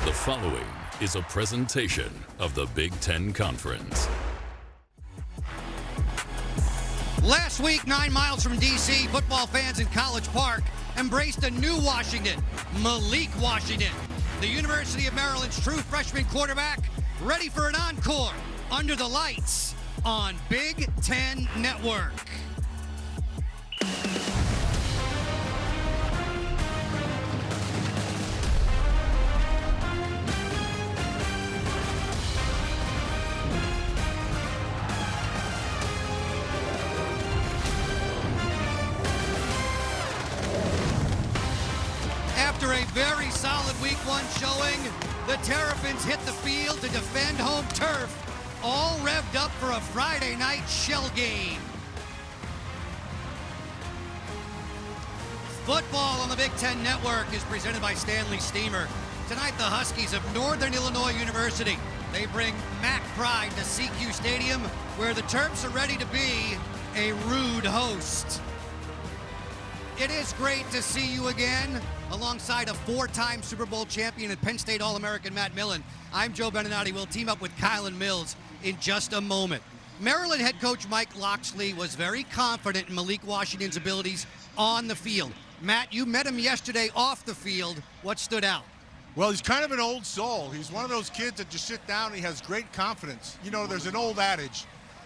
The following is a presentation of the Big Ten Conference. Last week, 9 miles from D.C., football fans in College Park embraced a new Washington, Malik Washington, the University of Maryland's true freshman quarterback, ready for an encore under the lights on Big Ten Network. After a very solid week one showing, the Terrapins hit the field to defend home turf, all revved up for a Friday night shell game. Football on the Big Ten Network is presented by Stanley Steamer. Tonight, the Huskies of Northern Illinois University. They bring MAC pride to CQ Stadium, where the Terps are ready to be a rude host. It is great to see you again, alongside a 4-time Super Bowl champion and Penn State All-American Matt Millen. I'm Joe Beninati. We'll team up with Kylan Mills in just a moment. Maryland head coach Mike Locksley was very confident in Malik Washington's abilities on the field. Matt, you met him yesterday off the field. What stood out? Well, he's kind of an old soul. He's one of those kids that just sit down and he has great confidence. You know, there's an old adage.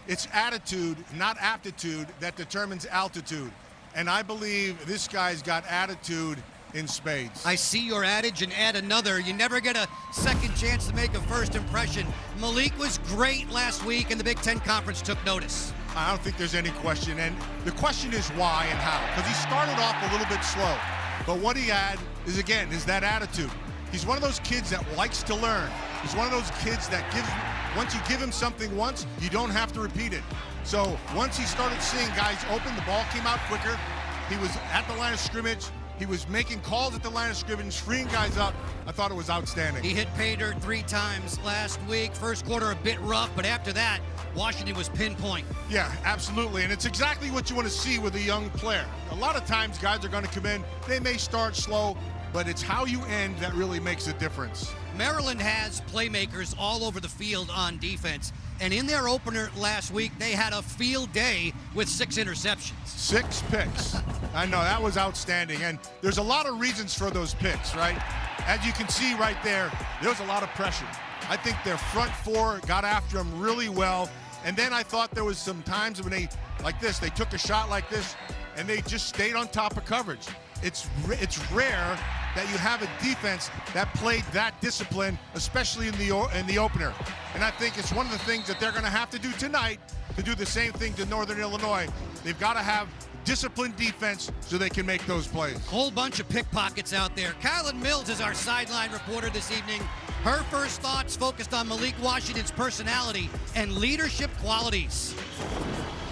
It's attitude, not aptitude, that determines altitude. And I believe this guy's got attitude in spades. I see your adage and add another. You never get a second chance to make a first impression. Malik was great last week, and the Big Ten Conference took notice. I don't think there's any question. And the question is why and how. Because he started off a little bit slow. But what he had is, again, is that attitude. He's one of those kids that likes to learn. He's one of those kids that once you give him something once, you don't have to repeat it. So once he started seeing guys open, the ball came out quicker. He was at the line of scrimmage. He was making calls at the line of scrimmage, freeing guys up. I thought it was outstanding. He hit pay dirt 3 times last week. First quarter a bit rough, but after that, Washington was pinpoint. Yeah, absolutely. And it's exactly what you want to see with a young player. A lot of times guys are going to come in, they may start slow, but it's how you end that really makes a difference. Maryland has playmakers all over the field on defense. And in their opener last week, they had a field day with 6 interceptions. 6 picks. I know, that was outstanding. And there's a lot of reasons for those picks, right? As you can see right there, there was a lot of pressure. I think their front 4 got after him really well. And then I thought there was some times when they took a shot like this, and they just stayed on top of coverage. It's rare that you have a defense that played that discipline, especially in the opener. And I think it's one of the things that they're going to have to do tonight to do the same thing to Northern Illinois. They've got to have disciplined defense so they can make those plays. Whole bunch of pickpockets out there. Kylan Mills is our sideline reporter this evening. Her first thoughts focused on Malik Washington's personality and leadership qualities.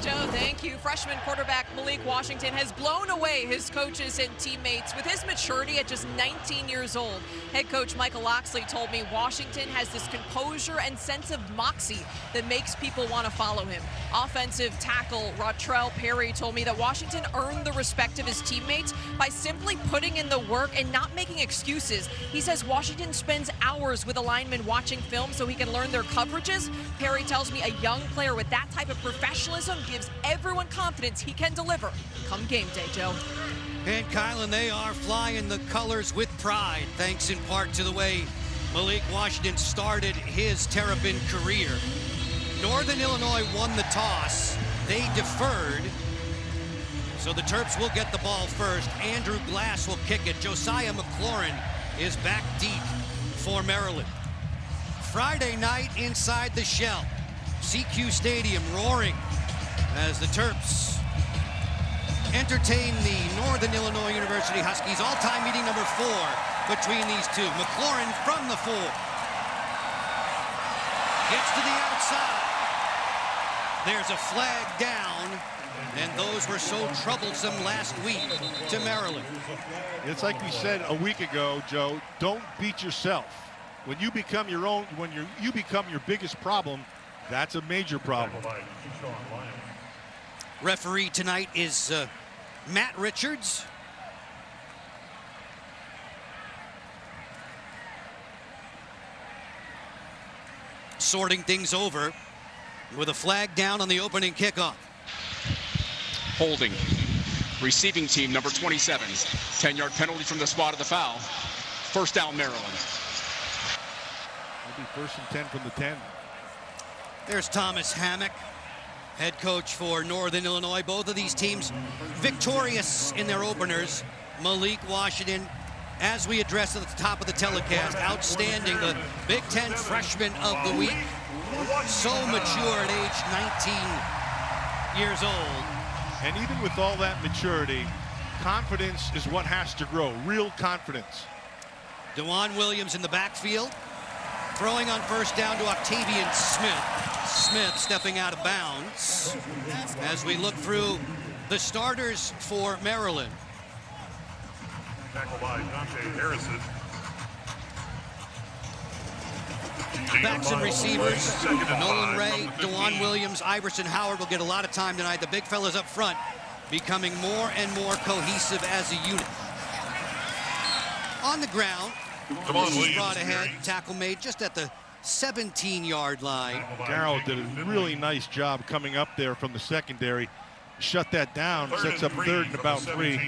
Joe, thank you. Freshman quarterback Malik Washington has blown away his coaches and teammates with his maturity at just 19 years old. Head coach Michael Locksley told me Washington has this composure and sense of moxie that makes people want to follow him. Offensive tackle Rotrell Perry told me that Washington earned the respect of his teammates by simply putting in the work and not making excuses. He says Washington spends hours with a lineman watching film so he can learn their coverages. Perry tells me a young player with that type of professionalism gives everyone confidence he can deliver come game day, Joe. And Kylan, they are flying the colors with pride, thanks in part to the way Malik Washington started his Terrapin career. Northern Illinois won the toss. They deferred, so the Terps will get the ball first. Andrew Glass will kick it. Josiah McLaurin is back deep for Maryland. Friday night inside the shell. CQ Stadium roaring as the Terps entertain the Northern Illinois University Huskies. All-time meeting number 4 between these two. McLaurin from the 4. Gets to the outside. There's a flag down, and those were so troublesome last week to Maryland. It's like we said a week ago, Joe, don't beat yourself. When you become your own, when you become your biggest problem, that's a major problem. Referee tonight is Matt Richards. sorting things over with a flag down on the opening kickoff. Holding. Receiving team number 27. 10-yard penalty from the spot of the foul. First down, Maryland. It'll be 1st and 10 from the 10. There's Thomas Hammock, head coach for Northern Illinois. Both of these teams victorious in their openers. Malik Washington, as we addressed at the top of the telecast, outstanding, the Big Ten freshman of the week. So mature at age 19 years old. And even with all that maturity, confidence is what has to grow, real confidence. DeJuan Williams in the backfield, throwing on first down to Octavian Smith. Smith stepping out of bounds as we look through the starters for Maryland. Tackled by Dante Harrison. Backs and receivers, Nolan Ray, DeJuan Williams, Iverson Howard will get a lot of time tonight. The big fellas up front becoming more and more cohesive as a unit. On the ground, this is brought ahead, tackle made just at the 17-yard line. Darrell did a really nice job coming up there from the secondary. Shut that down, sets up 3rd and about 3.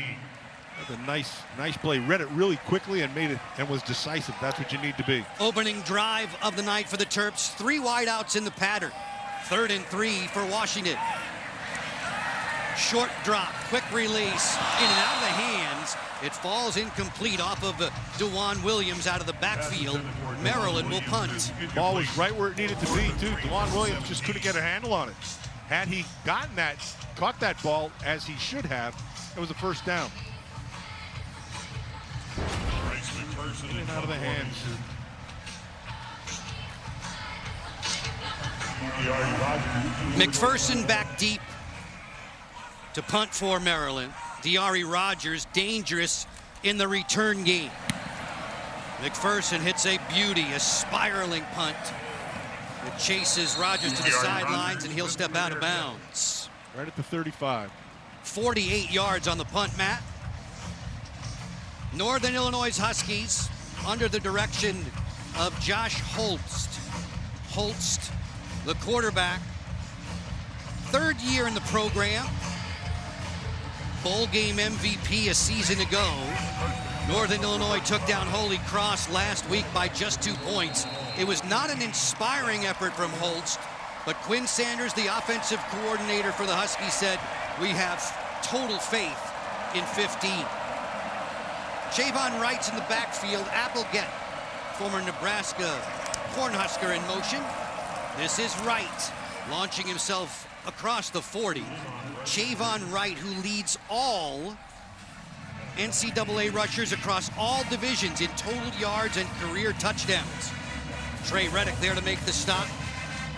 A nice play. Read it really quickly and made it and was decisive. That's what you need to be. Opening drive of the night for the Terps. 3 wideouts in the pattern. 3rd and 3 for Washington. Short drop, quick release, in and out of the hands. It falls incomplete off of DeJuan Williams out of the backfield. Maryland will punt. Ball was right where it needed to be, too. DeJuan Williams just couldn't get a handle on it. Had he gotten that, caught that ball as he should have, it was a first down. In and out of the hands. McPherson back deep to punt for Maryland. Diari Rogers dangerous in the return game. McPherson hits a beauty, a spiraling punt. It chases Rogers to the sidelines, and he'll step out of bounds. Right at the 35. 48 yards on the punt, Matt. Northern Illinois Huskies under the direction of Josh Holst. Holst, the quarterback, 3rd year in the program. Bowl game MVP a season ago. Northern Illinois took down Holy Cross last week by just 2 points. It was not an inspiring effort from Holst, but Quinn Sanders, the offensive coordinator for the Huskies, said, "We have total faith in 15. Javon Wright's in the backfield. Applegate, former Nebraska Cornhusker, in motion. This is Wright launching himself across the 40. Javon Wright, who leads all NCAA rushers across all divisions in total yards and career touchdowns. Trey Reddick there to make the stop.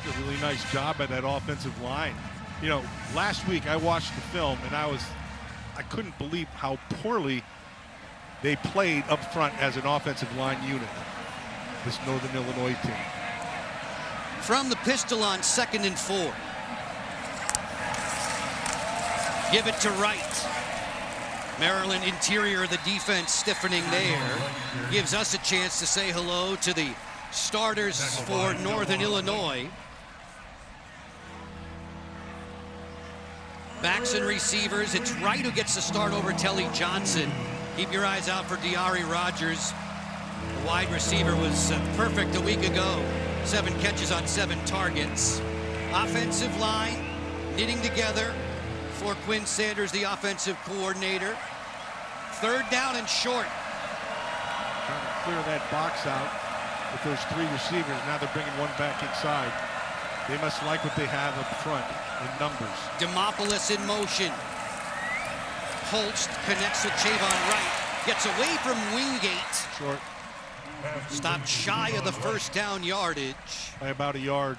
A really nice job at that offensive line. You know, last week I watched the film and I couldn't believe how poorly they played up front as an offensive line unit, this Northern Illinois team. From the pistol on 2nd and 4. Give it to Wright. Maryland interior of the defense stiffening there. Gives us a chance to say hello to the starters for Northern Illinois. Backs and receivers. It's Wright who gets the start over Telly Johnson. Keep your eyes out for Diari Rogers. The wide receiver was perfect a week ago. 7 catches on 7 targets. Offensive line knitting together for Quinn Sanders, the offensive coordinator. 3rd down and short. Trying to clear that box out with those 3 receivers. Now they're bringing one back inside. They must like what they have up front in numbers. Demopoulos in motion. Holst connects with Javon Wright. Gets away from Wingate. Short. Stopped shy of the first down yardage. By about a yard.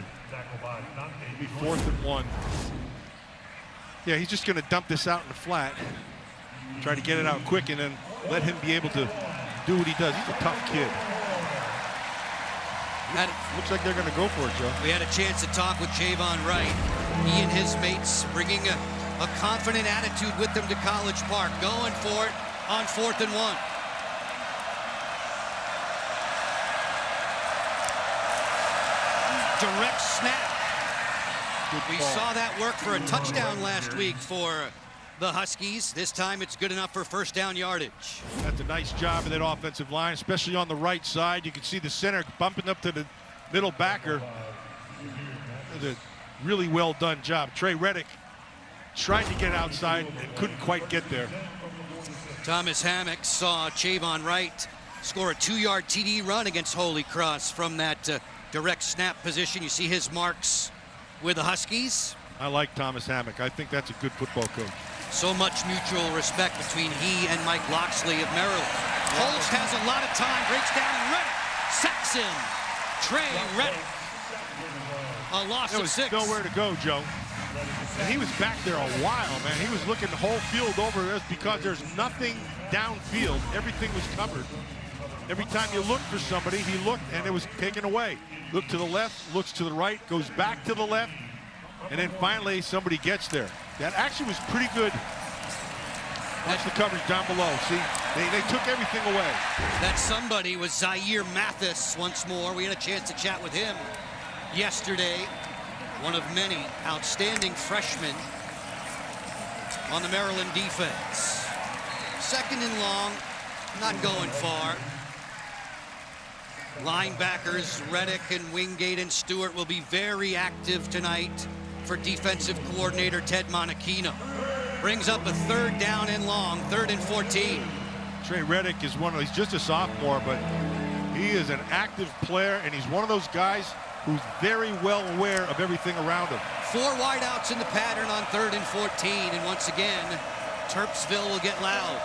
Maybe 4th and 1. Yeah, he's just going to dump this out in the flat. Try to get it out quick and then let him be able to do what he does. He's a tough kid. Looks like they're going to go for it, Joe. We had a chance to talk with Javon Wright. He and his mates bringing a confident attitude with them to College Park. Going for it on 4th and 1. Direct snap. We ball. saw that work for a touchdown last week for the Huskies. This time it's good enough for first down yardage. That's a nice job of that offensive line, especially on the right side. You can see the center bumping up to the middle backer. That's a really well done job. Trey Reddick tried to get outside and couldn't quite get there. Thomas Hammock saw Chavon Wright score a 2-yard TD run against Holy Cross from that direct snap position. You see his marks with the Huskies. I like Thomas Hammock. I think that's a good football coach. So much mutual respect between he and Mike Loxley of Maryland. Holst has a lot of time, breaks down, and Reddick sacks him. Trey Reddick. A loss There of was 6. nowhere to go, Joe. And he was back there a while, man. He was looking the whole field over. That's because there's nothing downfield. Everything was covered. Every time you looked for somebody, he looked and it was taken away. Look to the left, looks to the right, goes back to the left, and then finally somebody gets there. That actually was pretty good. Watch the coverage down below. See, they took everything away. That somebody was Zaire Mathis once more. We had a chance to chat with him yesterday. One of many outstanding freshmen on the Maryland defense. Second and long, not going far. Linebackers Reddick and Wingate and Stewart will be very active tonight for defensive coordinator Ted Monachino. Brings up a 3rd down and long, 3rd and 14. Trey Reddick is he's just a sophomore, but he is an active player, and he's one of those guys who's very well aware of everything around him. 4 wideouts in the pattern on 3rd and 14, and once again, Terpsville will get loud.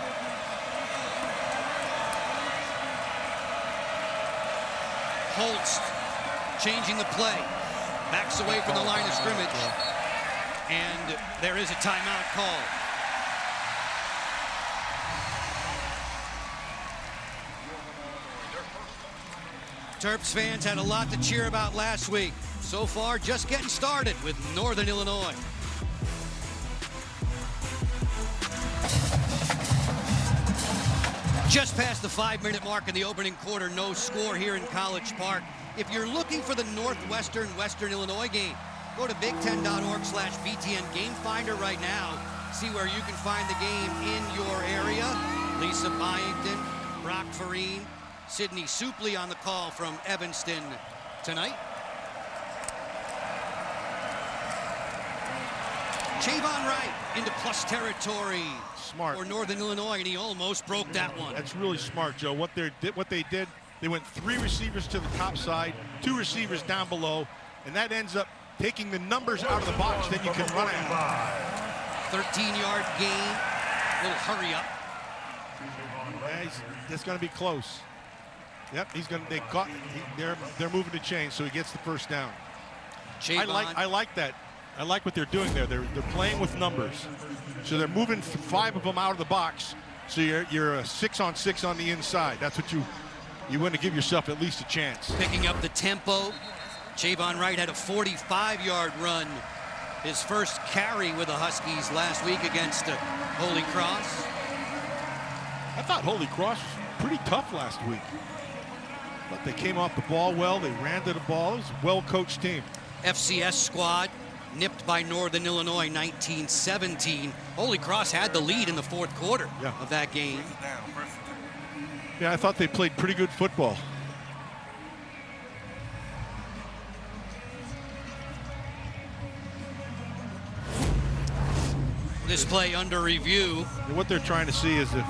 Holst changing the play. Backs away from the line of scrimmage. And there is a timeout call. Terps fans had a lot to cheer about last week. So far, just getting started with Northern Illinois. Just past the 5-minute mark in the opening quarter, no score here in College Park. If you're looking for the Northwestern-Western Illinois game, go to big10.org/BTN Game Finder right now. See where you can find the game in your area. Lisa Byington, Brock Farine, Sydney Supley on the call from Evanston tonight. Chavon Wright into plus territory. Smart. For Northern Illinois, and he almost broke that one. That's really smart, Joe. What they did, they went 3 receivers to the top side, 2 receivers down below, and that ends up taking the numbers out of the box. Then you can run it. 13-yard gain. A little hurry up. That's going to be close. Yep, they're moving the chains, so he gets the first down. I like that. I like what they're doing there. They're playing with numbers. So they're moving 5 of them out of the box. So you're a 6-on-6 on the inside. That's what you want to give yourself at least a chance. Picking up the tempo. Chavon Wright had a 45-yard run. His first carry with the Huskies last week against Holy Cross. I thought Holy Cross was pretty tough last week. But they came off the ball well. They ran to the ball. It was a well-coached team. FCS squad nipped by Northern Illinois 19-17. Holy Cross had the lead in the 4th quarter of that game. Yeah, I thought they played pretty good football. This play under review. And what they're trying to see is if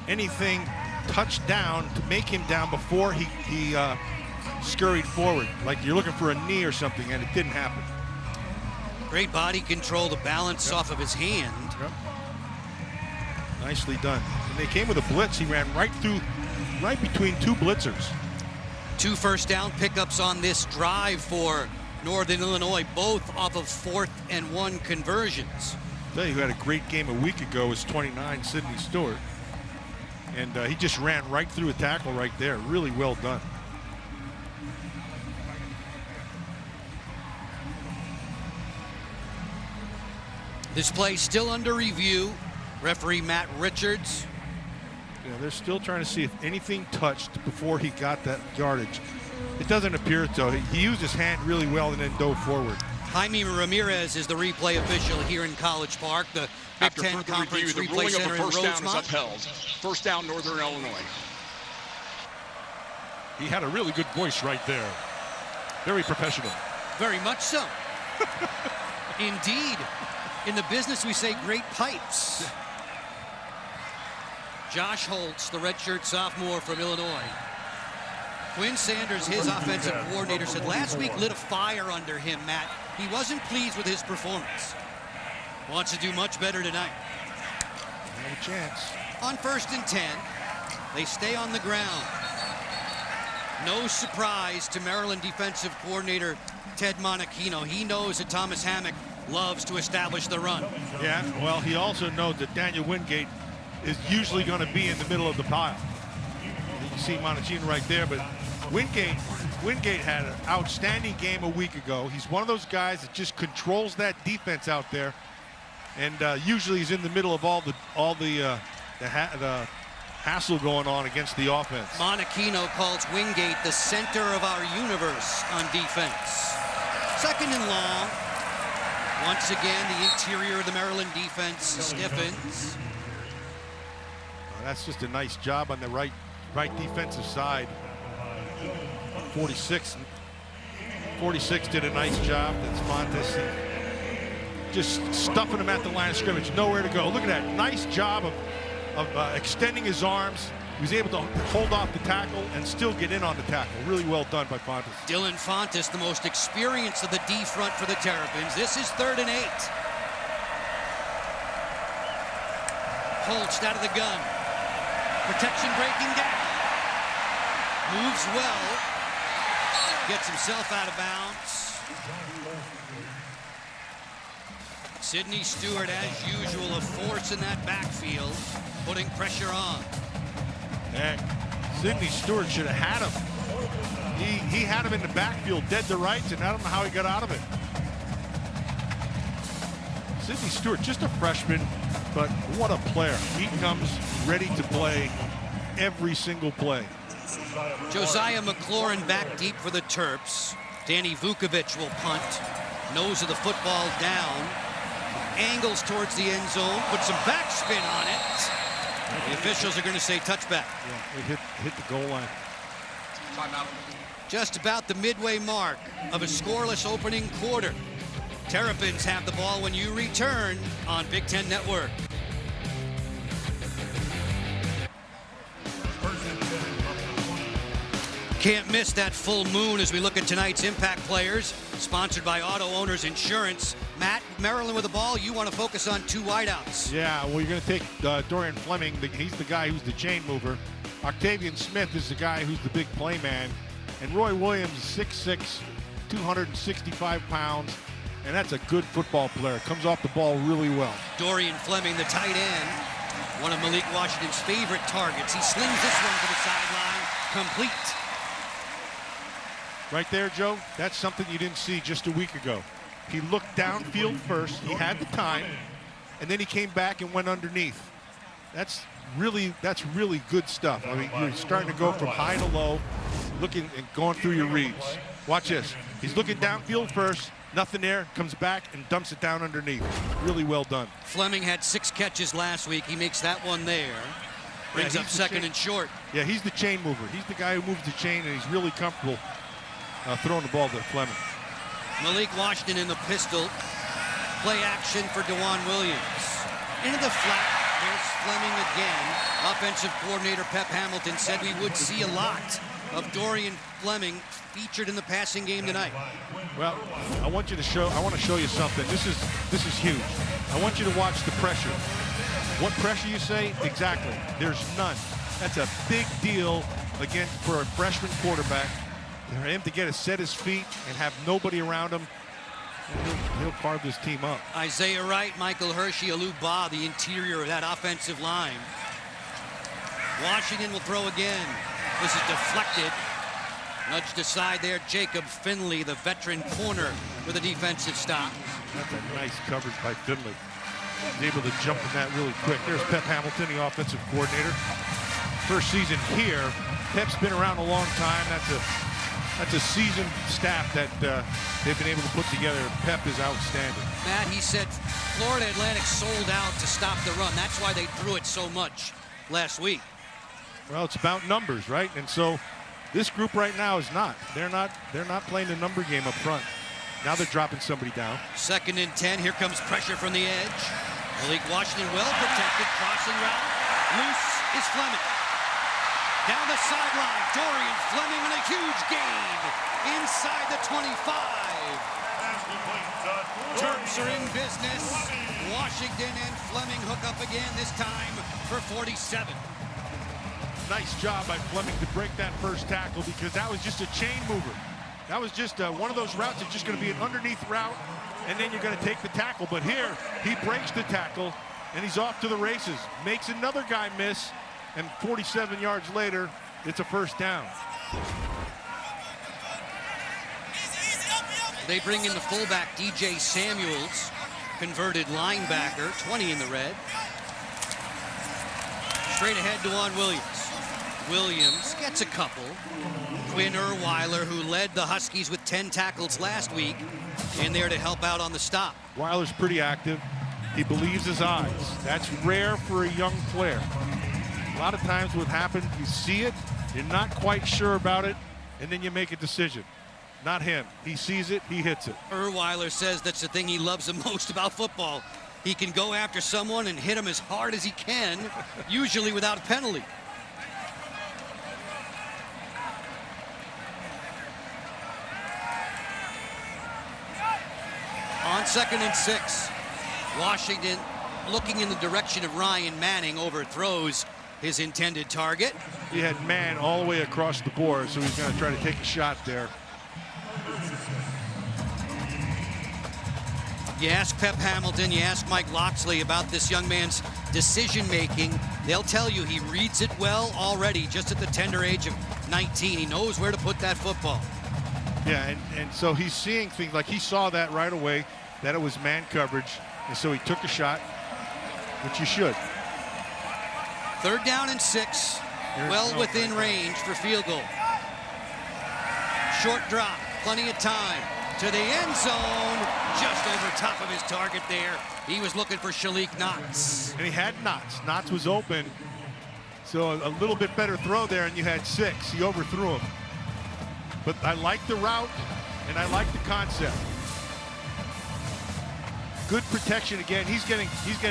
anything touched down to make him down before he scurried forward. Like you're looking for a knee or something, and it didn't happen. Great body control, the balance off of his hand. Yep. Nicely done. And they came with a blitz. He ran right between 2 blitzers. 2 first down pickups on this drive for Northern Illinois, both off of 4th and 1 conversions. I'll tell you who had a great game a week ago was 29, Sydney Stewart. And he just ran right through a tackle right there. Really well done. This play still under review. Referee Matt Richards. Yeah, they're still trying to see if anything touched before he got that yardage. It doesn't appear so. He used his hand really well and then dove forward. Jaime Ramirez is the replay official here in College Park. The Big After Ten further Conference review, the Replay ruling of Center a in first down is Rosemont. upheld. First down, Northern Illinois. He had a really good voice right there. Very professional. Very much so. Indeed. In the business, we say great pipes. Josh Holtz, the redshirt sophomore from Illinois. Quinn Sanders, his offensive coordinator, said last week lit a fire under him, Matt. He wasn't pleased with his performance. Wants to do much better tonight. Not a chance. On 1st and 10, they stay on the ground. No surprise to Maryland defensive coordinator Ted Monachino. He knows that Thomas Hammock loves to establish the run. Yeah, well, he also knows that Daniel Wingate is usually going to be in the middle of the pile. You can see Monachino right there, but Wingate had an outstanding game a week ago. He's one of those guys that just controls that defense out there, and usually he's in the middle of all the hassle going on against the offense. Monachino calls Wingate the center of our universe on defense. 2nd and long. Once again, the interior of the Maryland defense stiffens. That's just a nice job on the right defensive side. 46 did a nice job. That's Fontes. Just stuffing him at the line of scrimmage. Nowhere to go. Look at that. Nice job of extending his arms. He was able to hold off the tackle and still get in on the tackle. Really well done by Fontes. Dylan Fontes, the most experienced of the D front for the Terrapins. This is 3rd and 8. Holtz out of the gun. Protection breaking down. Moves well. Gets himself out of bounds. Sidney Stewart, as usual, a force in that backfield, putting pressure on. And Sidney Stewart should have had him. He had him in the backfield, dead to rights, and I don't know how he got out of it. Sidney Stewart, just a freshman, but what a player. He comes ready to play every single play. Josiah McLaurin back deep for the Terps. Danny Vukovic will punt. Nose of the football down. Angles towards the end zone. Puts some backspin on it. The officials are going to say touchback. Yeah, it hit the goal line. Just about the midway mark of a scoreless opening quarter. Terrapins have the ball when you return on Big Ten Network. Can't miss that full moon as we look at tonight's impact players, sponsored by Auto Owners Insurance. Matt, Maryland with the ball, you want to focus on 2 wideouts. Yeah, well, you're going to take Dorian Fleming. He's the guy who's the chain mover. Octavian Smith is the guy who's the big play man. And Roy Williams is 6'6", 265 pounds, and that's a good football player. Comes off the ball really well. Dorian Fleming, the tight end, one of Malik Washington's favorite targets. He slings this one to the sideline, complete. Right there, Joe, that's something you didn't see just a week ago. He looked downfield first, he had the time, and then he came back and went underneath. That's really good stuff. I mean, you're starting to go from high to low, looking and going through your reads. Watch this. He's looking downfield first, nothing there, comes back and dumps it down underneath. Really well done. Fleming had 6 catches last week. He makes that one there. Brings up 2nd and short. Yeah, he's the chain mover. He's the guy who moves the chain, and he's really comfortable throwing the ball to Fleming. Malik Washington in the pistol. Play action for DeJuan Williams. Into the flat. There's Fleming again. Offensive coordinator Pep Hamilton said we would see a lot of Dorian Fleming featured in the passing game tonight. Well, I want to show you something. This is huge. I want you to watch the pressure. What pressure you say? Exactly. There's none. That's a big deal again for a freshman quarterback. For him to get to set his feet and have nobody around him, he'll carve this team up. Isaiah Wright, Michael Hershey, Alou Ba, the interior of that offensive line. Washington will throw again. This is deflected. Nudged aside there, Jacob Finley, the veteran corner, with a defensive stop. That's a nice coverage by Finley. He's able to jump in that really quick. There's Pep Hamilton, the offensive coordinator. First season here. Pep's been around a long time. That's a That's a seasoned staff that they've been able to put together. Pep is outstanding. Matt, he said Florida Atlantic sold out to stop the run. That's why they threw it so much last week. Well, it's about numbers, right? And so this group right now is not. They're not playing the number game up front. Now they're dropping somebody down. 2nd and 10. Here comes pressure from the edge. Malik Washington well protected. Crossing route. Loose is Fleming. Down the sideline. Dorian Fleming on a huge gain. Inside the 25. Terps are in business. Washington and Fleming hook up again, this time for 47. Nice job by Fleming to break that first tackle, because that was just a chain mover. That was just one of those routes that's just going to be an underneath route, and then you're going to take the tackle. But here, he breaks the tackle, and he's off to the races. Makes another guy miss, and 47 yards later, it's a first down. They bring in the fullback, DJ Samuels, converted linebacker, 20 in the red. Straight ahead, DeJuan Williams. Williams gets a couple. Quinn Erweiler, who led the Huskies with 10 tackles last week, in there to help out on the stop. Weiler's pretty active. He believes his eyes. That's rare for a young player. A lot of times what happens, you see it, you're not quite sure about it, and then you make a decision. Not him. He sees it, he hits it. Erweiler says that's the thing he loves the most about football. He can go after someone and hit him as hard as he can, usually without a penalty. On 2nd and 6, Washington looking in the direction of Ryan Manning, overthrows his intended target. He had man all the way across the board, so he's going to try to take a shot there. You ask Pep Hamilton, you ask Mike Locksley about this young man's decision-making. They'll tell you he reads it well already, just at the tender age of 19. He knows where to put that football. Yeah, and so he's seeing things like he saw that right away, that it was man coverage, and so he took a shot, which you should. 3rd down and 6, well within range for field goal. Short drop, plenty of time. To the end zone, just over top of his target there. He was looking for Shalik Knox. And he had Knox. Knox was open, so a little bit better throw there, and you had 6. He overthrew him. But I like the route, and I like the concept. Good protection again. He's getting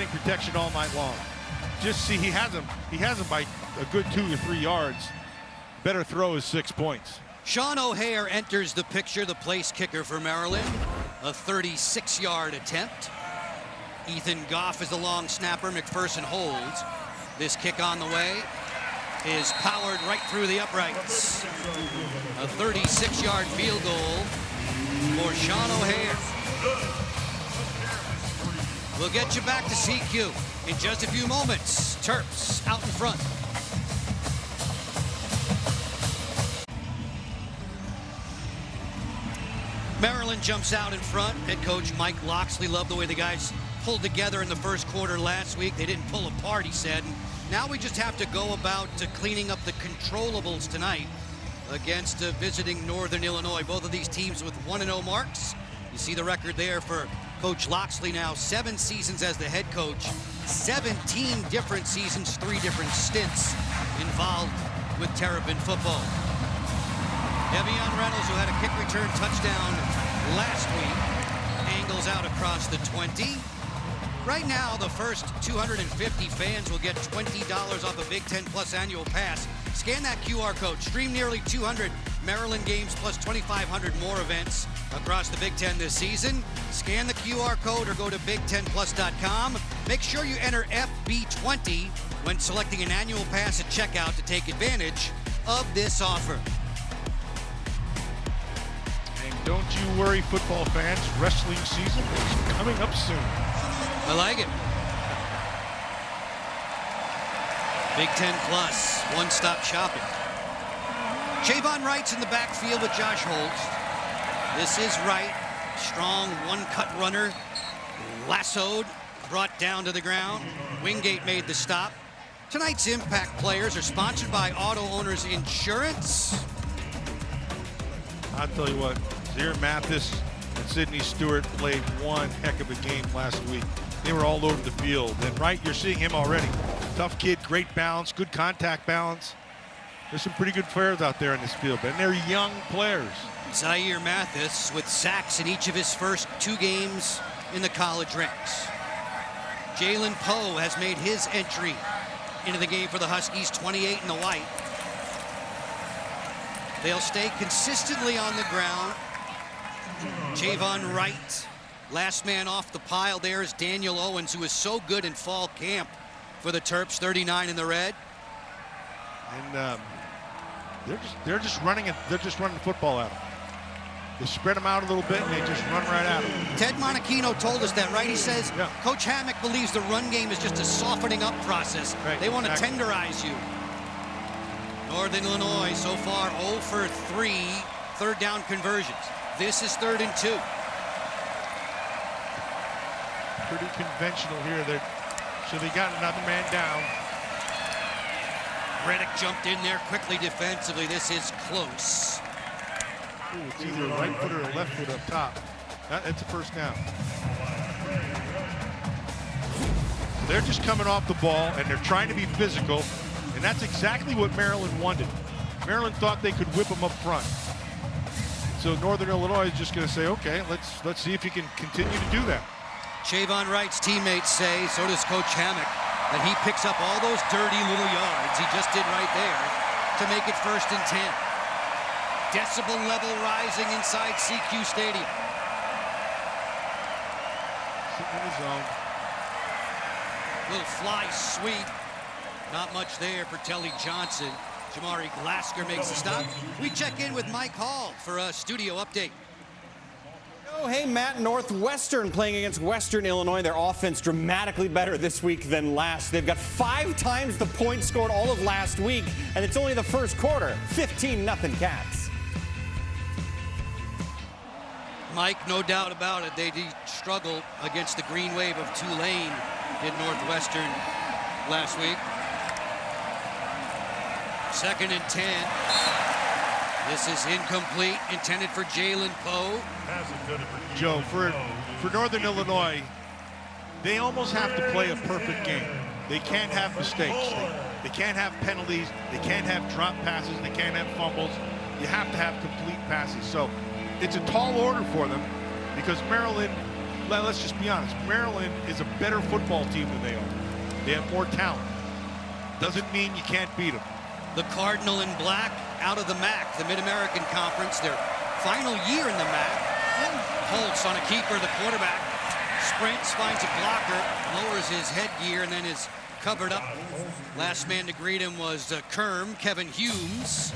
protection all night long. Just see, he has him by a good 2 or 3 yards. Better throw is 6 points. Sean O'Hare enters the picture, the place kicker for Maryland. A 36-yard attempt. Ethan Goff is the long snapper. McPherson holds. This kick on the way is powered right through the uprights. A 36-yard field goal for Sean O'Hare. We'll get you back to CQ in just a few moments. Terps out in front. Maryland jumps out in front. Head coach Mike Locksley loved the way the guys pulled together in the first quarter last week. They didn't pull apart, he said. Now we just have to go about cleaning up the controllables tonight against visiting Northern Illinois. Both of these teams with 1-0 marks. You see the record there for Coach Locksley now. 7 seasons as the head coach. 17 different seasons, 3 different stints involved with Terrapin football. Devion Reynolds, who had a kick return touchdown last week, angles out across the 20. Right now, the first 250 fans will get $20 off a Big Ten Plus annual pass. Scan that QR code. Stream nearly 200 Maryland games plus 2,500 more events across the Big Ten this season. Scan the QR code or go to big10plus.com. Make sure you enter FB20 when selecting an annual pass at checkout to take advantage of this offer. Don't you worry, football fans. Wrestling season is coming up soon. I like it. Big Ten Plus, one-stop shopping. Javon Wright's in the backfield with Josh Holtz. This is Wright, strong one-cut runner, lassoed, brought down to the ground. Wingate made the stop. Tonight's Impact Players are sponsored by Auto Owners Insurance. I'll tell you what, Zaire Mathis and Sidney Stewart played one heck of a game last week. They were all over the field. And right, you're seeing him already. Tough kid, great balance, good contact balance. There's some pretty good players out there in this field, and they're young players. Zaire Mathis with sacks in each of his first 2 games in the college ranks. Jalen Poe has made his entry into the game for the Huskies, 28 in the white. They'll stay consistently on the ground. Javon Wright, last man off the pile there is Daniel Owens, who is so good in fall camp for the Terps, 39 in the red. And they're just running it. They're just running the football at them. They spread them out a little bit, and they just run right at them. Ted Monachino told us that, right? He says Yeah. Coach Hammock believes the run game is just a softening up process. Right, They want to exactly. tenderize you. Northern Illinois so far 0 for 3 third down conversions. This is 3rd and 2. Pretty conventional here. So they got another man down. Reddick jumped in there quickly defensively. This is close. Ooh, it's either a right foot or a left foot up top. It's a first down. They're just coming off the ball, and they're trying to be physical, and that's exactly what Maryland wanted. Maryland thought they could whip them up front. So Northern Illinois is just going to say, okay, let's see if you can continue to do that. Javon Wright's teammates say, so does Coach Hammock, that he picks up all those dirty little yards he just did right there to make it 1st and 10. Decibel level rising inside CQ Stadium. Sitting in the zone. Little fly sweep. Not much there for Telly Johnson. Jamari Glasker makes the stop. We check in with Mike Hall for a studio update. Oh, hey, Matt. Northwestern playing against Western Illinois. Their offense dramatically better this week than last. They've got 5 times the points scored all of last week, and it's only the first quarter. 15-0 Cats. Mike, no doubt about it. They struggled against the green wave of Tulane in Northwestern last week. 2nd and 10. This is incomplete, intended for Jalen Poe. Joe, for Northern Illinois, they almost have to play a perfect game. They can't have mistakes. They can't have penalties. They can't have drop passes. They can't have fumbles. You have to have complete passes. So it's a tall order for them because Maryland, let's just be honest, Maryland is a better football team than they are. They have more talent. Doesn't mean you can't beat them. The Cardinal in black out of the MAC, the Mid-American Conference, their final year in the MAC. Holtz on a keeper, the quarterback. Sprints, finds a blocker, lowers his headgear, and then is covered up. Last man to greet him was Kevin Humes.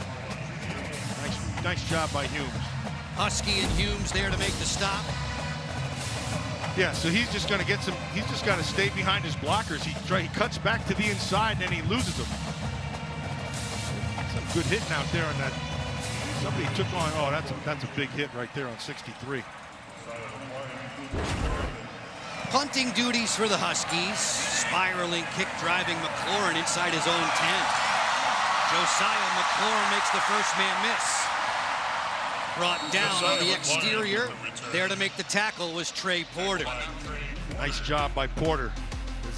Nice job by Humes. Husky and Humes there to make the stop. Yeah, so he's just going to get some. He's just got to stay behind his blockers. He cuts back to the inside, and then he loses them. Some good hitting out there on that. Somebody took on. Oh, that's a big hit right there on 63. Punting duties for the Huskies. Spiraling kick driving McLaurin inside his own 10. Josiah McLaurin makes the first man miss. Brought down on the exterior. There to make the tackle was Trey Porter. Nice job by Porter.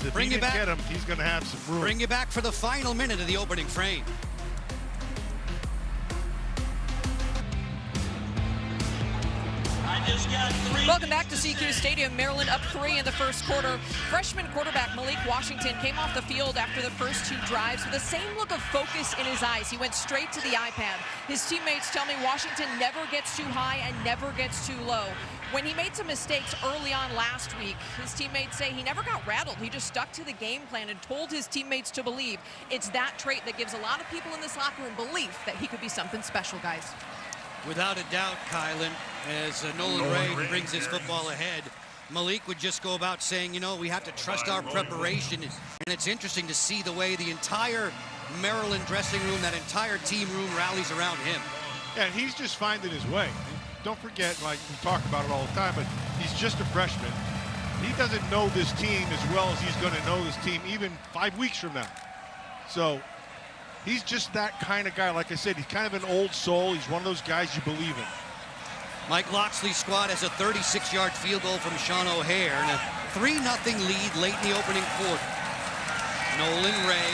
If he can get him, he's going to have some room. Bring you back for the final minute of the opening frame. Welcome back to CQ Stadium. Maryland up 3 in the first quarter. Freshman quarterback Malik Washington came off the field after the first 2 drives with the same look of focus in his eyes. He went straight to the iPad. His teammates tell me Washington never gets too high and never gets too low. When he made some mistakes early on last week, his teammates say he never got rattled. He just stuck to the game plan and told his teammates to believe. It's that trait that gives a lot of people in this locker room belief that he could be something special, guys. Without a doubt, Kylan, as Nolan Ray brings his football ahead, Malik would just go about saying, you know, we have to trust our preparation. And it's interesting to see the way the entire Maryland dressing room, that entire team room rallies around him. Yeah, and he's just finding his way. Don't forget, like we talk about it all the time, but he's just a freshman. He doesn't know this team as well as he's going to know this team even 5 weeks from now. So he's just that kind of guy. Like I said, he's kind of an old soul. He's one of those guys you believe in. Mike Loxley's squad has a 36-yard field goal from Sean O'Hare and a 3-0 lead late in the opening quarter. Nolan Ray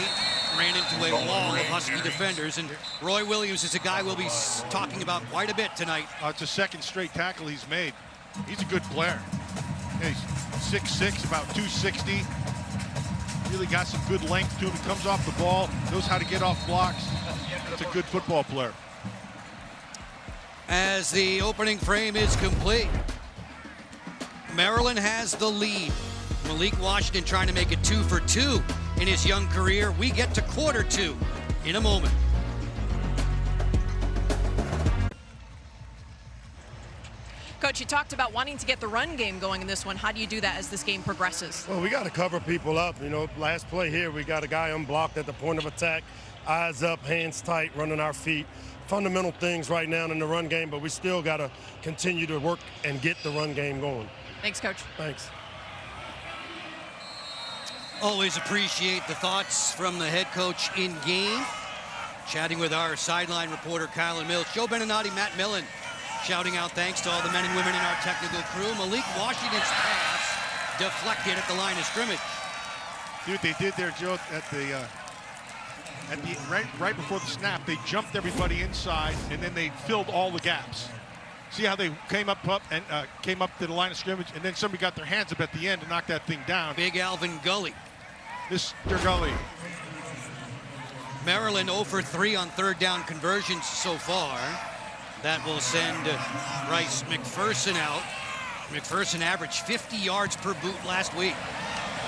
ran into a wall of Husky defenders, and Roy Williams is a guy we'll be talking about quite a bit tonight. It's a second straight tackle he's made. He's a good player. He's 6'6", about 260. Really got some good length to him. He comes off the ball, knows how to get off blocks. It's a good football player. As the opening frame is complete, Maryland has the lead. Malik Washington trying to make it 2 for 2 in his young career. We get to quarter 2 in a moment. Coach, you talked about wanting to get the run game going in this one. How do you do that as this game progresses? Well, we got to cover people up. You know, last play here, we got a guy unblocked at the point of attack, eyes up, hands tight, running our feet. Fundamental things right now in the run game, but we still got to continue to work and get the run game going. Thanks, Coach. Thanks. Always appreciate the thoughts from the head coach in game. Chatting with our sideline reporter, Kylan Mills. Joe Beninati, Matt Millen, shouting out thanks to all the men and women in our technical crew. Malik Washington's pass deflected at the line of scrimmage. See what they did there, Joe, right before the snap. They jumped everybody inside, and then they filled all the gaps. See how they came up and came up to the line of scrimmage, and then somebody got their hands up at the end to knock that thing down. Big Alvin Gully. Mr. Gully. Maryland 0 for 3 on third down conversions so far. That will send Bryce McPherson out. McPherson averaged 50 yards per boot last week.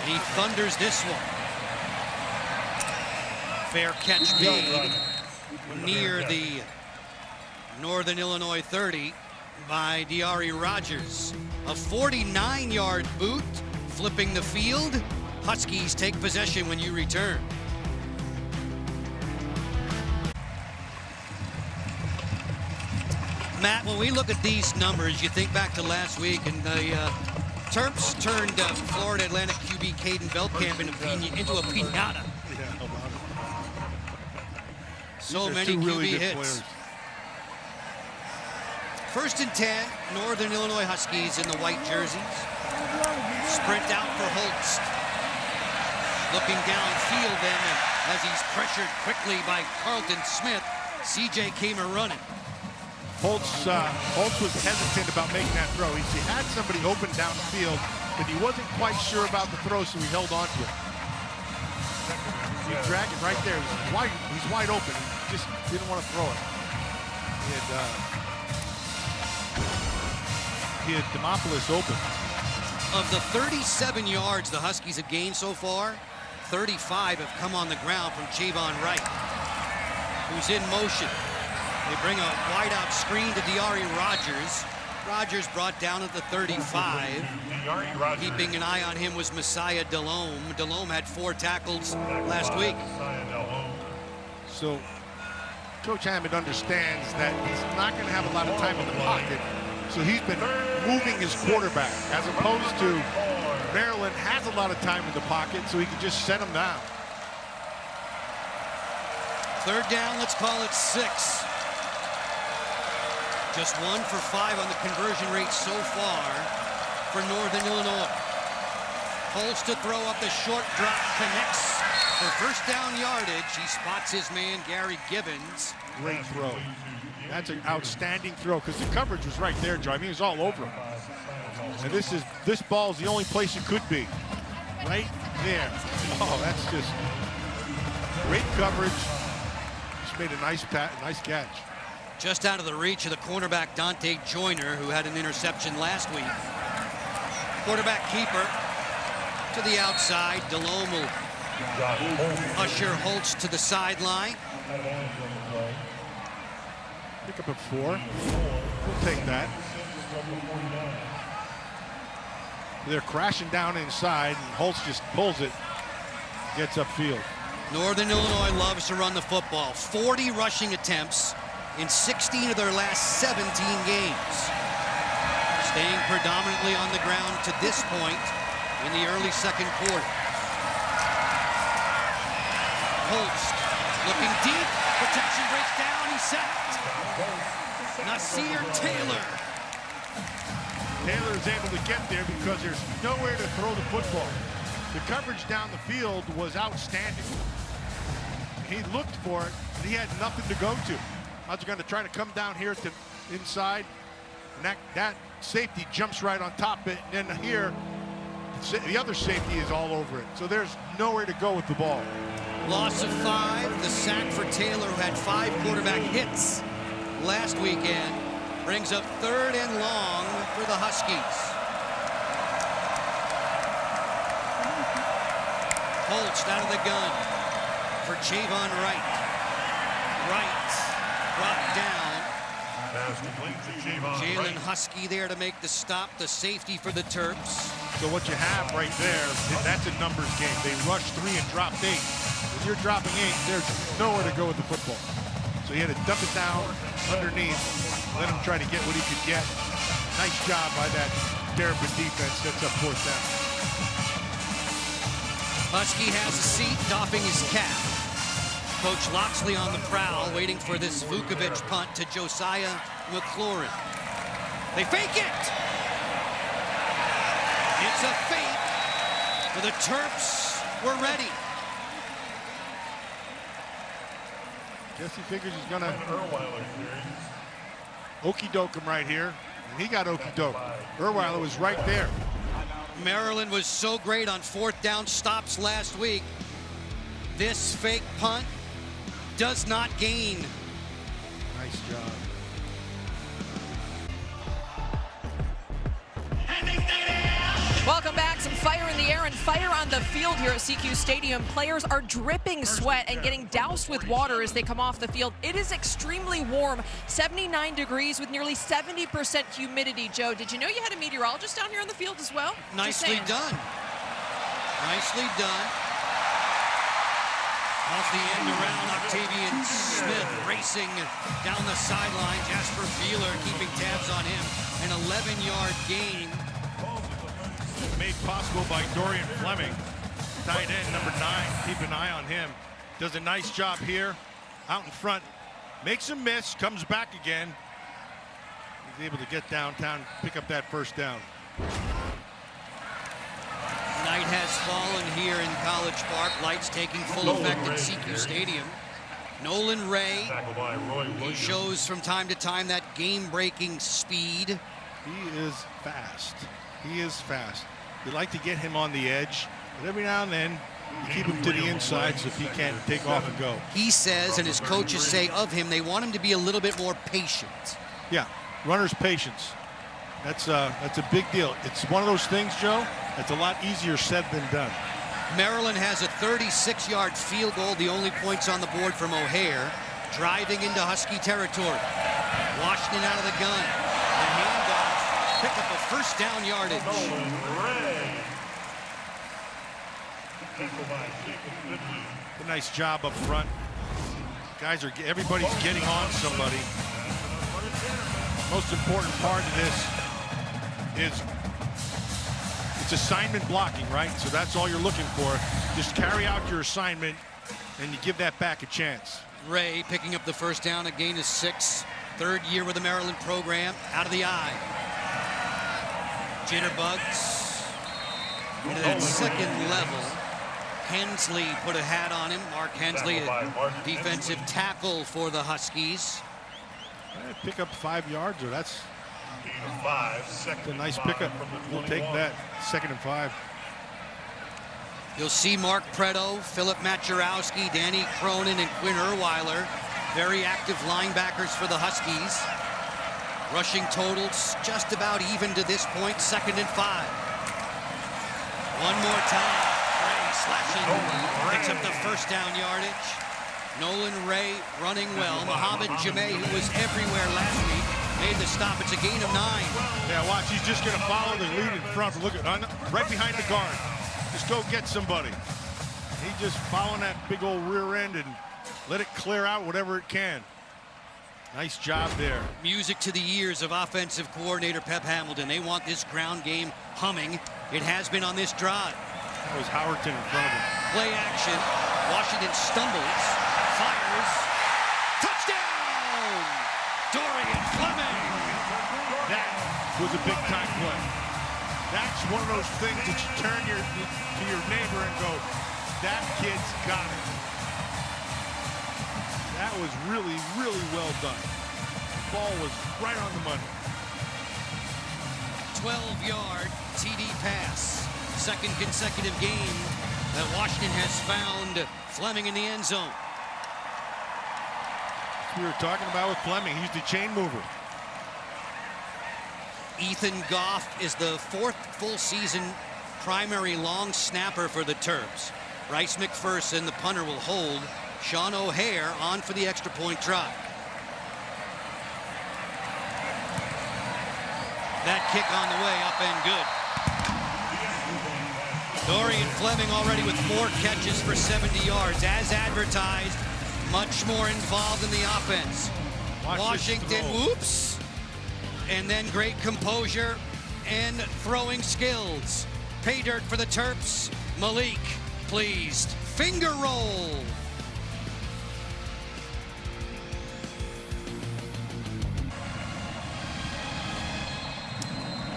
He thunders this one. Fair catch made near the Northern Illinois 30 by Diari Rogers. A 49-yard boot flipping the field. Huskies take possession when you return. Matt, when we look at these numbers, you think back to last week, and the Terps turned Florida Atlantic QB Caden Veldkamp into a pinata. So many QB really hits. Players. 1st and 10, Northern Illinois Huskies in the white jerseys. Sprint out for Holtz. Looking downfield then, as he's pressured quickly by Carlton Smith, CJ came a-running. Holtz was hesitant about making that throw. He had somebody open downfield, but he wasn't quite sure about the throw, so he held on to it. He dragged it right there. He's wide open. He just didn't want to throw it. He had Demopoulos open. Of the 37 yards the Huskies have gained so far, 35 have come on the ground from Javon Wright, who's in motion. They bring a wide-out screen to Diari Rogers. Rogers brought down at the 35. Keeping an eye on him was Messiah Delhomme. Delhomme had 4 tackles last week. So Coach Hammond understands that he's not going to have a lot of time in the pocket. So he's been moving his quarterback, as opposed to Maryland has a lot of time in the pocket, so he can just set him down. Third down, let's call it 6. Just 1 for 5 on the conversion rate so far for Northern Illinois. Holtz to throw up the short drop, connects for first down yardage. He spots his man, Gary Gibbons. Great throw. That's an outstanding throw, because the coverage was right there, Joe. I mean, it was all over him. And this ball is the only place it could be. Right there. Oh, that's just great coverage. Just made a nice catch. Just out of the reach of the cornerback, Dante Joyner, who had an interception last week. Quarterback keeper to the outside. Delhomme will usher Holtz to the sideline. Pick up at 4. We'll take that. They're crashing down inside, and Holtz just pulls it, gets upfield. Northern Illinois loves to run the football. 40 rushing attempts in 16 of their last 17 games. Staying predominantly on the ground to this point in the early second quarter. Holtz looking deep. Protection breaks down. He's sacked. Nasir Taylor Taylor is able to get there because there's nowhere to throw the football. The coverage down the field was outstanding. He looked for it, and he had nothing to go to. I was going to try to come down here to inside, and that safety jumps right on top of it, and then here, the other safety is all over it. So there's nowhere to go with the ball. Loss of 5, the sack for Taylor, who had 5 quarterback hits last weekend, brings up 3rd and long for the Huskies. Holst out of the gun for Javon Wright. Wright brought down. Jalen Husky there to make the stop, the safety for the Terps. So what you have right there, that's a numbers game. They rushed 3 and dropped 8. When you're dropping 8, there's nowhere to go with the football. So he had to dump it down underneath, let him try to get what he could get. Nice job by that Terrapin defense. Sets up 4th down. Husky has a seat, doffing his cap. Coach Loxley on the prowl, waiting for this Vukovic punt to Josiah McLaurin. They fake it! It's a fake, but the Terps were ready. Guess he figures he's gonna okey-doke him right here, and he got okey-doke. Erweiler was right there. Maryland was so great on 4th down stops last week. This fake punt does not gain. Nice job. Welcome back. Some fire in the air and fire on the field here at CQ Stadium. Players are dripping sweat and getting doused with water as they come off the field. It is extremely warm, 79 degrees with nearly 70% humidity. Joe, did you know you had a meteorologist down here on the field as well? Nicely done. Nicely done. Off the end around, Octavian Smith racing down the sideline. Jasper Beeler keeping tabs on him. An 11-yard gain. Made possible by Dorian Fleming. Tight end number 9. Keep an eye on him. Does a nice job here. Out in front. Makes a miss. Comes back again. He's able to get downtown, pick up that 1st down. Night has fallen here in College Park. Lights taking full effect at CQ Stadium. Nolan Ray, he shows from time to time that game-breaking speed. He is fast. He is fast. You like to get him on the edge, but every now and then you keep him to the inside so if he can't take off and go. He says, and his coaches say of him, they want him to be a little bit more patient. Yeah, runner's patience. That's a big deal. It's one of those things, Joe, that's a lot easier said than done. Maryland has a 36-yard field goal, the only points on the board from O'Hare, driving into Husky territory. Washington out of the gun. The handoff, pick up a 1st down yardage. A nice job up front. Guys everybody's getting on somebody. Most important part of this is it's assignment blocking, right? So that's all you're looking for. Just carry out your assignment and you give that back a chance. Ray picking up the 1st down, a gain of 6. 3rd year with the Maryland program, out of the eye. Jitterbugs into that 2nd level. Hensley put a hat on him. Mark Hensley, a defensive tackle for the Huskies. Pick up 5 yards, or that's a nice pickup. We'll take that. 2nd and 5. You'll see Mark Preto, Philip Maturowski, Danny Cronin, and Quinn Erweiler. Very active linebackers for the Huskies. Rushing totals just about even to this point. 2nd and 5. One more time. Ray slashing. Picks up the 1st down yardage. Nolan Ray running well. Mohamed Jameh, who was everywhere last week, made the stop. It's a gain of 9. Yeah, watch. He's just going to follow the lead in front. Look at right behind the guard. Just go get somebody. He just following that big old rear end and let it clear out whatever it can. Nice job there. Music to the ears of offensive coordinator Pep Hamilton. They want this ground game humming. It has been on this drive. That was Howerton in front of him. Play action. Washington stumbles. Fires. Touchdown! Dorian Fleming. was a big-time play. That's one of those things that you turn to your neighbor and go, that kid's got it. That was really, really well done. The ball was right on the money. 12-yard TD pass. Second consecutive game that Washington has found Fleming in the end zone. We were talking about with Fleming. He's the chain mover. Ethan Goff is the 4th full season primary long snapper for the Terps. Bryce McPherson, the punter, will hold. Sean O'Hare on for the extra point try. That kick on the way up and good. Dorian Fleming already with 4 catches for 70 yards. As advertised, much more involved in the offense. Washington, whoops. And then great composure and throwing skills. Pay dirt for the Terps. Malik, pleased. Finger roll.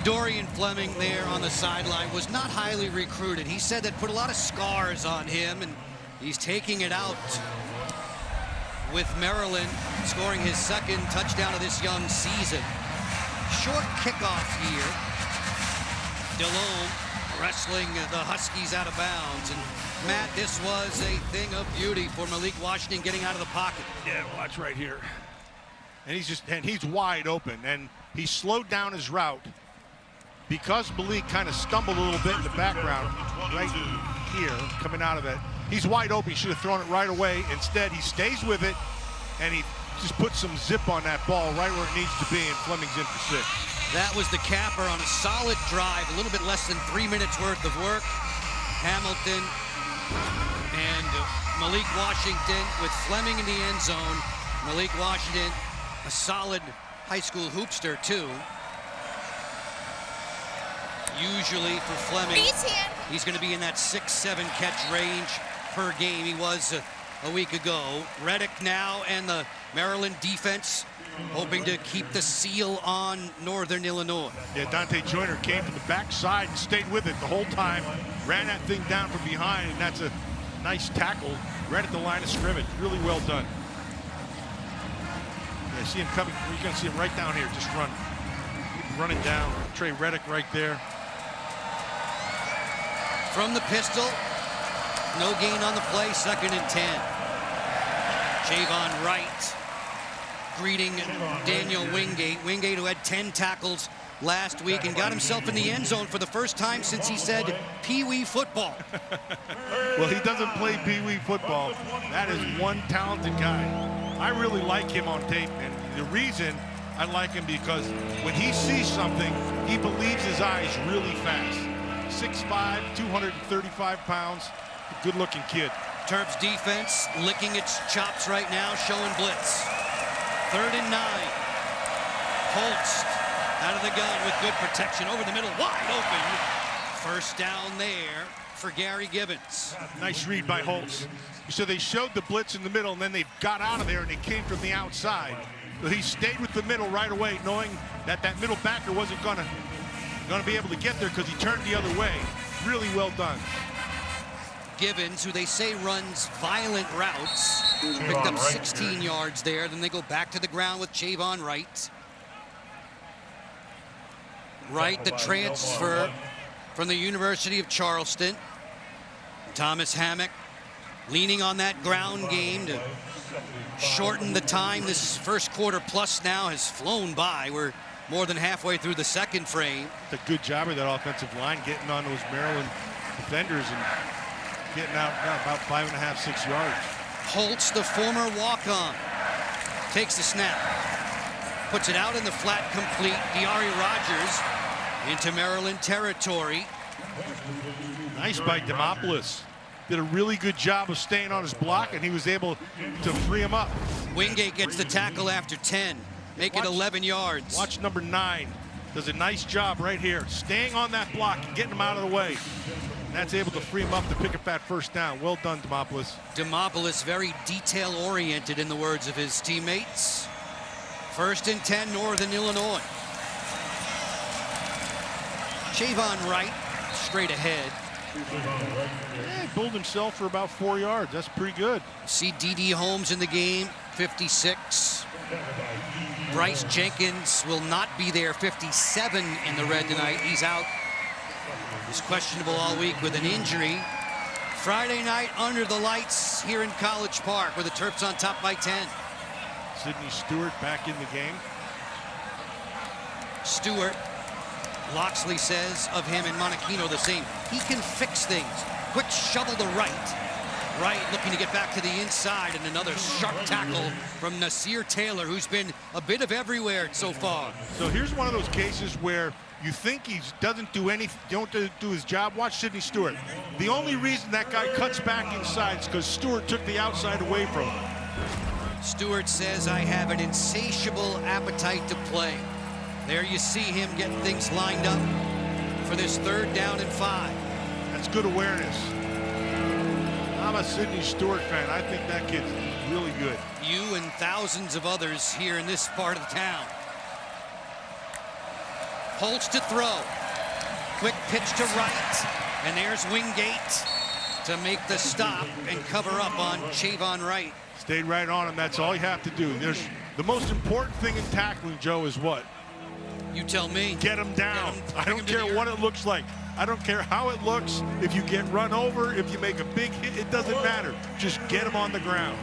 Dorian Fleming there on the sideline was not highly recruited. He said that put a lot of scars on him, and he's taking it out with Maryland, scoring his 2nd touchdown of this young season. Short kickoff here. Delhomme wrestling the Huskies out of bounds. And Matt, this was a thing of beauty for Malik Washington getting out of the pocket. Yeah, watch right here. And he's wide open, and he slowed down his route because Malik kind of stumbled a little bit in the background right here, coming out of it. He's wide open. He should have thrown it right away. Instead, he stays with it, and he just puts some zip on that ball right where it needs to be, and Fleming's in for 6. That was the capper on a solid drive, a little bit less than 3 minutes worth of work. Hamilton and Malik Washington with Fleming in the end zone. Malik Washington, a solid high school hoopster, too. Usually for Fleming, he's going to be in that 6-7 catch range per game. He was a week ago. Reddick now and the Maryland defense hoping to keep the seal on Northern Illinois. Yeah, Dante Joyner came from the backside and stayed with it the whole time. Ran that thing down from behind, and that's a nice tackle right at the line of scrimmage. Really well done. Yeah, see him coming. You're going to see him right down here. Just running down. Trey Reddick right there. From the pistol, no gain on the play, 2nd and 10. Javon Wright greeting Daniel Wingate. Wingate, who had 10 tackles last week and got himself in the end zone for the first time since he said Pee-wee football. Well, he doesn't play Pee-wee football. That is one talented guy. I really like him on tape, and the reason I like him because when he sees something, he believes his eyes really fast. 6'5", 235 pounds, a good-looking kid. Terps defense licking its chops right now, showing blitz. 3rd and 9. Holtz out of the gun with good protection over the middle, wide open. First down there for Gary Gibbons. Nice read by Holtz. So they showed the blitz in the middle, and then they got out of there, and they came from the outside. So he stayed with the middle right away, knowing that that middle backer wasn't going to be able to get there because he turned the other way. Really well done. Gibbons, who they say runs violent routes, picked up 16 yards there. Then they go back to the ground with Javon Wright. Wright, the transfer from the University of Charleston. Thomas Hammock leaning on that ground game to shorten the time. This first quarter plus now has flown by. We're more than halfway through the 2nd frame. It's a good job of that offensive line getting on those Maryland defenders and getting out about 5.5, 6 yards. Holtz, the former walk-on, takes the snap, puts it out in the flat, complete. Diari Rogers into Maryland territory. Nice by Demopoulos. Did a really good job of staying on his block, and he was able to free him up. Wingate gets the tackle after 10. Make it 11 yards. Watch number 9. Does a nice job right here, staying on that block and getting him out of the way. And that's able to free him up to pick up that first down. Well done, Demopoulos. Demopoulos, very detail-oriented in the words of his teammates. 1st and 10, Northern Illinois. Javon Wright straight ahead. Yeah, he pulled himself for about 4 yards. That's pretty good. See D.D. Holmes in the game, 56. Bryce Jenkins will not be there, 57 in the red tonight. He's out. He's questionable all week with an injury. Friday night under the lights here in College Park with the Terps on top by 10. Sidney Stewart back in the game. Stewart, Loxley says of him and Monachino the same. He can fix things. Quick shovel to right. Wright looking to get back to the inside, and another sharp tackle from Nasir Taylor, who's been a bit of everywhere so far. So here's one of those cases where you think he doesn't do anything, don't do his job. Watch Sidney Stewart. The only reason that guy cuts back inside is because Stewart took the outside away from him. Stewart says, I have an insatiable appetite to play. There you see him getting things lined up for this 3rd down and 5. That's good awareness. I'm a Sidney Stewart fan. I think that kid's really good. You and thousands of others here in this part of the town. Holtz to throw. Quick pitch to right. And there's Wingate to make the stop and cover up on Javon Wright. Stayed right on him. That's all you have to do. There's the most important thing in tackling, Joe, is what? You tell me. Get him down. I don't care what it looks like. I don't care how it looks. If you get run over, if you make a big hit, it doesn't matter. Just get him on the ground.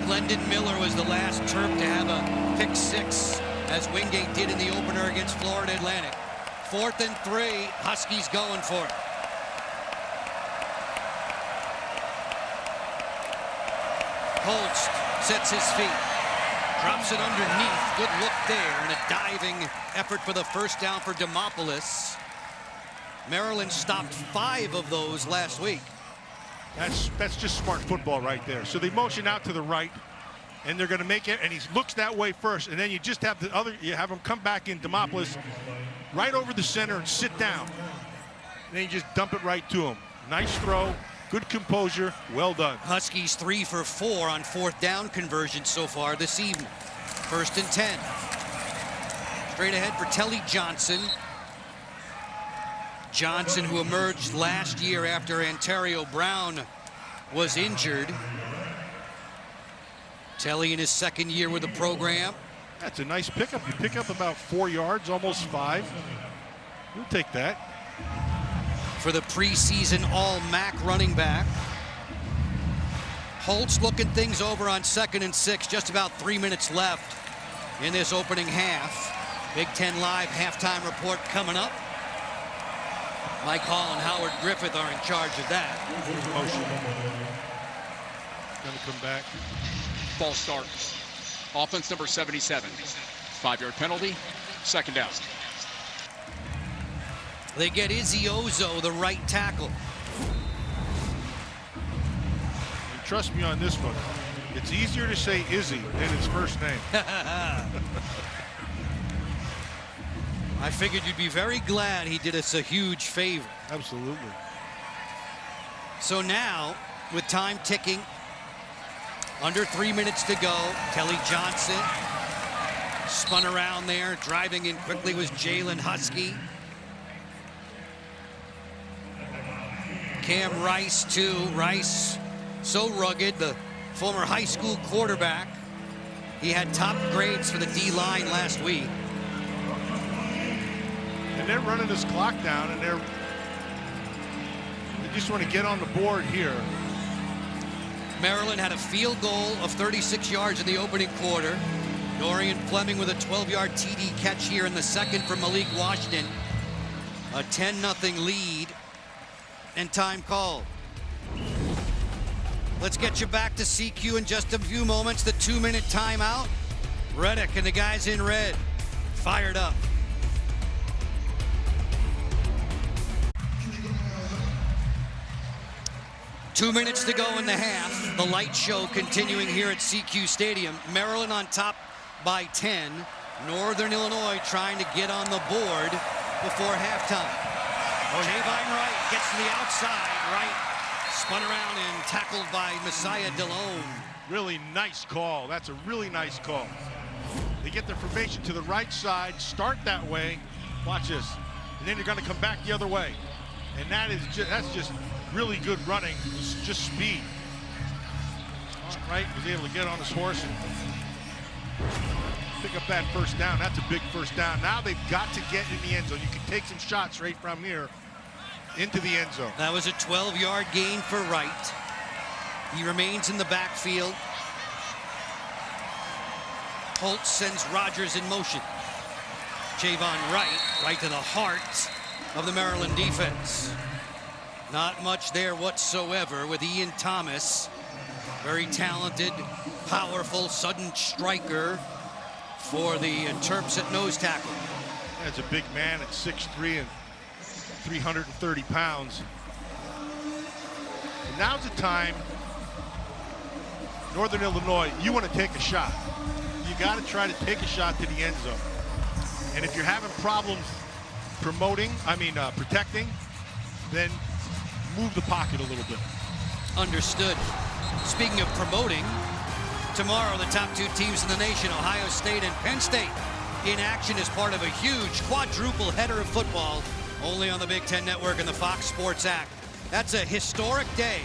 Glendon Miller was the last Terp to have a pick 6, as Wingate did in the opener against Florida Atlantic. 4th and 3, Huskies going for it. Holtz sets his feet, drops it underneath. Good look there, and a diving effort for the 1st down for Demopoulos. Maryland stopped 5 of those last week. That's just smart football right there. So they motion out to the right, and they're going to make it, and he looks that way first, and then you just have you have him come back in, Demopoulos, right over the center and sit down. And then you just dump it right to him. Nice throw, good composure, well done. Huskies 3 for 4 on 4th down conversions so far this evening. 1st and 10. Straight ahead for Telly Johnson. Johnson, who emerged last year after Ontario Brown was injured. Telly in his 2nd year with the program. That's a nice pickup. You pick up about 4 yards, almost 5. You'll take that. For the preseason All-MAC running back. Holtz looking things over on 2nd and 6. Just about 3 minutes left in this opening half. Big Ten Live halftime report coming up. Mike Hall and Howard Griffith are in charge of that. Motion. Gonna come back. Ball starts. Offense number 77. 5-yard penalty. 2nd down. They get Izzy Ozo, the right tackle. And trust me on this one. It's easier to say Izzy than his first name. I figured you'd be very glad he did us a huge favor. Absolutely. So now, with time ticking, under 3 minutes to go, Telly Johnson spun around there. Driving in quickly was Jalen Husky. Cam Rice, too. Rice, so rugged, the former high school quarterback. He had top grades for the D-line last week. And they're running this clock down, and they just want to get on the board here. Maryland had a field goal of 36 yards in the opening quarter. Dorian Fleming with a 12-yard TD catch here in the 2nd for Malik Washington. A 10-0 lead, and time called. Let's get you back to CQ in just a few moments. The 2-minute timeout. Reddick and the guys in red fired up. Two minutes to go in the half. The light show continuing here at CQ Stadium. Maryland on top by 10. Northern Illinois trying to get on the board before halftime. Javon Wright gets to the outside. Wright spun around and tackled by Messiah Delhomme. Really nice call. That's a really nice call. They get their formation to the right side, start that way. Watch this. And then you're going to come back the other way. And that's just really good running. It's just speed. All right, was able to get on his horse and pick up that first down. That's a big first down. Now they've got to get in the end zone. You can take some shots right from here into the end zone. That was a 12-yard gain for Wright. He remains in the backfield. Holtz sends Rodgers in motion. Javon Wright, right to the heart of the Maryland defense. Not much there whatsoever with Ian Thomas. Very talented, powerful, sudden striker for the Terps at nose tackle. That's a big man at 6'3" and 330 pounds. And now's the time, Northern Illinois, you want to take a shot. You got to try to take a shot to the end zone. And if you're having problems protecting, then move the pocket a little bit. Understood. Speaking of promoting, tomorrow the top two teams in the nation, Ohio State and Penn State, in action as part of a huge quadruple header of football, only on the Big Ten Network and the Fox Sports app. That's a historic day.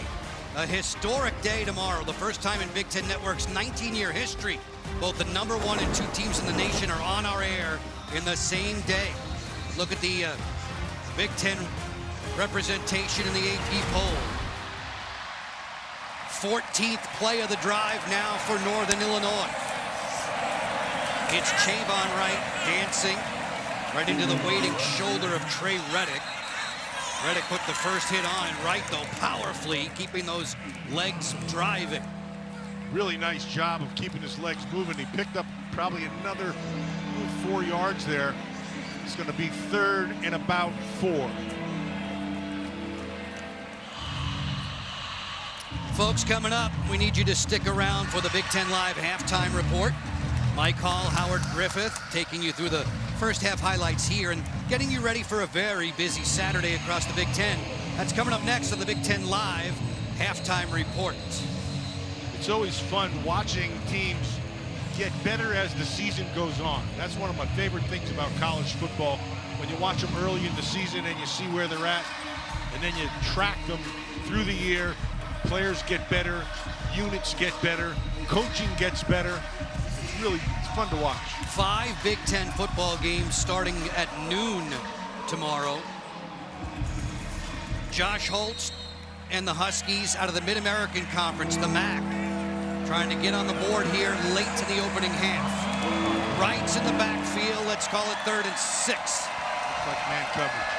A historic day tomorrow. The first time in Big Ten Network's 19-year history, both the #1 and 2 teams in the nation are on our air in the same day. Look at the Big Ten representation in the AP poll. 14th play of the drive now for Northern Illinois. It's Javon Wright dancing right into the waiting shoulder of Trey Reddick. Reddick put the first hit on, and Wright, though, powerfully keeping those legs driving. Really nice job of keeping his legs moving. He picked up probably another 4 yards there. It's going to be 3rd and about 4. Folks, coming up, we need you to stick around for the Big Ten Live halftime report. Mike Hall, Howard Griffith, taking you through the first half highlights here and getting you ready for a very busy Saturday across the Big Ten. That's coming up next on the Big Ten Live halftime report. It's always fun watching teams get better as the season goes on. That's one of my favorite things about college football. When you watch them early in the season and you see where they're at, and then you track them through the year. Players get better, units get better, coaching gets better. It's fun to watch. 5 Big Ten football games starting at noon tomorrow. Josh Holtz and the Huskies out of the Mid-American Conference, the MAC, trying to get on the board here late to the opening half. Wright's in the backfield. Let's call it 3rd and 6. Looks like man coverage.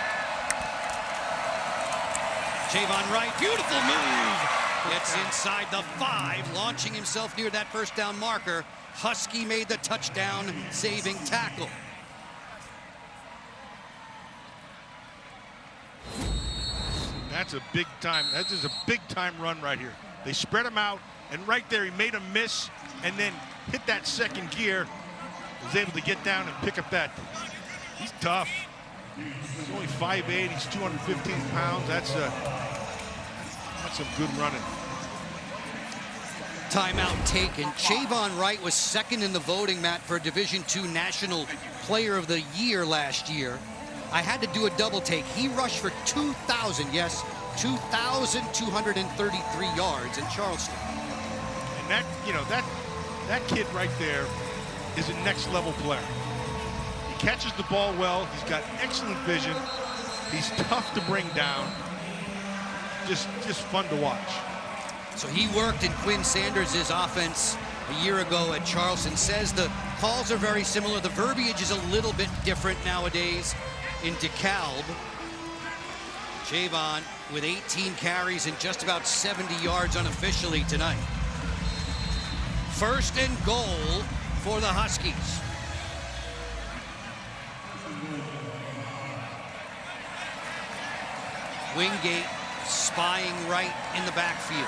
Javon Wright, beautiful move. Gets inside the 5, launching himself near that first down marker. Husky made the touchdown saving tackle. That's a big time. That is a big time run right here. They spread him out, and right there he made a miss and then hit that second gear. Was able to get down and pick up that. He's tough. He's only 5'8", he's 215 pounds. That's some good running. Timeout taken. Javon Wright was 2nd in the voting, Matt, for Division II National Player of the Year last year. I had to do a double take. He rushed for 2,000, yes, 2,233 yards in Charleston. And that kid right there is a next level player. He catches the ball well. He's got excellent vision. He's tough to bring down. Just fun to watch. So he worked in Quinn Sanders' offense a year ago at Charleston. Says the calls are very similar. The verbiage is a little bit different nowadays in DeKalb. Javon with 18 carries and just about 70 yards unofficially tonight. 1st and goal for the Huskies. Wingate spying right in the backfield.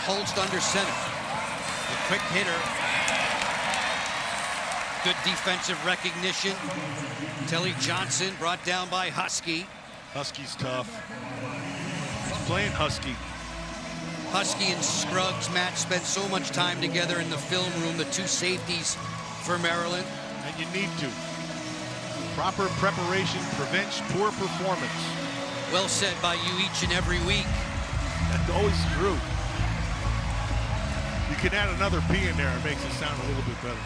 Holtz under center. A quick hitter. Good defensive recognition. Telly Johnson brought down by Husky. Husky's tough. He's playing Husky. Husky and Scruggs, Matt, spent so much time together in the film room, the 2 safeties for Maryland. And you need to. Proper preparation prevents poor performance. Well said by you each and every week. That's always true. You can add another P in there. It makes it sound a little bit better.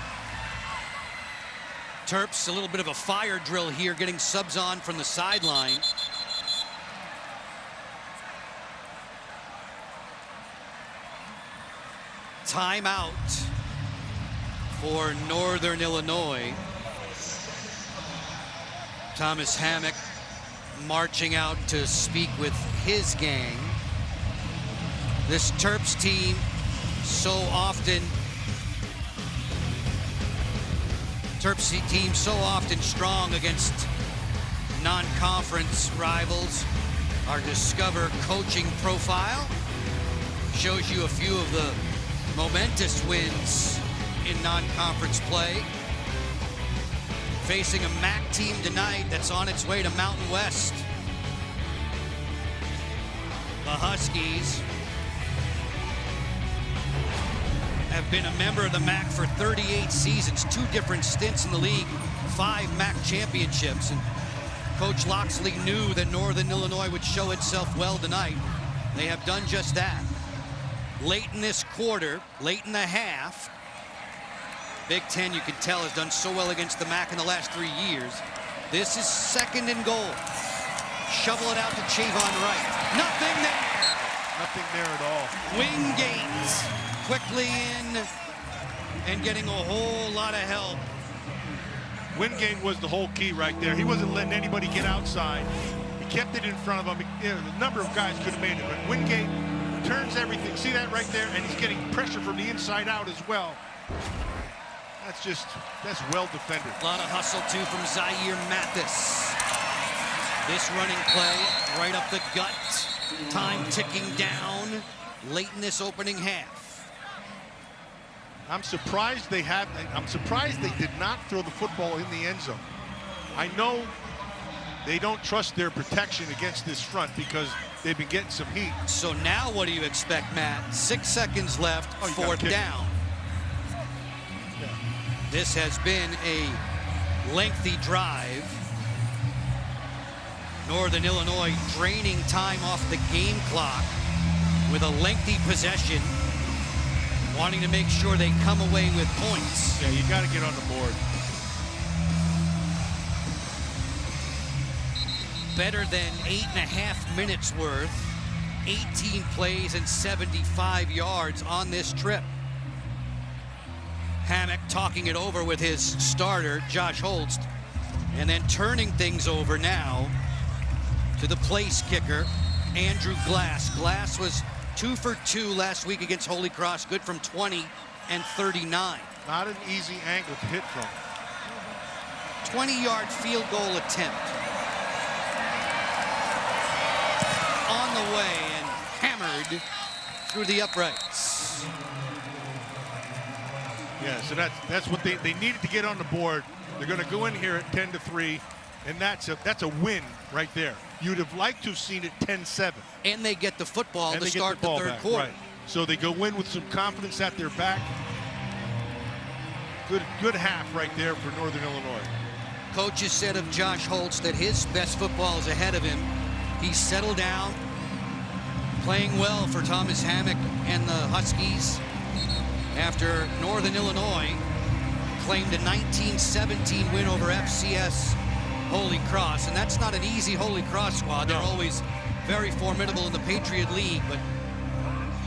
Terps, a little bit of a fire drill here, getting subs on from the sideline. Timeout for Northern Illinois. Thomas Hammock marching out to speak with his gang. This Terps team so often strong against non-conference rivals. Our Discover coaching profile shows you a few of the momentous wins in non-conference play. Facing a MAC team tonight that's on its way to Mountain West. The Huskies have been a member of the MAC for 38 seasons, 2 different stints in the league, 5 MAC championships. And Coach Loxley knew that Northern Illinois would show itself well tonight. They have done just that. Late in this quarter, late in the half, Big Ten, you can tell, has done so well against the MAC in the last 3 years. This is 2nd and goal. Shovel it out to Chavon Wright. Nothing there. Nothing there at all. Wingate quickly in and getting a whole lot of help. Wingate was the whole key right there. He wasn't letting anybody get outside. He kept it in front of him. A number of guys could have made it, but Wingate turns everything. See that right there? And he's getting pressure from the inside out as well. That's well defended. A lot of hustle, too, from Zaire Mathis. This running play right up the gut. Time ticking down late in this opening half. I'm surprised they did not throw the football in the end zone. I know they don't trust their protection against this front because they've been getting some heat. So now what do you expect, Matt? 6 seconds left, 4th down. This has been a lengthy drive. Northern Illinois draining time off the game clock with a lengthy possession, wanting to make sure they come away with points. Yeah, you got to get on the board. Better than 8.5 minutes worth, 18 plays and 75 yards on this trip. Hammock talking it over with his starter, Josh Holst, and then turning things over now to the place kicker, Andrew Glass. Glass was 2 for 2 last week against Holy Cross, good from 20 and 39. Not an easy angle to hit from. 20-yard field goal attempt. On the way and hammered through the uprights. Yeah, so that's what they needed to get on the board. They're going to go in here at 10-3, and that's a win right there. You'd have liked to have seen it 10-7. And they get the football to start the third quarter. Right. So they go in with some confidence at their back. Good half right there for Northern Illinois. Coaches said of Josh Holst that his best football is ahead of him. He's settled down, playing well for Thomas Hammock and the Huskies after Northern Illinois claimed a 19-17 win over FCS Holy Cross. And that's not an easy Holy Cross squad. They're always very formidable in the Patriot League, but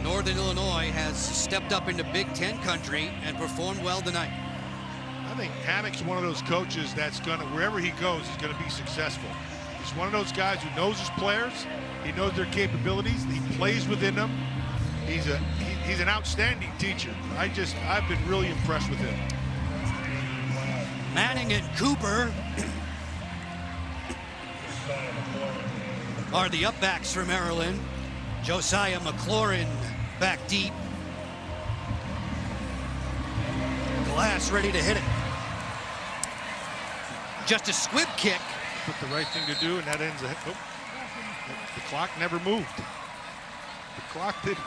Northern Illinois has stepped up into Big Ten country and performed well tonight. I think Hammock's one of those coaches that's wherever he goes, he's going to be successful. He's one of those guys who knows his players. He knows their capabilities. He plays within them. He's an outstanding teacher. I've been really impressed with him. Manning and Cooper are the upbacks for Maryland. Josiah McLaurin back deep. Glass ready to hit it. Just a squib kick. Put the right thing to do, and that ends the clock never moved. The clock did.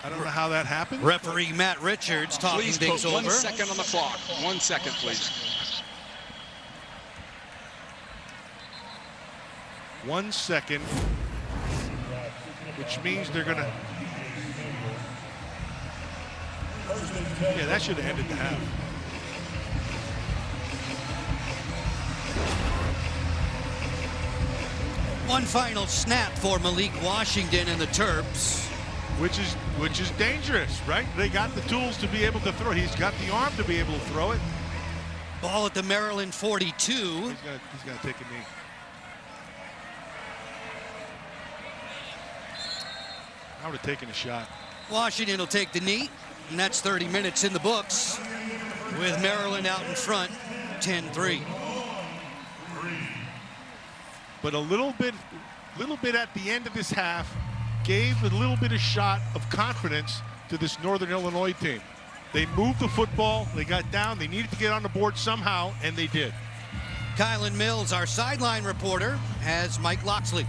I don't know how that happened. Referee Matt Richards talking Please things put over. 1 second on the clock. 1 second, please. 1 second, which means they're going to... Yeah, that should have ended the half. One final snap for Malik Washington and the Terps. Which is dangerous, right? They got the tools to be able to throw. He's got the arm to be able to throw it. Ball at the Maryland 42. He's gonna take a knee. I would have taken a shot. Washington will take the knee, and that's 30 minutes in the books with Maryland out in front, 10-3. But a little bit at the end of this half gave a little bit of shot of confidence to this Northern Illinois team. They moved the football, they got down, they needed to get on the board somehow, and they did. Kylan Mills, our sideline reporter, has Mike Loxley.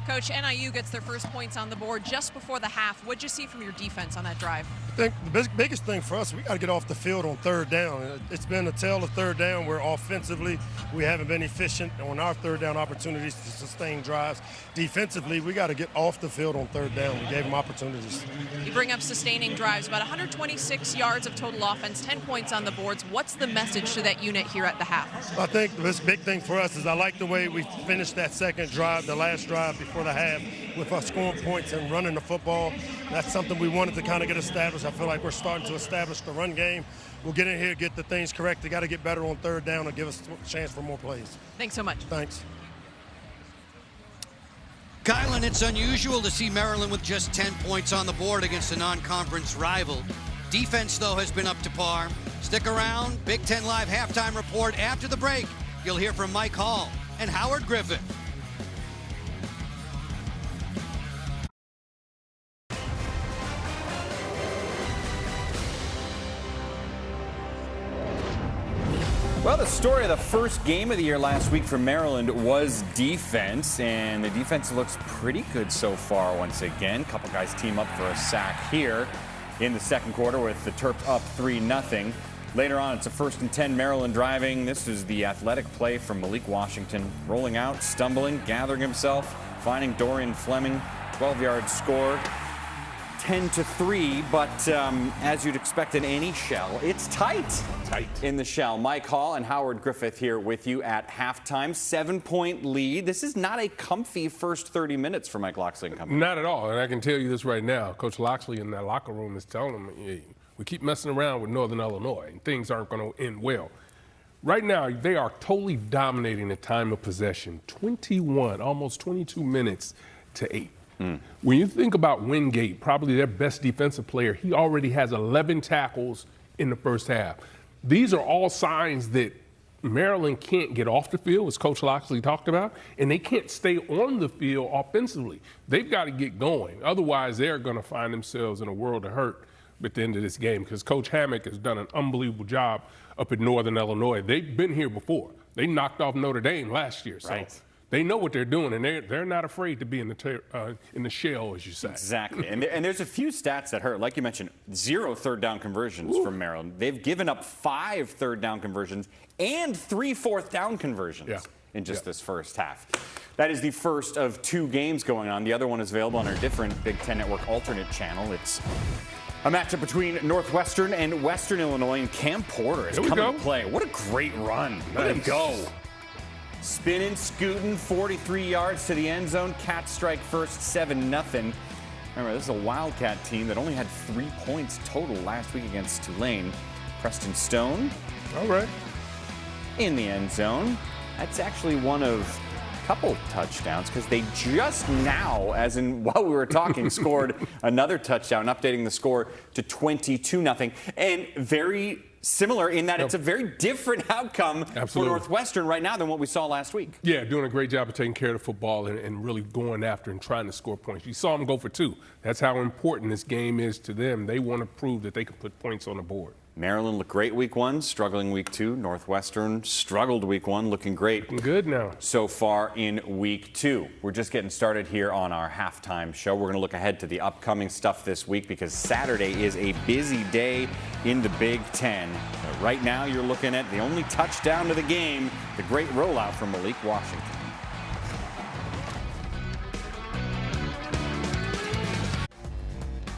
Coach, NIU gets their first points on the board just before the half. What'd you see from your defense on that drive? I think the biggest thing for us, we got to get off the field on third down. It's been a tale of third down where offensively we haven't been efficient on our third down opportunities to sustain drives. Defensively, we got to get off the field on third down. We gave them opportunities. You bring up sustaining drives, about 126 yards of total offense, 10 points on the boards. What's the message to that unit here at the half? I think this big thing for us is I like the way we finished that second drive, the last drive before the half, with us scoring points and running the football. That's something we wanted to kind of get established. I feel like we're starting to establish the run game. We'll get in here, get the things correct. They got to get better on third down and give us a chance for more plays. Thanks so much. Thanks. Kylan, it's unusual to see Maryland with just 10 points on the board against a non-conference rival. Defense, though, has been up to par. Stick around. Big Ten Live halftime report after the break. You'll hear from Mike Hall and Howard Griffith. Well, the story of the first game of the year last week for Maryland was defense, and the defense looks pretty good so far once again. A couple guys team up for a sack here in the second quarter with the Terps up 3-0. Later on, it's a 1st and 10, Maryland driving. This is the athletic play from Malik Washington, rolling out, stumbling, gathering himself, finding Dorian Fleming, 12-yard score. 10-3, but as you'd expect in any shell, it's tight in the shell. Mike Hall and Howard Griffith here with you at halftime. 7-point lead. This is not a comfy first 30 minutes for Mike Loxley and company. Not at all, and I can tell you this right now. Coach Loxley in that locker room is telling them, hey, we keep messing around with Northern Illinois, and things aren't going to end well. Right now, they are totally dominating the time of possession. 21, almost 22 minutes to 8. When you think about Wingate, probably their best defensive player, he already has 11 tackles in the first half. These are all signs that Maryland can't get off the field, as Coach Loxley talked about, and they can't stay on the field offensively. They've got to get going. Otherwise, they're going to find themselves in a world of hurt at the end of this game, because Coach Hammock has done an unbelievable job up in Northern Illinois. They've been here before. They knocked off Notre Dame last year. So. Right. They know what they're doing, and they're not afraid to be in the shell, as you say. Exactly. And there's a few stats that hurt. Like you mentioned, 0 third down conversions from Maryland. They've given up 5 third down conversions and 3 fourth down conversions in just this first half. That is the first of 2 games going on. The other one is available on our different Big Ten Network alternate channel. It's a matchup between Northwestern and Western Illinois, and Cam Porter is coming to play. What a great run. Let him go. Spinning, scooting, 43 yards to the end zone. Cats strike first, 7-0. Remember, this is a Wildcat team that only had 3 points total last week against Tulane. Preston Stone. All right. In the end zone. That's actually one of a couple touchdowns, because they just now, as in while we were talking, scored another touchdown, updating the score to 22-0. And very similar in that it's a very different outcome for Northwestern right now than what we saw last week. Yeah, doing a great job of taking care of the football and really going after and trying to score points. You saw them go for 2. That's how important this game is to them. They want to prove that they can put points on the board. Maryland looked great week 1, struggling week 2. Northwestern struggled week 1, looking great. Looking good now. So far in week 2. We're just getting started here on our halftime show. We're going to look ahead to the upcoming stuff this week because Saturday is a busy day in the Big Ten. But right now you're looking at the only touchdown to the game, the great rollout from Malik Washington.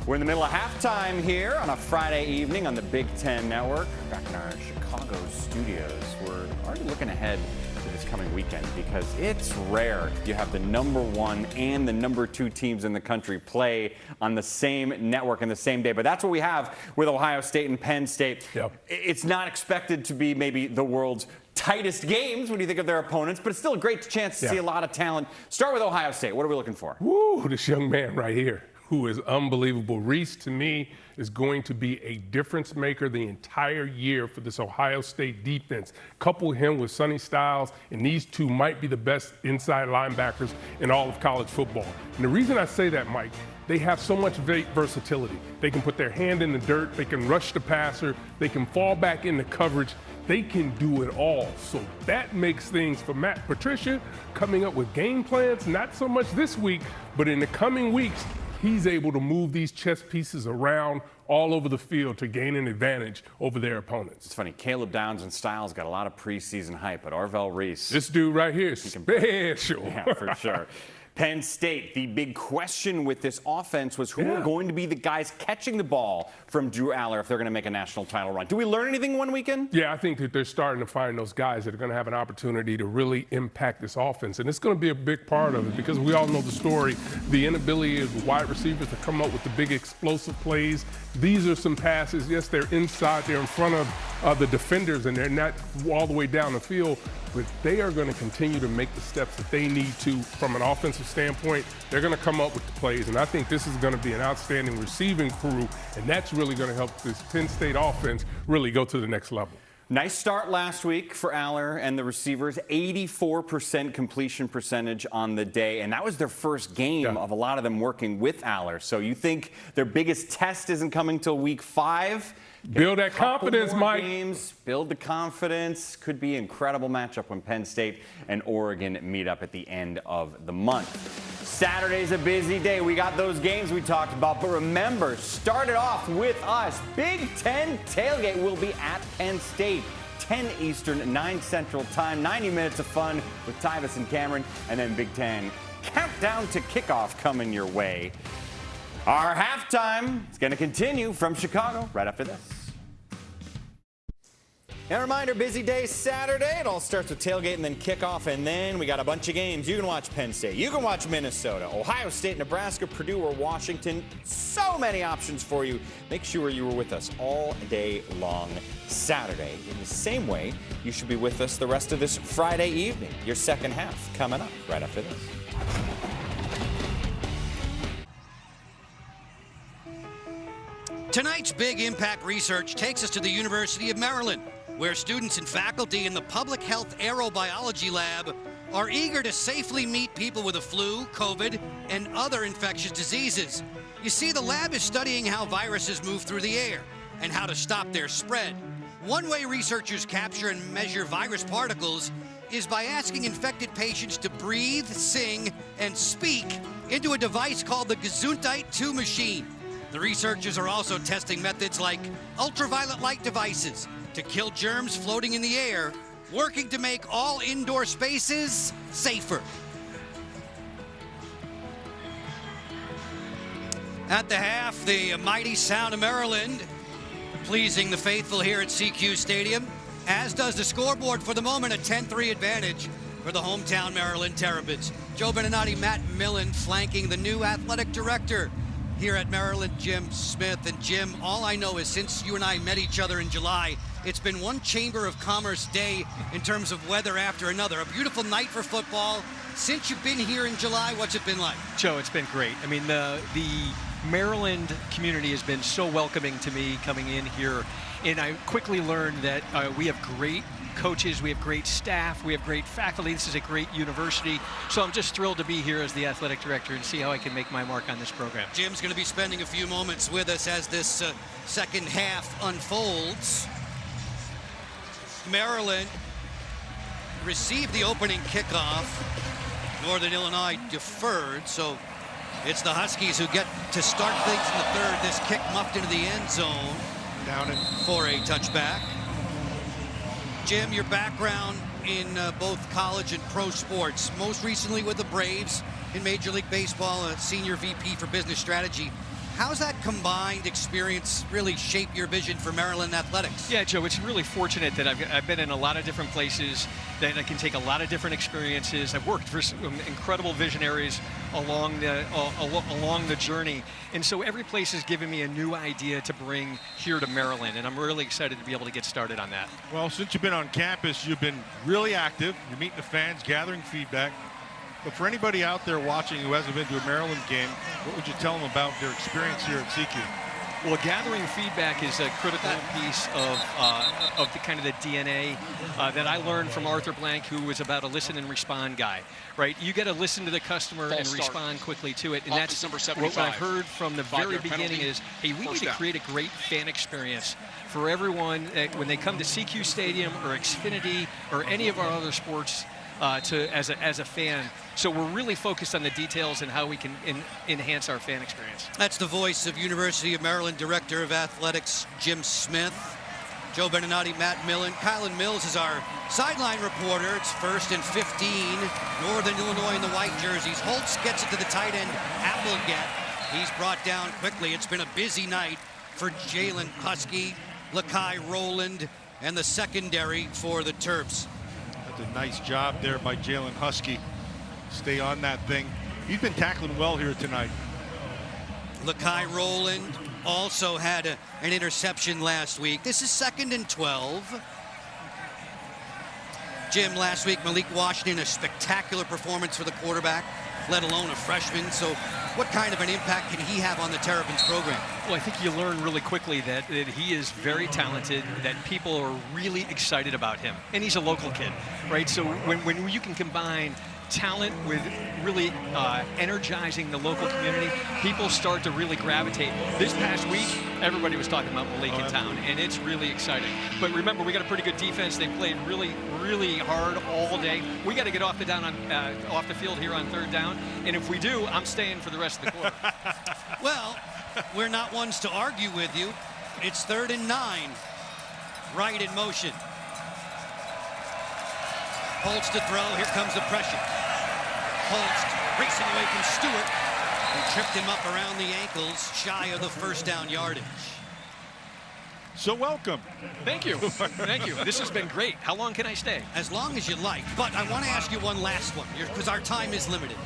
We're in the middle of halftime here on a Friday evening on the Big Ten Network. Back in our Chicago studios. We're already looking ahead to this coming weekend because it's rare you have the #1 and the #2 teams in the country play on the same network in the same day. But that's what we have with Ohio State and Penn State. Yep. It's not expected to be maybe the world's tightest games when you think of their opponents, but it's still a great chance to see a lot of talent. Start with Ohio State. What are we looking for? Woo, this young man right here, who is unbelievable. Reese, to me, is going to be a difference maker the entire year for this Ohio State defense. Couple him with Sonny Styles, and these two might be the best inside linebackers in all of college football. And the reason I say that, Mike, they have so much versatility. They can put their hand in the dirt, they can rush the passer, they can fall back into coverage. They can do it all. So that makes things for Matt Patricia coming up with game plans, not so much this week, but in the coming weeks, he's able to move these chess pieces around all over the field to gain an advantage over their opponents. It's funny, Caleb Downs and Styles got a lot of preseason hype, but Arvell Reese. This dude right here is special. Yeah, for sure. Penn State, the big question with this offense was who are going to be the guys catching the ball from Drew Aller if they're going to make a national title run. Do we learn anything one weekend? Yeah, I think that they're starting to find those guys that are going to have an opportunity to really impact this offense. And it's going to be a big part of it because we all know the story, the inability of the wide receivers to come up with the big explosive plays. These are some passes. Yes, they're inside. They're in front of the defenders, and they're not all the way down the field. But they are going to continue to make the steps that they need to from an offensive standpoint. They're going to come up with the plays, and I think this is going to be an outstanding receiving crew, and that's really going to help this Penn State offense really go to the next level. Nice start last week for Aller and the receivers, 84% completion percentage on the day, and that was their first game of a lot of them working with Aller. So you think their biggest test isn't coming till week 5? Build that confidence, Mike. Games, build the confidence. Could be an incredible matchup when Penn State and Oregon meet up at the end of the month. Saturday's a busy day. We got those games we talked about, but remember, start it off with us. Big Ten Tailgate will be at Penn State. 10 Eastern, 9 Central Time, 90 minutes of fun with Tyvis and Cameron, and then Big Ten Countdown to Kickoff coming your way. Our halftime is going to continue from Chicago right after this. And a reminder, busy day Saturday. It all starts with tailgate and then kickoff, and then we got a bunch of games. You can watch Penn State. You can watch Minnesota, Ohio State, Nebraska, Purdue, or Washington. So many options for you. Make sure you were with us all day long Saturday. In the same way, you should be with us the rest of this Friday evening. Your second half coming up right after this. Tonight's Big Impact research takes us to the University of Maryland, where students and faculty in the Public Health Aerobiology Lab are eager to safely meet people with the flu, COVID, and other infectious diseases. You see, the lab is studying how viruses move through the air and how to stop their spread. One way researchers capture and measure virus particles is by asking infected patients to breathe, sing, and speak into a device called the Gesundheit 2 machine. The researchers are also testing methods like ultraviolet light devices to kill germs floating in the air, working to make all indoor spaces safer. At the half, the mighty sound of Maryland pleasing the faithful here at CQ Stadium, as does the scoreboard for the moment, a 10-3 advantage for the hometown Maryland Terrapins. Joe Beninati, Matt Millen flanking the new athletic director here at Maryland, Jim Smith. And Jim, all I know is since you and I met each other in July, it's been one Chamber of Commerce day in terms of weather after another. A beautiful night for football. Since you've been here in July, what's it been like? Joe, it's been great. I mean, the Maryland community has been so welcoming to me coming in here, and I quickly learned that we have great coaches, we have great staff, we have great faculty. This is a great university. So I'm just thrilled to be here as the athletic director and see how I can make my mark on this program. Jim's going to be spending a few moments with us as this second half unfolds. Maryland received the opening kickoff. Northern Illinois deferred, so it's the Huskies who get to start things in the third. This kick muffed into the end zone. Down it for a touchback. Jim, your background in both college and pro sports, most recently with the Braves in Major League Baseball, a senior VP for business strategy. How's that combined experience really shape your vision for Maryland athletics? Yeah, Joe, it's really fortunate that I've been in a lot of different places, that I can take a lot of different experiences. I've worked for some incredible visionaries along the journey. And so every place has given me a new idea to bring here to Maryland, and I'm really excited to be able to get started on that. Well, since you've been on campus, you've been really active. You're meeting the fans, gathering feedback. But for anybody out there watching who hasn't been to a Maryland game, what would you tell them about their experience here at CQ? Well, gathering feedback is a critical piece of the kind of the DNA that I learned from Arthur Blank, who was about a listen and respond guy, right? You got to listen to the customer and respond quickly to it. And that's what I've heard from the very beginning is, hey, we need to create a great fan experience for everyone when they come to CQ Stadium or Xfinity or any of our other sports as a fan. So we're really focused on the details and how we can enhance our fan experience. That's the voice of University of Maryland Director of Athletics, Jim Smith. Joe Beninati, Matt Millen. Kylan Mills is our sideline reporter. It's 1st and 15. Northern Illinois in the white jerseys. Holtz gets it to the tight end, Applegate. He's brought down quickly. It's been a busy night for Jalen Husky, Lakai Rowland, and the secondary for the Terps. That's a nice job there by Jalen Husky. Stay on that thing. He's been tackling well here tonight. Lakai Rowland also had an interception last week. This is 2nd and 12. Jim, last week, Malik Washington, a spectacular performance for the quarterback, let alone a freshman. So what kind of an impact can he have on the Terrapins program? Well, I think you learn really quickly that he is very talented, that people are really excited about him. And he's a local kid, right? So when you can combine talent with really energizing the local community, people start to really gravitate. This past week, everybody was talking about Malik in town, and it's really exciting. But remember, we got a pretty good defense. They played really, really hard all day. We got to get off the field here on 3rd down, and if we do, I'm staying for the rest of the quarter. Well, we're not ones to argue with you. It's 3rd and 9. Right in motion. Holtz to throw. Here comes the pressure. Holtz racing away from Stewart, who tripped him up around the ankles, shy of the 1st down yardage. So welcome. Thank you. Thank you. This has been great. How long can I stay? As long as you like. But I want to ask you one last one, because our time is limited.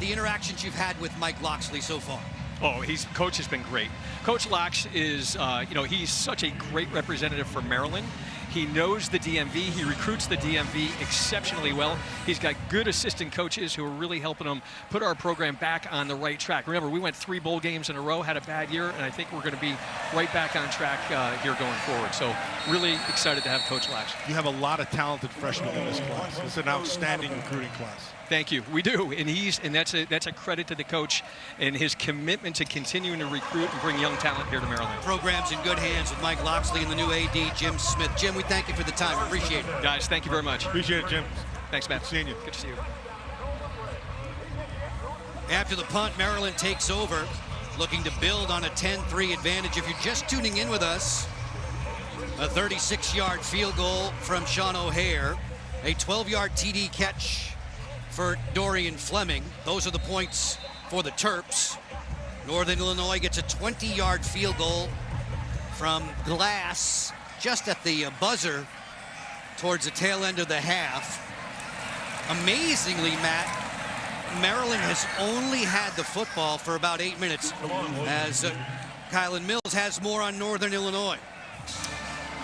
The interactions you've had with Mike Locksley so far. Oh, Coach has been great. Coach Locks is, he's such a great representative for Maryland. He knows the DMV. He recruits the DMV exceptionally well. He's got good assistant coaches who are really helping him put our program back on the right track. Remember, we went 3 bowl games in a row, had a bad year, and I think we're going to be right back on track here going forward. So really excited to have Coach Locks. You have a lot of talented freshmen in this class. It's an outstanding recruiting class. Thank you. We do, and that's a credit to the coach and his commitment to continuing to recruit and bring young talent here to Maryland. Program's in good hands with Mike Locksley and the new AD, Jim Smith. Jim, we thank you for the time. We appreciate it. Guys, thank you very much. Appreciate it, Jim. Thanks, Matt. Seeing you. Good to see you. After the punt, Maryland takes over, looking to build on a 10-3 advantage. If you're just tuning in with us, a 36-yard field goal from Sean O'Hare, a 12-yard TD catch for Dorian Fleming. Those are the points for the Terps. Northern Illinois gets a 20-yard field goal from Glass just at the buzzer towards the tail end of the half. Amazingly, Matt, Maryland has only had the football for about 8 minutes as Kylan Mills has more on Northern Illinois.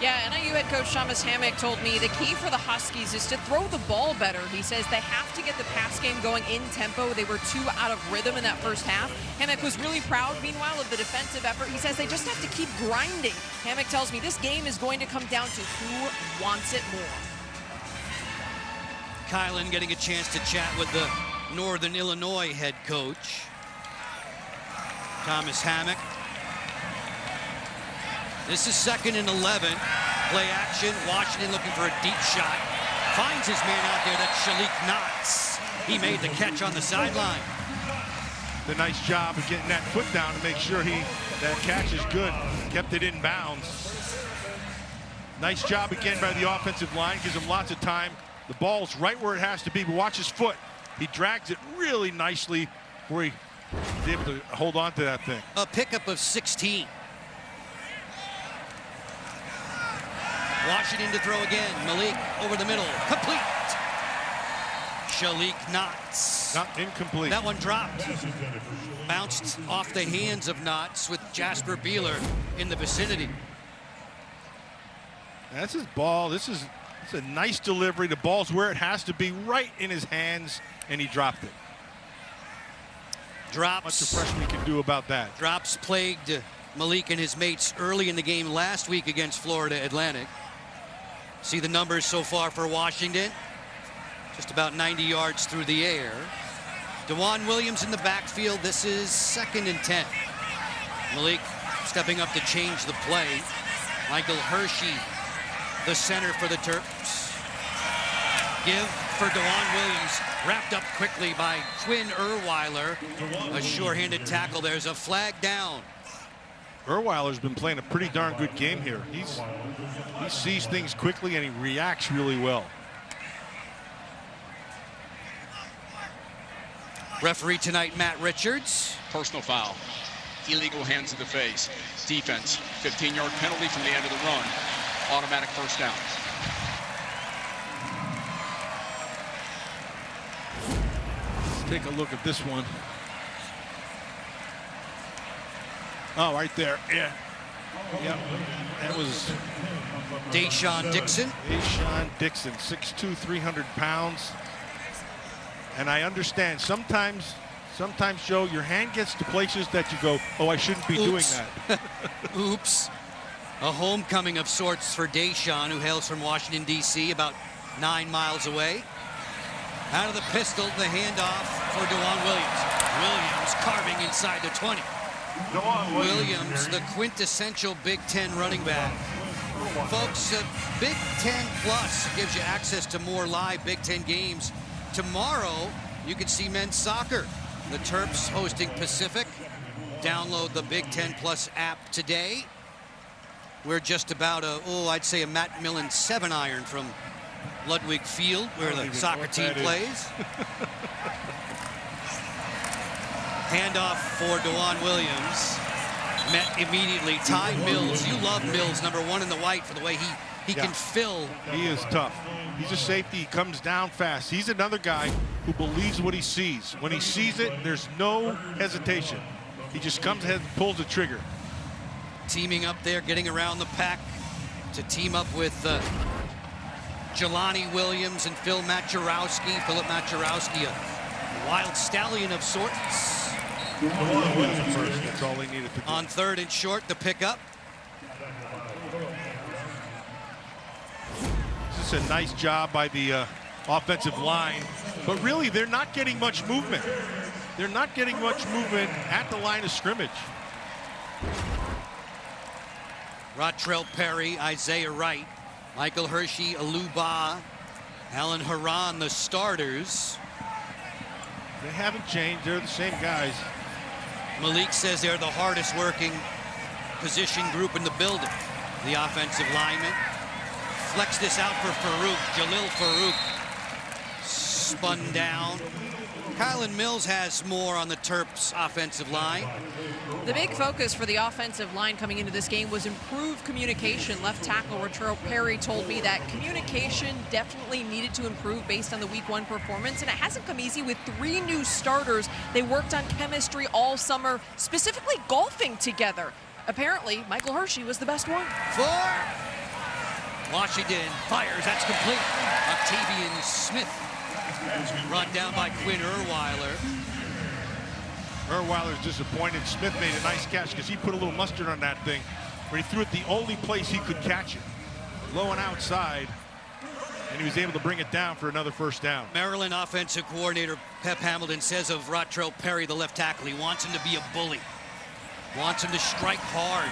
Yeah, NIU head coach Thomas Hammock told me the key for the Huskies is to throw the ball better. He says they have to get the pass game going in tempo. They were too out of rhythm in that first half. Hammock was really proud, meanwhile, of the defensive effort. He says they just have to keep grinding. Hammock tells me this game is going to come down to who wants it more. Kylan getting a chance to chat with the Northern Illinois head coach, Thomas Hammock. This is 2nd and 11. Play action. Washington looking for a deep shot. Finds his man out there. That's Shalik Knotts. He made the catch on the sideline. The nice job of getting that foot down to make sure that catch is good. Kept it in bounds. Nice job again by the offensive line. Gives him lots of time. The ball's right where it has to be, but watch his foot. He drags it really nicely where he's able to hold on to that thing. A pickup of 16. Washington to throw again. Malik over the middle. Complete. Shalik Knotts. Not incomplete. That one dropped. Bounced off the hands of Knotts with Jasper Beeler in the vicinity. That's his ball. It's a nice delivery. The ball's where it has to be, right in his hands, and he dropped it. Drops. What's the freshman can do about that? Drops plagued Malik and his mates early in the game last week against Florida Atlantic. See the numbers so far for Washington. Just about 90 yards through the air. DeJuan Williams in the backfield. This is 2nd and 10. Malik stepping up to change the play. Michael Hershey, the center for the Terps. Give for DeJuan Williams. Wrapped up quickly by Quinn Erweiler. A sure-handed tackle. There's a flag down. Erweiler's been playing a pretty darn good game here. He sees things quickly and he reacts really well. Referee tonight, Matt Richards. Personal foul. Illegal hands to the face. Defense. 15-yard penalty from the end of the run. Automatic first down. Let's take a look at this one. Oh, right there. Yeah. Yep. That was Deshaun Dixon. Deshaun Dixon, 6'2", 300 pounds. And I understand sometimes, Joe, your hand gets to places that you go, oh, I shouldn't be doing that. Oops. A homecoming of sorts for Deshaun, who hails from Washington, D.C., about 9 miles away. Out of the pistol, the handoff for DeJuan Williams. Williams carving inside the 20. Williams, the quintessential Big Ten running back. Folks, Big Ten Plus gives you access to more live Big Ten games. Tomorrow, you can see men's soccer. The Terps hosting Pacific. Download the Big Ten Plus app today. We're just about I'd say a Matt Millen 7-iron from Ludwig Field, where the soccer team plays. Handoff for DeJuan Williams. Met immediately. Ty Mills. You love Mills, number 1 in the white, for the way he can fill. He is tough. He's a safety. He comes down fast. He's another guy who believes what he sees. When he sees it, there's no hesitation. He just comes ahead and pulls the trigger. Teaming up there, getting around the pack to team up with Jelani Williams and Philip Maturowski, a wild stallion of sorts. First, that's all he needed to do. On 3rd and short, the pickup. This is a nice job by the offensive line, but really they're not getting much movement. They're not getting much movement at the line of scrimmage. Rotrell Perry, Isaiah Wright, Michael Hershey, Aluba, Alan Haran, the starters. They haven't changed. They're the same guys. Malik says they're the hardest working position group in the building. The offensive lineman. Flex this out for Farouk. Jalil Farouk spun down. Kylan Mills has more on the Terps offensive line. The big focus for the offensive line coming into this game was improved communication. Left tackle Rotrell Perry told me that communication definitely needed to improve based on the week 1 performance, and it hasn't come easy with 3 new starters. They worked on chemistry all summer, specifically golfing together. Apparently, Michael Hershey was the best one. 4, Washington fires. That's complete. Octavian Smith brought down by Quinn Erweiler. Erweiler's disappointed. Smith made a nice catch because he put a little mustard on that thing where he threw it the only place he could catch it. Low and outside, and he was able to bring it down for another first down. Maryland offensive coordinator Pep Hamilton says of Rotrell Perry, the left tackle, he wants him to be a bully. Wants him to strike hard.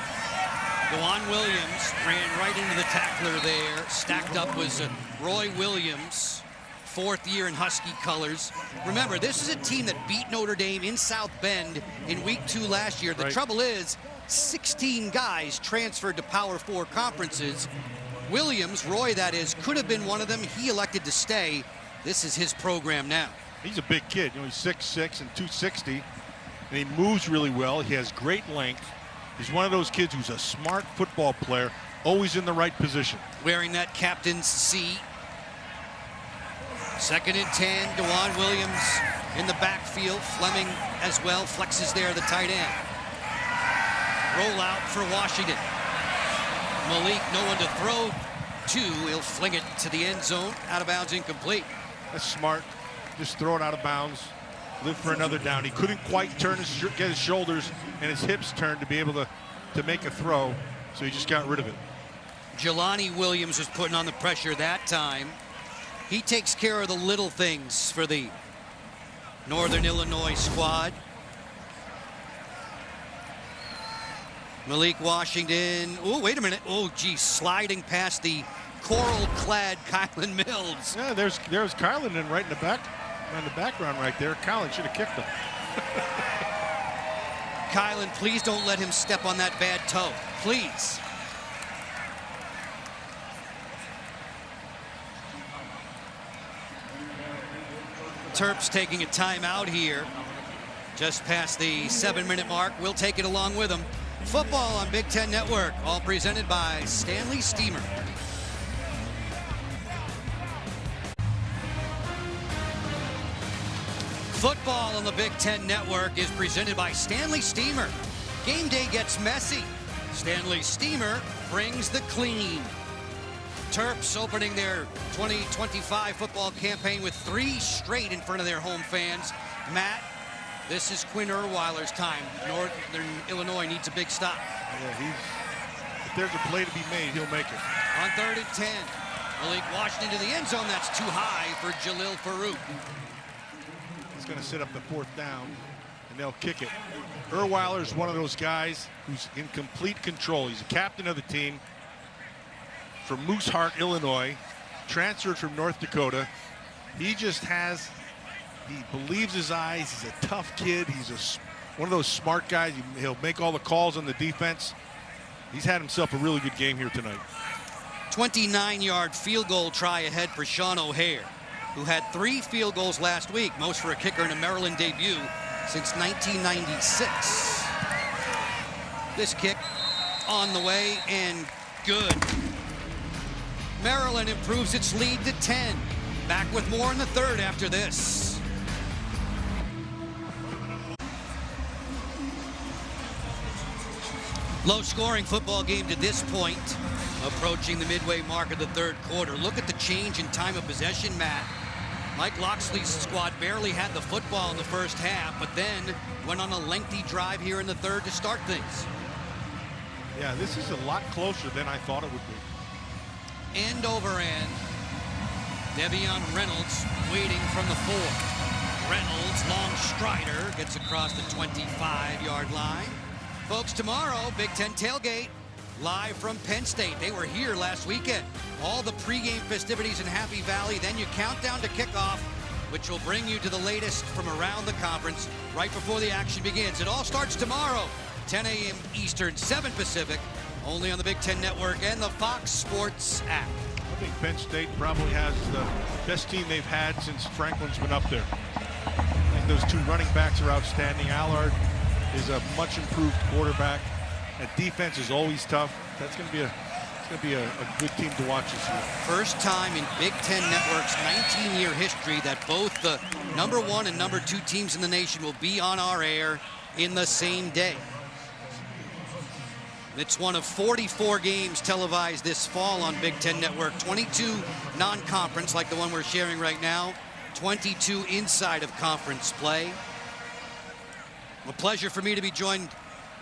DeJuan Williams ran right into the tackler there. Stacked up was Roy Williams, fourth year in Husky colors. Remember, this is a team that beat Notre Dame in South Bend in week 2 last year. The trouble is 16 guys transferred to Power 4 conferences. Williams, Roy that is, could have been one of them. He elected to stay. This is his program now. He's a big kid. You know, he's 6'6" and 260, and he moves really well. He has great length. He's one of those kids who's a smart football player, always in the right position. Wearing that captain's C. 2nd and 10, DeJuan Williams in the backfield. Fleming as well, flexes there, the tight end. Rollout for Washington. Malik, no one to throw to. He'll fling it to the end zone. Out of bounds, incomplete. That's smart. Just throw it out of bounds. Live for another down. He couldn't quite get his shoulders and his hips turned to be able to make a throw, so he just got rid of it. Jelani Williams was putting on the pressure that time. He takes care of the little things for the Northern Illinois squad. Malik Washington. Oh, wait a minute. Oh, geez, sliding past the coral-clad Kylan Mills. Yeah, there's Kylan in right in the background right there. Kylan should have kicked him. Kylan, please don't let him step on that bad toe. Please. Terps taking a timeout here. Just past the 7-minute mark. We'll take it along with them. Football on Big Ten Network, all presented by Stanley Steamer. Football on the Big Ten Network is presented by Stanley Steamer. Game day gets messy. Stanley Steamer brings the clean. Terps opening their 2025 football campaign with 3 straight in front of their home fans. Matt, this is Quinn Erweiler's time. Northern Illinois needs a big stop. Yeah, if there's a play to be made, he'll make it. On 3rd and 10, Malik Washington to the end zone. That's too high for Jalil Farouk. He's going to set up the 4th down, and they'll kick it. Erweiler's one of those guys who's in complete control. He's a captain of the team from Mooseheart, Illinois, transferred from North Dakota. He just has, he believes his eyes. He's a tough kid. He's one of those smart guys. He'll make all the calls on the defense. He's had himself a really good game here tonight. 29-yard field goal try ahead for Sean O'Hare, who had 3 field goals last week, most for a kicker in a Maryland debut since 1996. This kick on the way and good. Maryland improves its lead to 10. Back with more in the 3rd after this. Low-scoring football game to this point, approaching the midway mark of the 3rd quarter. Look at the change in time of possession, Matt. Mike Loxley's squad barely had the football in the first half, but then went on a lengthy drive here in the 3rd to start things. Yeah, this is a lot closer than I thought it would be. End over end. Devion Reynolds waiting from the 4. Reynolds, long strider, gets across the 25-yard line. Folks, tomorrow, Big Ten Tailgate, live from Penn State. They were here last weekend. All the pregame festivities in Happy Valley. Then you count down to kickoff, which will bring you to the latest from around the conference right before the action begins. It all starts tomorrow, 10 a.m. Eastern, 7 Pacific, only on the Big Ten Network and the Fox Sports app. I think Penn State probably has the best team they've had since Franklin's been up there. I think those 2 running backs are outstanding. Allard is a much improved quarterback. That defense is always tough. That's going to be a good team to watch this year. First time in Big Ten Network's 19-year history that both the #1 and #2 teams in the nation will be on our air in the same day. It's one of 44 games televised this fall on Big Ten Network. 22 non-conference, like the one we're sharing right now. 22 inside of conference play. A pleasure for me to be joined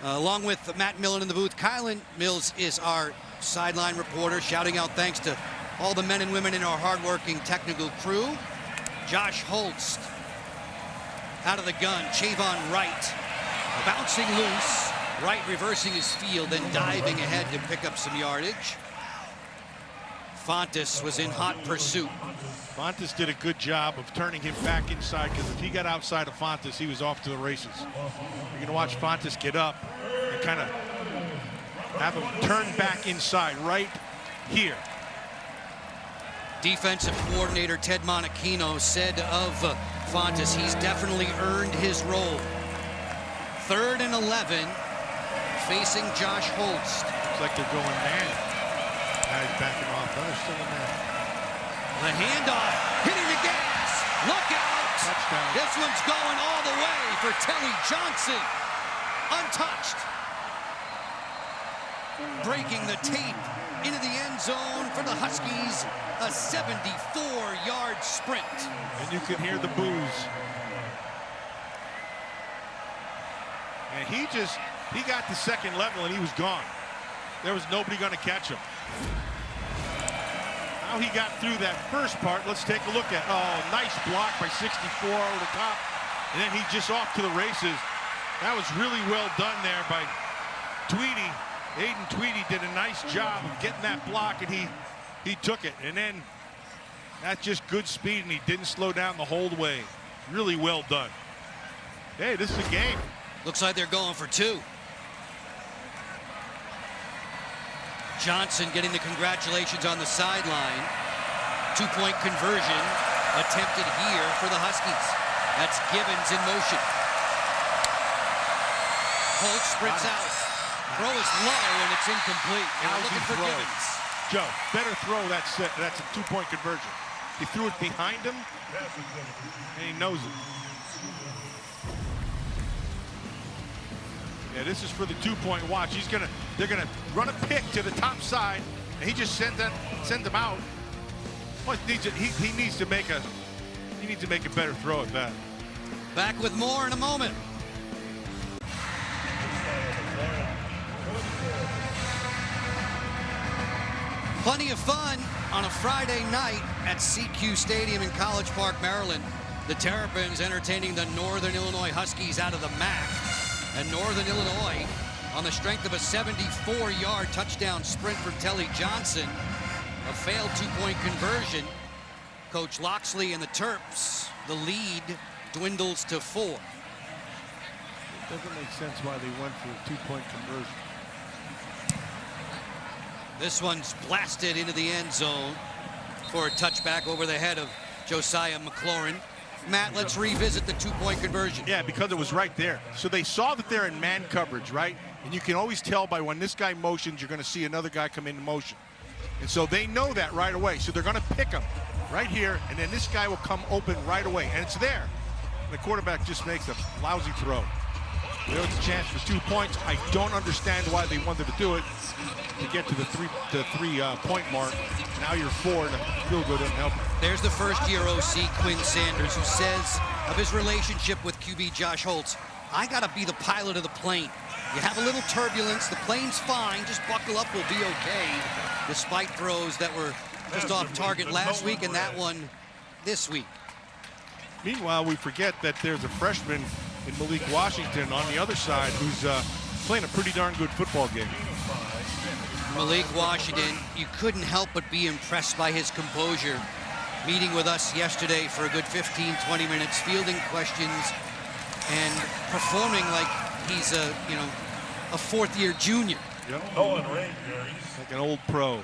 along with Matt Millen in the booth. Kylan Mills is our sideline reporter, shouting out thanks to all the men and women in our hardworking technical crew. Josh Holst out of the gun. Chavon Wright bouncing loose. Wright reversing his field, then diving ahead to pick up some yardage. Fontes was in hot pursuit. Fontes did a good job of turning him back inside, because if he got outside of Fontes, he was off to the races. You're going to watch Fontes get up and kind of have him turn back inside right here. Defensive coordinator Ted Monachino said of Fontes, he's definitely earned his role. 3rd and 11, facing Josh Holst. Looks like they're going man. Now he's backing off. No, they're still in there. The handoff, hitting the gas. Look out! Touchdown. This one's going all the way for Telly Johnson. Untouched. Breaking the tape into the end zone for the Huskies. A 74-yard sprint. And you can hear the boos. And he got the second level and he was gone. There was nobody going to catch him. How he got through that first part, let's take a look at. Oh, nice block by 64 over the top. And then he's just off to the races. That was really well done there by Tweedy. Aiden Tweedy did a nice job of getting that block, and he took it. And then that's just good speed, and he didn't slow down the whole way. Really well done. Hey, this is a game. Looks like they're going for 2. Johnson getting the congratulations on the sideline. 2-point conversion attempted here for the Huskies. That's Gibbons in motion. Holt sprints out. Throw is low and it's incomplete. Now looking for Gibbons. Joe, better throw. That's a 2-point conversion. He threw it behind him, and he knows it. Yeah, this is for the 2-point watch. They're gonna run a pick to the top side, and he just sends them out. Well, he needs to make a better throw at that. Back with more in a moment. Plenty of fun on a Friday night at CQ Stadium in College Park, Maryland. The Terrapins entertaining the Northern Illinois Huskies out of the MAC. And Northern Illinois, on the strength of a 74-yard touchdown sprint for Telly Johnson, a failed 2-point conversion. Coach Loxley and the Terps, the lead dwindles to 4. It doesn't make sense why they went for a 2-point conversion. This one's blasted into the end zone for a touchback over the head of Josiah McLaurin. Matt, let's revisit the 2-point conversion. Yeah, because it was right there. So they saw that they're in man coverage, right? And you can always tell by when this guy motions, you're going to see another guy come into motion. And so they know that right away. So they're going to pick him right here, and then this guy will come open right away. And it's there. The quarterback just makes a lousy throw. There was a chance for 2 points. I don't understand why they wanted to do it to get to the three-point mark. Now you're 4, and the field goal doesn't help. There's the first-year OC, Quinn Sanders, who says of his relationship with QB Josh Holtz, I got to be the pilot of the plane. You have a little turbulence. The plane's fine. Just buckle up. We'll be okay. Despite throws that were just off target last week and that one this week. Meanwhile, we forget that there's a freshman in Malik Washington on the other side who's playing a pretty darn good football game. Malik Washington, you couldn't help but be impressed by his composure. Meeting with us yesterday for a good 15, 20 minutes, fielding questions and performing like he's a 4th-year junior. Yep. Like an old pro.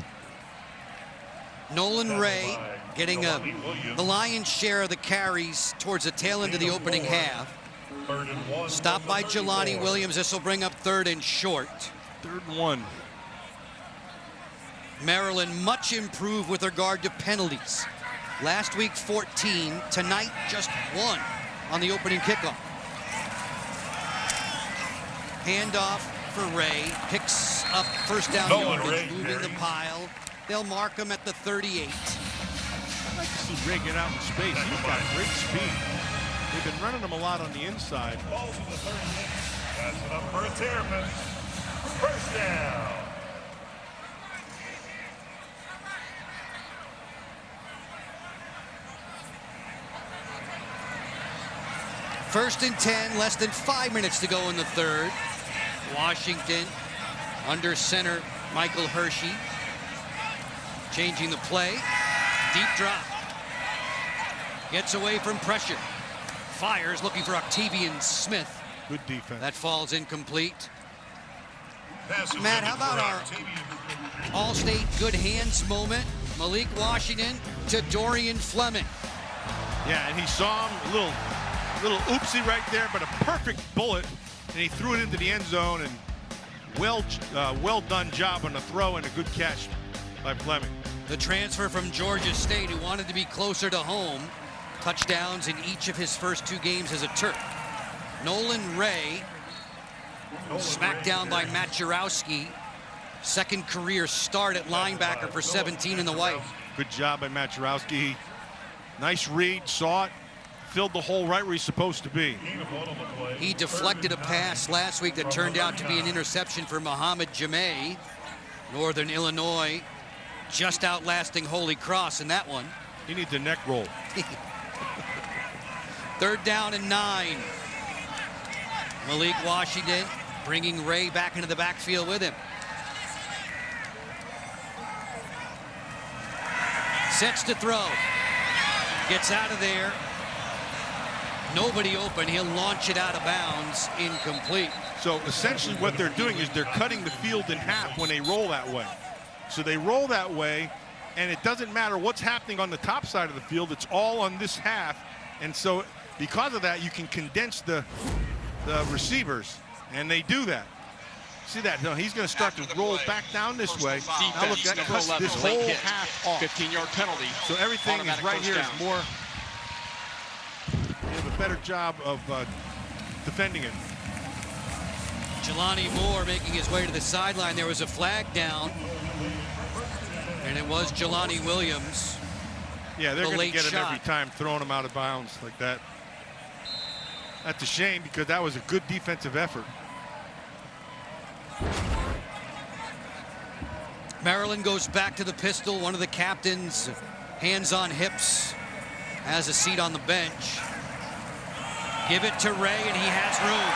Nolan Ray getting the lion's share of the carries towards the tail end of the opening half. Stopped by Jelani Williams. This will bring up 3rd and short. 3rd and 1. Maryland much improved with regard to penalties. Last week 14, tonight just 1 on the opening kickoff. Handoff for Ray. Picks up first down yardage, moving the pile. They'll mark him at the 38. I'd like to see Ray get out in space. He's got great speed. They've been running him a lot on the inside. Balls in the 38. Pass it up for a Terrapins. First down. First and 10, less than 5 minutes to go in the third. Washington under center, Michael Hershey. Changing the play. Deep drop. Gets away from pressure. Fires, looking for Octavian Smith. Good defense. That falls incomplete. Matt, how about our All-State good hands moment? Malik Washington to Dorian Fleming. Yeah, and he saw him, a little oopsie right there, but a perfect bullet, and he threw it into the end zone, and well done job on the throw and a good catch by Fleming. The transfer from Georgia State, who wanted to be closer to home. Touchdowns in each of his first 2 games as a Terp. Nolan Ray, smacked down by Matt Jarowski. Second career start at linebacker for 17 in the white. Good job by Matt Jarowski. Nice read, saw it, filled the hole right where he's supposed to be. He deflected a pass last week that turned out to be an interception for Muhammad Jameh. Northern Illinois just outlasting Holy Cross in that one. He needs a neck roll. Third down and 9. Malik Washington bringing Ray back into the backfield with him. Sets to throw. Gets out of there. Nobody open. He'll launch it out of bounds. Incomplete. So essentially what they're doing is they're cutting the field in half when they roll that way. So they roll that way, and it doesn't matter what's happening on the top side of the field. It's all on this half. And so because of that, you can condense the receivers, and they do that. See that? No, he's going to start to roll back down this way. Now look, that cuts this whole half off. 15-yard penalty. So everything is right here is more. They have a better job of defending it. Jelani Moore making his way to the sideline. There was a flag down, and it was Jelani Williams. Yeah, they're going to get it every time, throwing him out of bounds like that. That's a shame because that was a good defensive effort. Maryland goes back to the pistol. One of the captains, hands on hips, has a seat on the bench. Give it to Ray, and he has room.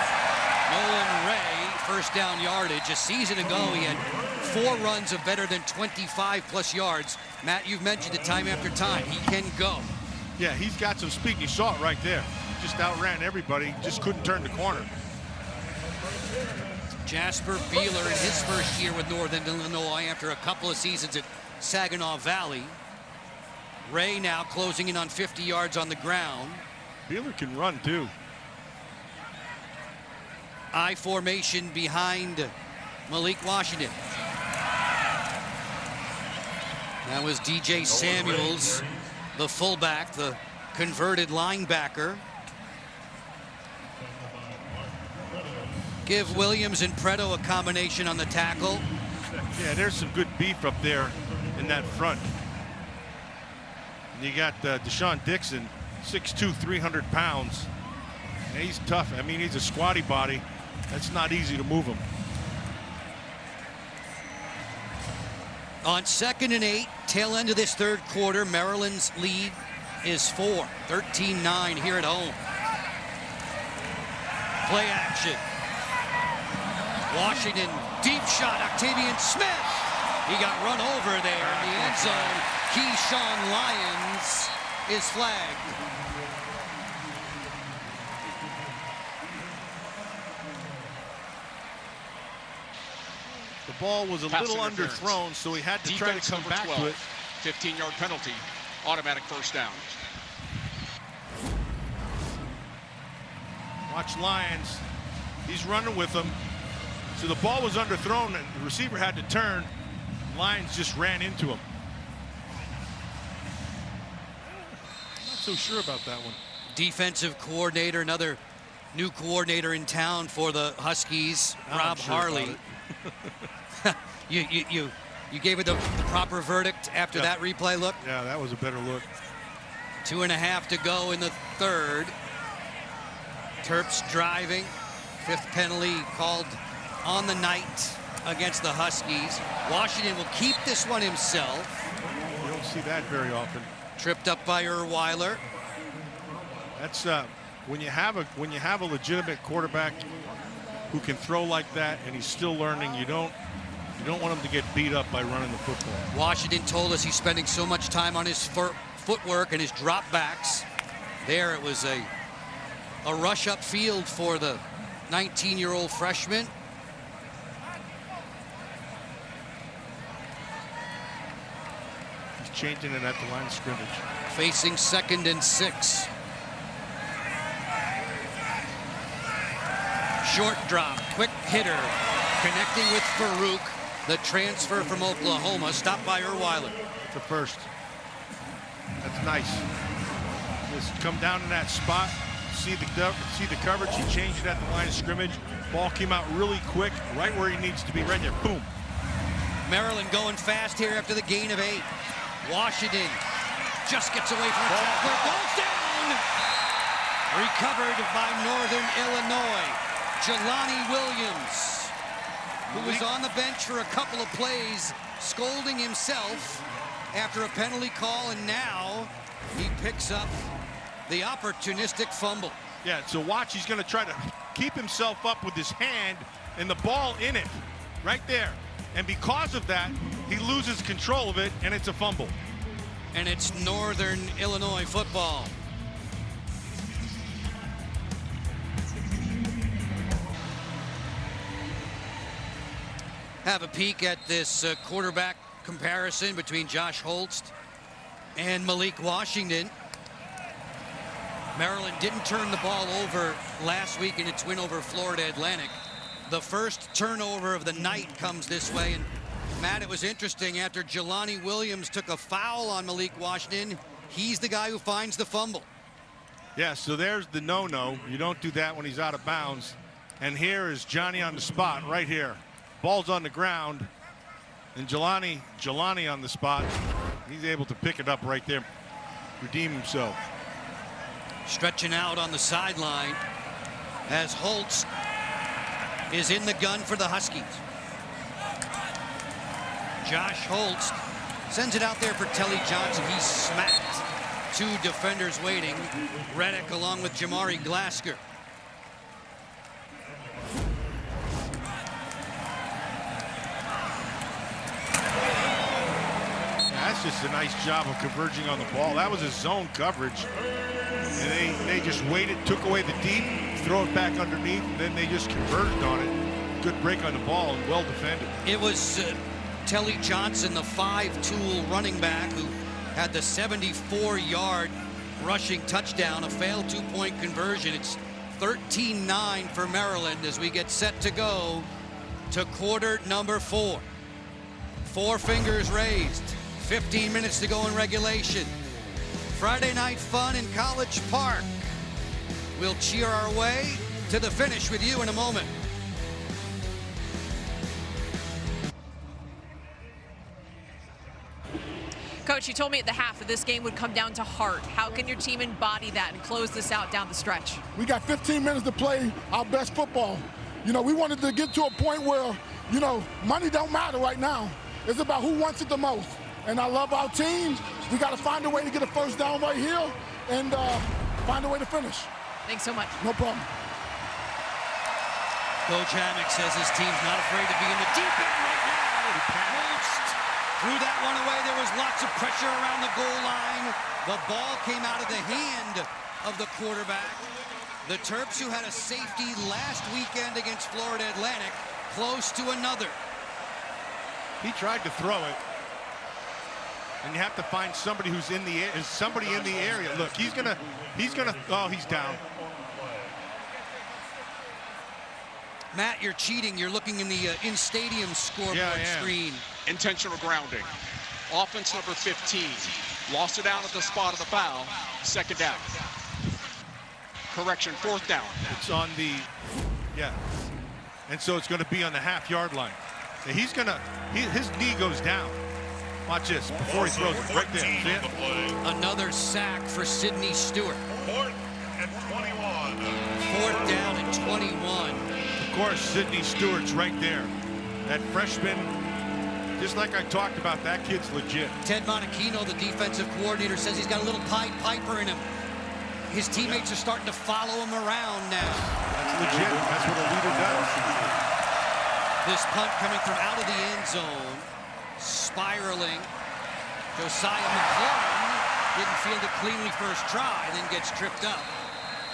Nolan Ray, first down yardage. A season ago, he had 4 runs of better than 25+ yards. Matt, you've mentioned it time after time. He can go. Yeah, he's got some speed. You saw it right there. Just outran everybody. Just couldn't turn the corner. Jasper Beeler in his first year with Northern Illinois after a couple of seasons at Saginaw Valley. Ray now closing in on 50 yards on the ground. Beeler can run too. I formation behind Malik Washington. That was DJ Samuels, the fullback, the converted linebacker. Give Williams and Preto a combination on the tackle. Yeah, there's some good beef up there in that front. And you got Deshaun Dixon, 6'2", 300 pounds. And he's tough. I mean, he's a squatty body. That's not easy to move him. On 2nd and 8, tail end of this third quarter, Maryland's lead is 4. 13-9 here at home. Play action. Washington, deep shot, Octavian Smith. He got run over there in the end zone. Keyshawn Lyons is flagged. The ball was a little underthrown, so he had to try to come back to it. 15-yard penalty, automatic first down. Watch Lyons. He's running with him. So the ball was underthrown, and the receiver had to turn. Lyons just ran into him. I'm not so sure about that one. Defensive coordinator, another New coordinator in town for the Huskies, Rob Harley. You gave it the proper verdict after that replay look? Yeah, that was a better look. 2.5 to go in the third. Terps driving. 5th penalty called on the night against the Huskies. Washington will keep this one himself. You don't see that very often. Tripped up by Erweiler. That's when you have a legitimate quarterback who can throw like that and he's still learning. You don't want him to get beat up by running the football. Washington told us he's spending so much time on his footwork and his dropbacks. There it was a rush up field for the 19-year-old freshman. He's changing it at the line of scrimmage. Facing 2nd and 6. Short drop, quick hitter, connecting with Farouk, the transfer from Oklahoma, stopped by Erweiler. It's a first. That's nice. Just come down in that spot, see the coverage. He changed it at the line of scrimmage. Ball came out really quick, right where he needs to be, right there. Boom. Maryland going fast here after the gain of 8. Washington just gets away from the tackler. Goes down. Recovered by Northern Illinois. Jelani Williams, who was on the bench for a couple of plays, scolding himself after a penalty call, and now he picks up the opportunistic fumble. Yeah, so watch, he's going to try to keep himself up with his hand and the ball in it, right there. And because of that, he loses control of it, and it's a fumble. And it's Northern Illinois football. Have a peek at this quarterback comparison between Josh Holst and Malik Washington. Maryland didn't turn the ball over last week in its win over Florida Atlantic. The first turnover of the night comes this way. And Matt, it was interesting, after Jelani Williams took a foul on Malik Washington, he's the guy who finds the fumble. Yeah, so there's the no-no. You don't do that when he's out of bounds. And here is Johnny on the spot right here. Ball's on the ground, and Jelani on the spot. He's able to pick it up right there, redeem himself. Stretching out on the sideline as Holtz is in the gun for the Huskies. Josh Holtz sends it out there for Telly Johnson. He's smacked. 2 defenders waiting. Reddick along with Jamari Glasker. That's just a nice job of converging on the ball. That was a zone coverage. And they just waited, took away the deep, throw it back underneath, and then they just converted on it. Good break on the ball and well defended. It was Telly Johnson, the 5-tool running back, who had the 74-yard rushing touchdown, a failed 2-point conversion. It's 13-9 for Maryland as we get set to go to quarter number 4. 4 fingers raised. 15 minutes to go in regulation. Friday night fun in College Park. We'll cheer our way to the finish with you in a moment. Coach, you told me at the half that this game would come down to heart. How can your team embody that and close this out down the stretch? We got 15 minutes to play our best football. You know, we wanted to get to a point where, you know, money don't matter right now. It's about who wants it the most. And I love our team. We got to find a way to get a first down right here and find a way to finish. Thanks so much. No problem. Coach Hammock says his team's not afraid to be in the deep end right now. Holst threw that one away. There was lots of pressure around the goal line. The ball came out of the hand of the quarterback. The Terps, who had a safety last weekend against Florida Atlantic, close to another. He tried to throw it. And you have to find somebody who's in the area. Look, he's gonna, oh, he's down. Matt, you're cheating. You're looking in the in-stadium scoreboard screen. Intentional grounding. Offense number 15. Lost it down at the spot of the foul. 2nd down. Correction, 4th down. It's on the, yeah. And so it's going to be on the half-yard line. And he's going to, his knee goes down. Watch this, before he throws it, right there. See it? Another sack for Sidney Stewart. 4th and 21. 4th down and 21. Of course, Sidney Stewart's right there. That freshman, just like I talked about, that kid's legit. Ted Monachino, the defensive coordinator, says he's got a little Pied Piper in him. His teammates are starting to follow him around now. That's legit. That's what a leader does. This punt coming from out of the end zone. Spiraling. Josiah McLaurin didn't field it cleanly first try, then gets tripped up.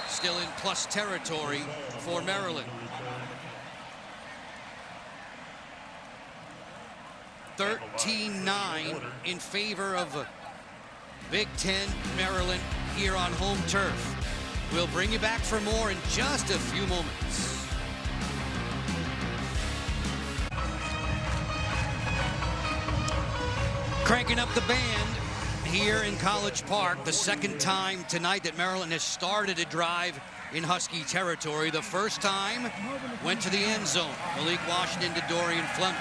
Still in plus territory for Maryland. 13-9 in favor of Big Ten Maryland here on home turf. We'll bring you back for more in just a few moments. Cranking up the band here in College Park. The second time tonight that Maryland has started a drive in Husky territory. The first time went to the end zone. Malik Washington to Dorian Fleming.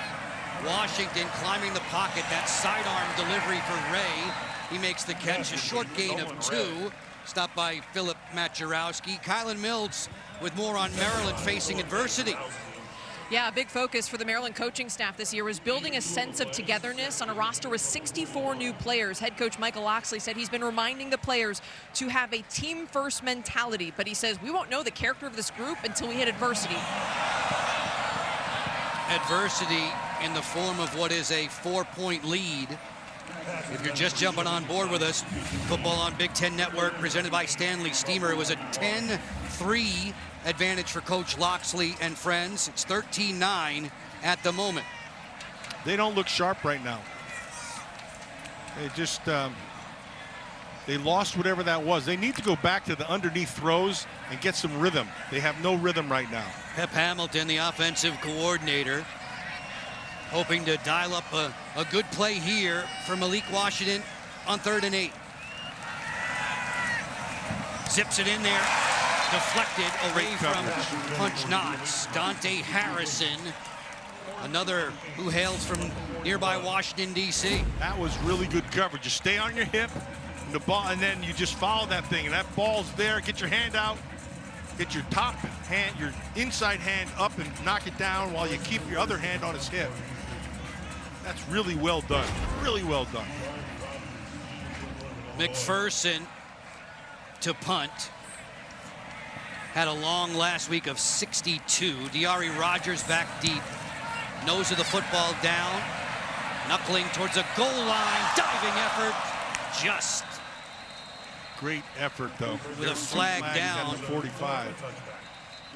Washington climbing the pocket. That sidearm delivery for Ray. He makes the catch, a short gain of 2. Stopped by Philip Maturowski. Kylan Mills with more on Maryland facing adversity. Yeah, a big focus for the Maryland coaching staff this year was building a sense of togetherness on a roster with 64 new players. Head coach Michael Loxley said he's been reminding the players to have a team-first mentality, but he says we won't know the character of this group until we hit adversity. Adversity in the form of what is a 4-point lead. If you're just jumping on board with us, Football on Big Ten Network presented by Stanley Steamer. It was a 10-3 advantage for Coach Loxley and friends. It's 13-9 at the moment. They don't look sharp right now. They just, they lost whatever that was. They need to go back to the underneath throws and get some rhythm. They have no rhythm right now. Pep Hamilton, the offensive coordinator, hoping to dial up a good play here for Malik Washington on 3rd and 8. Zips it in there. Deflected away from Punch Knots. Dante Harrison, another who hails from nearby Washington, D.C. That was really good coverage. You stay on your hip, and the ball, and then you just follow that thing. And that ball's there. Get your hand out. Get your top hand, your inside hand up, and knock it down while you keep your other hand on his hip. That's really well done. Really well done. McPherson to punt. Had a long last week of 62. Diari Rogers back deep. Nose of the football down. Knuckling towards a goal line. Diving effort. Just. Great effort, though. With a flag down. 45.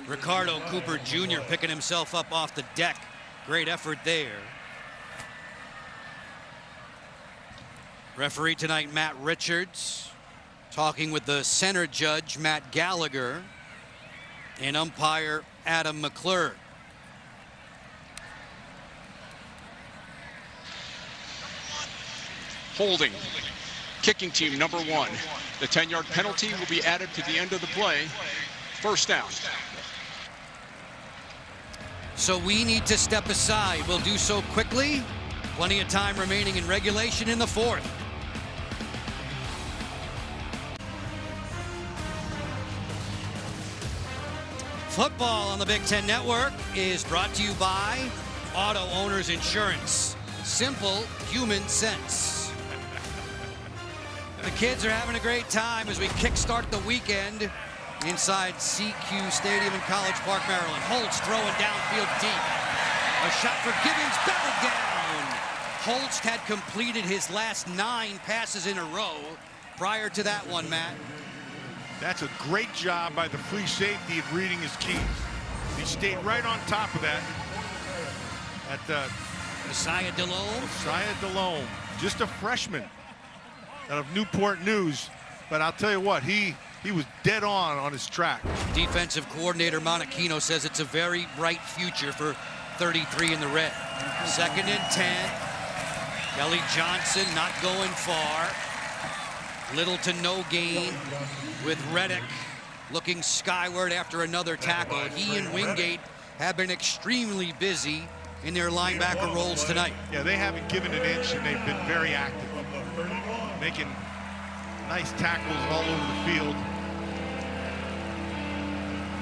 Ricardo Cooper Jr. picking himself up off the deck. Great effort there. Referee tonight, Matt Richards. Talking with the center judge, Matt Gallagher. And umpire Adam McClure. Holding. Kicking team number 1. The 10-yard penalty will be added to the end of the play. 1st down. So we need to step aside. We'll do so quickly. Plenty of time remaining in regulation in the 4th. Football on the Big Ten Network is brought to you by Auto Owners Insurance. Simple human sense. The kids are having a great time as we kickstart the weekend inside CQ Stadium in College Park, Maryland. Holtz throwing downfield deep. A shot for Gibbons, batted down. Holtz had completed his last 9 passes in a row prior to that one, Matt. That's a great job by the free safety of reading his keys. He stayed right on top of that. At Messiah Delhomme. Messiah Delhomme, just a freshman out of Newport News. But I'll tell you what, he was dead on his track. Defensive coordinator Monachino says it's a very bright future for 33 in the red. 2nd and 10. Kelly Johnson not going far. Little to no gain with Reddick looking skyward after another tackle. He and Wingate have been extremely busy in their linebacker roles tonight. Yeah, they haven't given an inch, and they've been very active, making nice tackles all over the field.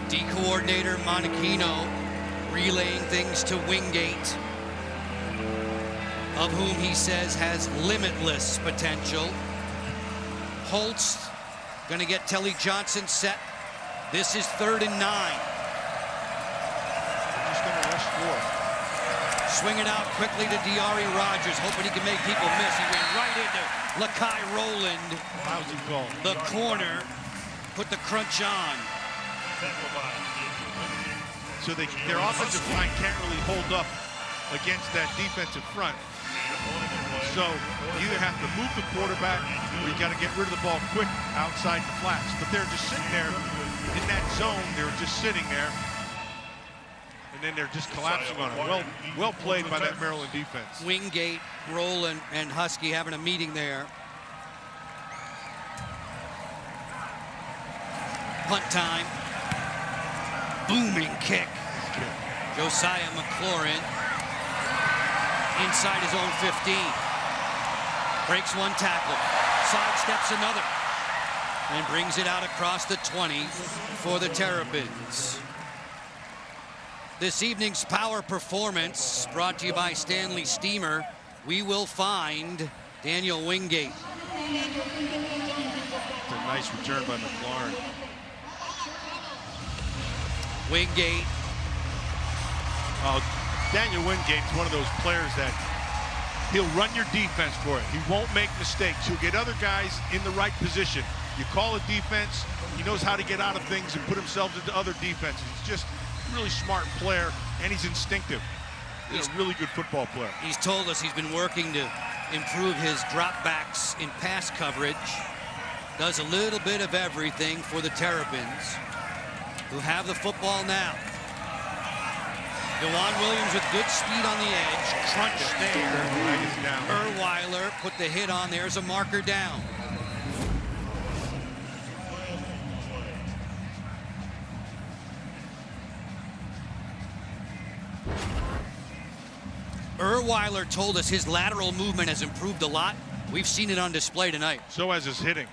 D coordinator Monachino relaying things to Wingate, of whom he says has limitless potential. Holtz gonna get Telly Johnson set. This is 3rd and 9. They're just gonna rush forward. Swing it out quickly to Diari Rogers, hoping he can make people miss. He went right into Lakai Rowland. Lousy call. The corner put the crunch on. So their offensive line can't really hold up against that defensive front. So you either have to move the quarterback or you got to get rid of the ball quick outside the flats. But they're just sitting there in that zone. They're just sitting there. And then they're just collapsing on it. Well played by that Maryland defense. Wingate, Rowland, and Husky having a meeting there. Punt time. Booming kick. Josiah McLaurin inside his own 15. Breaks one tackle. Sidesteps another. And brings it out across the 20 for the Terrapins. This evening's power performance brought to you by Stanley Steamer. We will find Daniel Wingate. It's a nice return by McLaurin. Wingate. Daniel Wingate's one of those players that he'll run your defense for it. He won't make mistakes. He'll get other guys in the right position. You call a defense, he knows how to get out of things and put himself into other defenses. He's just a really smart player, and he's instinctive. He's a really good football player. He's told us he's been working to improve his dropbacks in pass coverage. Does a little bit of everything for the Terrapins, who have the football now. DeJuan Williams with good speed on the edge. Crunch there. Erweiler put the hit on. There's a marker down. Erweiler told us his lateral movement has improved a lot. We've seen it on display tonight. So has his hitting.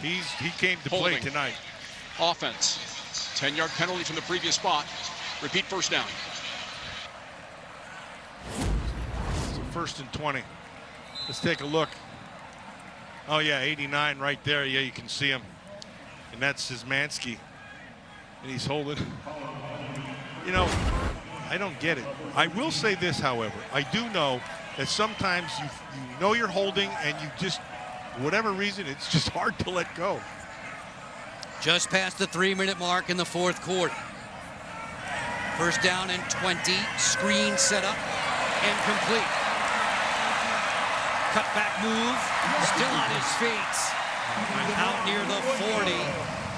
He came to play tonight. Offense. 10-yard penalty from the previous spot. Repeat first down. So 1st and 20. Let's take a look. Oh yeah, 89 right there. Yeah, you can see him. And that's Szymanski. And he's holding. You know, I don't get it. I will say this, however. I do know that sometimes you know you're holding and you just, for whatever reason, it's just hard to let go. Just past the 3-minute mark in the 4th quarter. First down and 20. Screen set up and complete. Cutback move. Still on his feet. Out near the 40.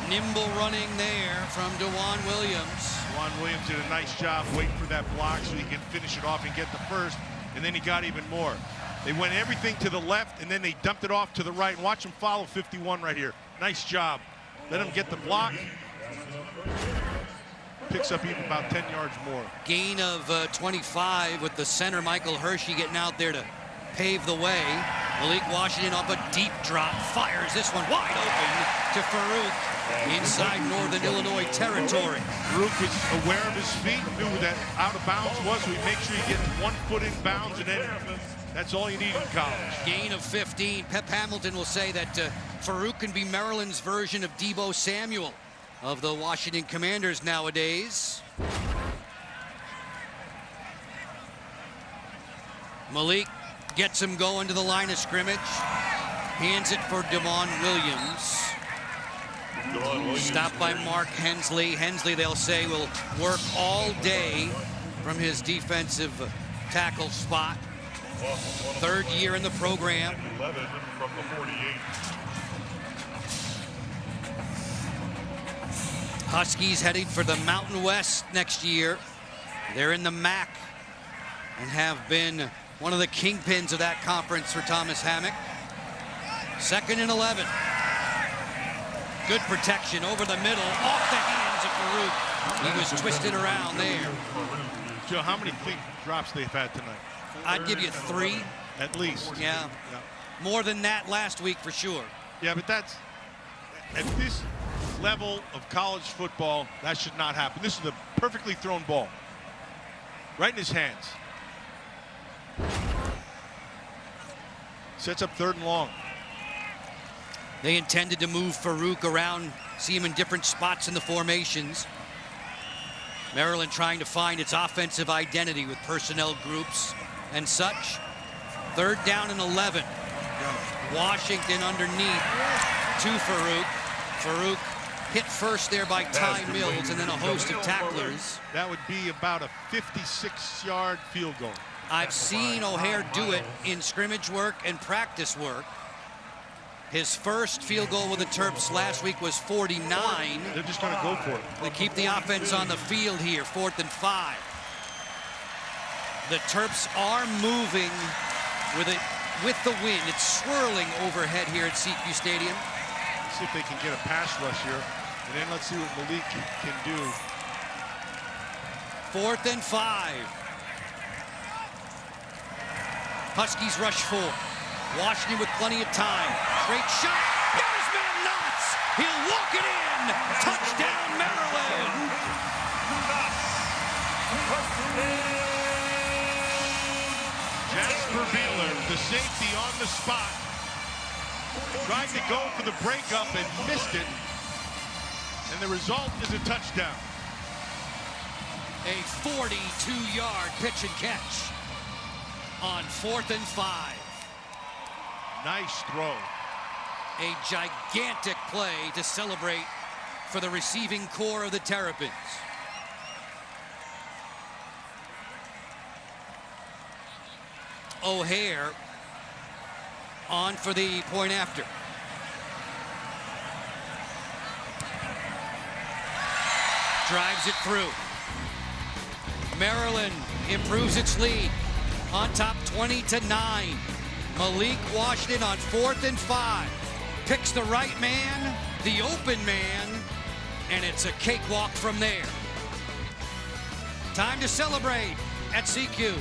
Nimble running there from DeJuan Williams. DeJuan Williams did a nice job waiting for that block so he can finish it off and get the first. And then he got even more. They went everything to the left and then they dumped it off to the right. Watch him follow 51 right here. Nice job. Let him get the block. Picks up even about 10 yards more. Gain of 25 with the center Michael Hershey getting out there to pave the way. Malik Washington off a deep drop. Fires this one wide open to Farouk inside Northern Illinois territory. Farouk was aware of his feet, knew that out of bounds was, so he makes sure he gets 1 foot in bounds, and then that's all you need in college. Gain of 15. Pep Hamilton will say that Farouk can be Maryland's version of Deebo Samuel of the Washington Commanders nowadays. Malik gets him going to the line of scrimmage. Hands it for DeJuan Williams. Stopped by Mark Hensley. Hensley, they'll say, will work all day from his defensive tackle spot. 3rd year in the program. 11 from the 48. Huskies heading for the Mountain West next year. They're in the MAC and have been one of the kingpins of that conference for Thomas Hammock. 2nd and 11. Good protection over the middle, off the hands of Farouk. He was twisted around there. Joe, how many clean drops they've had tonight? I'd give you 3. At least. Yeah. More than that last week for sure. Yeah, but that's, at this level of college football, that should not happen. This is a perfectly thrown ball. Right in his hands. Sets up 3rd and long. They intended to move Farouk around, see him in different spots in the formations. Maryland trying to find its offensive identity with personnel groups and such. 3rd down and 11. Washington underneath to Farouk. Farouk hit first there by Ty Mills and then a host of tacklers. That would be about a 56-yard field goal. I've seen O'Hare do it in scrimmage work and practice work. His first field goal with the Terps last week was 49. They're just going to go for it. They keep the offense on the field here, 4th and 5. The Terps are moving with the wind. It's swirling overhead here at CQ Stadium. Let's see if they can get a pass rush here. And then let's see what Malik can do. 4th and 5. Huskies rush 4. Washington with plenty of time. Straight shot. There's man Knotts. He'll walk it in. Touchdown, Maryland. Jasper Beeler, the safety on the spot. Tried to go for the breakup and missed it. And the result is a touchdown. A 42-yard pitch and catch on 4th and 5. Nice throw. A gigantic play to celebrate for the receiving core of the Terrapins. O'Hare on for the point after. Drives it through. Maryland improves its lead on top 20-9. Malik Washington on 4th and 5. Picks the right man, the open man, and it's a cakewalk from there. Time to celebrate at CQ.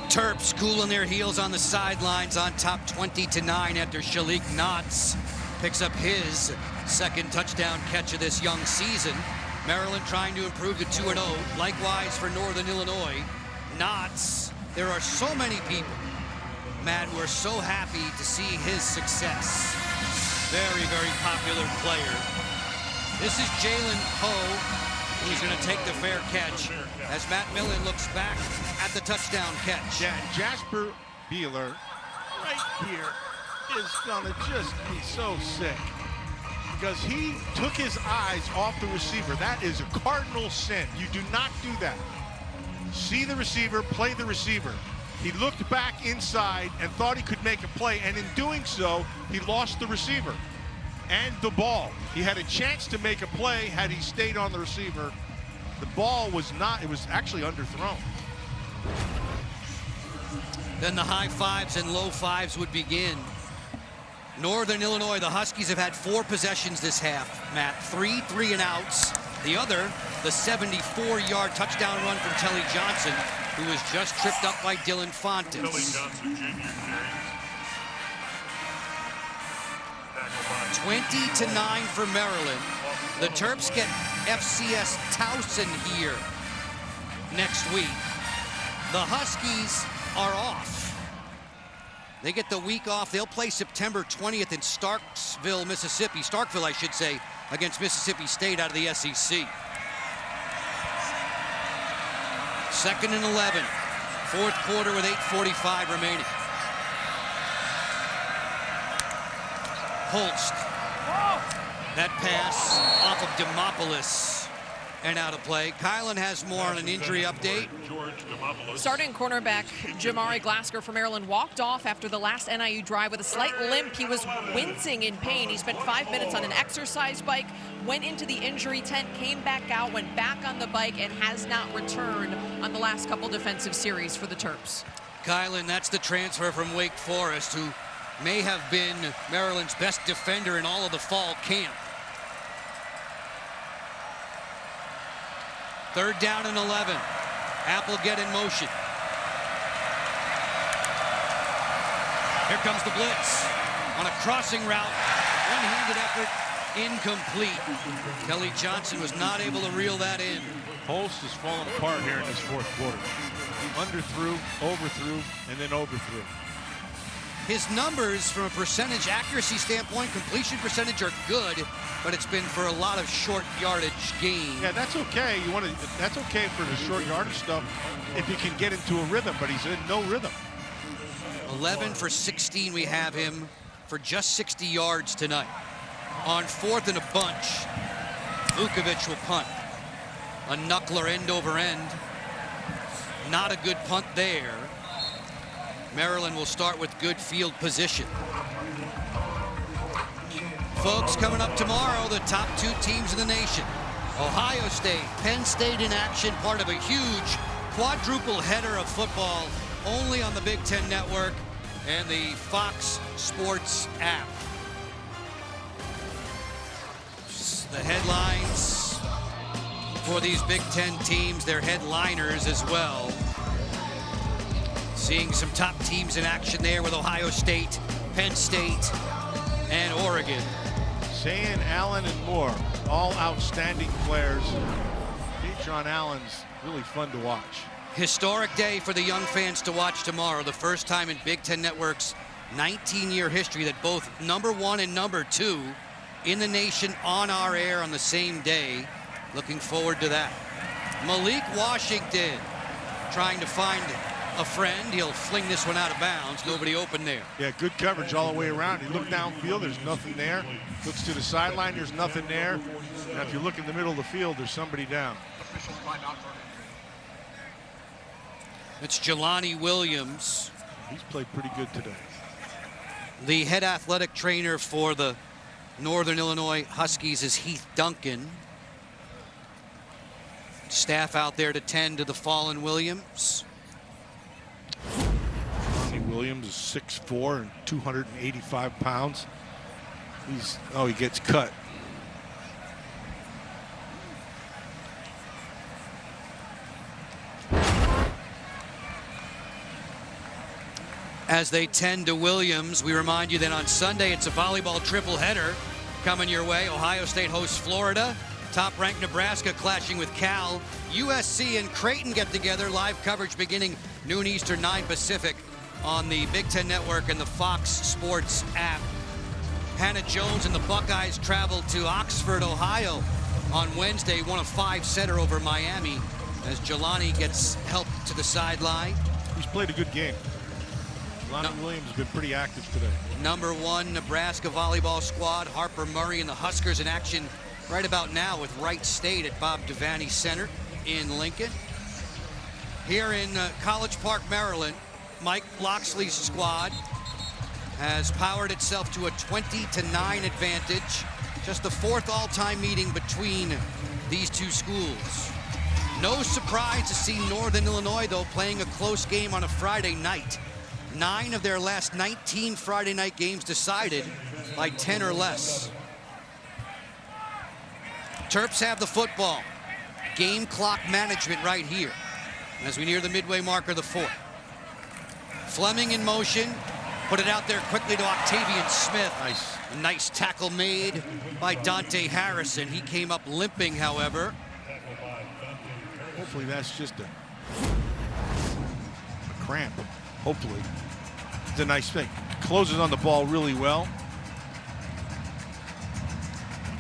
Terps cooling their heels on the sidelines on top 20-9 after Shalik Knotts picks up his 2nd touchdown catch of this young season. Maryland trying to improve to 2-0. Likewise for Northern Illinois. Knotts, there are so many people, Matt, who are so happy to see his success. Very, very popular player. This is Jalen Poe, who's going to take the fair catch as Matt Millen looks back at the touchdown catch. Yeah, Jasper Beeler right here is going to just be so sick because he took his eyes off the receiver. That is a cardinal sin. You do not do that. See the receiver, play the receiver. He looked back inside and thought he could make a play, and in doing so, he lost the receiver and the ball. He had a chance to make a play had he stayed on the receiver. The ball was not, it was actually underthrown. Then the high fives and low fives would begin. Northern Illinois, the Huskies have had 4 possessions this half, Matt. 3 3-and-outs. The other, the 74-yard touchdown run from Telly Johnson, who was just tripped up by Dylan Fontes. Telly Johnson Jr. 20-9 for Maryland. The Terps get FCS Towson here next week. The Huskies are off. They get the week off. They'll play September 20th in Starkville, Mississippi. Starkville, I should say, against Mississippi State out of the SEC. 2nd and 11. 4th quarter with 8:45 remaining. Holst. That pass off of Demopoulos and out of play. Kylan has more on an injury update. Starting cornerback Jamari Glasker for Maryland walked off after the last NIU drive with a slight limp. He was wincing in pain. He spent 5 minutes on an exercise bike, went into the injury tent, came back out, went back on the bike, and has not returned on the last couple defensive series for the Terps. Kylan, that's the transfer from Wake Forest, who may have been Maryland's best defender in all of the fall camp. 3rd down and 11. Applegate in motion. Here comes the blitz on a crossing route. One-handed effort, incomplete. Kelly Johnson was not able to reel that in. Holst is falling apart here in this 4th quarter. Underthrew, overthrew, and then overthrew. His numbers from a percentage accuracy standpoint, completion percentage are good, but it's been for a lot of short yardage gain. Yeah, that's okay. That's okay for the short yardage stuff if you can get into a rhythm, but he's in no rhythm. 11 for 16 we have him for just 60 yards tonight. On 4th and a bunch, Vukovic will punt. A knuckler end over end. Not a good punt there. Maryland will start with good field position. Folks, coming up tomorrow, the top 2 teams in the nation. Ohio State, Penn State in action, part of a huge quadruple header of football, only on the Big Ten Network and the Fox Sports app. The headlines for these Big Ten teams, their headliners as well. Seeing some top teams in action there with Ohio State, Penn State, and Oregon. Sayan, Allen, and Moore, all outstanding players. Deatron Allen's really fun to watch. Historic day for the young fans to watch tomorrow. The first time in Big Ten Network's 19-year history that both number 1 and number 2 in the nation on our air on the same day. Looking forward to that. Malik Washington trying to find a friend. He'll fling this one out of bounds. Nobody open there. Yeah, good coverage all the way around. You look downfield, there's nothing there. Looks to the sideline, there's nothing there. And if you look in the middle of the field, there's somebody down. It's Jelani Williams. He's played pretty good today. The head athletic trainer for the Northern Illinois Huskies is Heath Duncan. Staff out there to tend to the fallen Williams. Williams is 6'4" and 285 pounds. He gets cut. As they tend to Williams, we remind you that on Sunday it's a volleyball triple header coming your way. Ohio State hosts Florida. Top-ranked Nebraska clashing with Cal. USC and Creighton get together. Live coverage beginning noon Eastern, 9 Pacific on the Big Ten Network and the Fox Sports app. Hannah Jones and the Buckeyes travel to Oxford, Ohio on Wednesday. Won a 5-setter over Miami as Jelani gets help to the sideline. He's played a good game. Jelani Williams has been pretty active today. Number 1 Nebraska volleyball squad, Harper Murray and the Huskers in action right about now with Wright State at Bob Devaney Center in Lincoln. Here in College Park, Maryland, Mike Loxley's squad has powered itself to a 20-9 advantage. Just the 4th all-time meeting between these two schools. No surprise to see Northern Illinois, though, playing a close game on a Friday night. 9 of their last 19 Friday night games decided by 10 or less. Terps have the football. Game clock management right here as we near the midway marker of the 4th. Fleming in motion. Put it out there quickly to Octavian Smith. Nice. A nice tackle made by Dante Harrison. He came up limping, however. Hopefully that's just a cramp. Hopefully. It's a nice thing. Closes on the ball really well.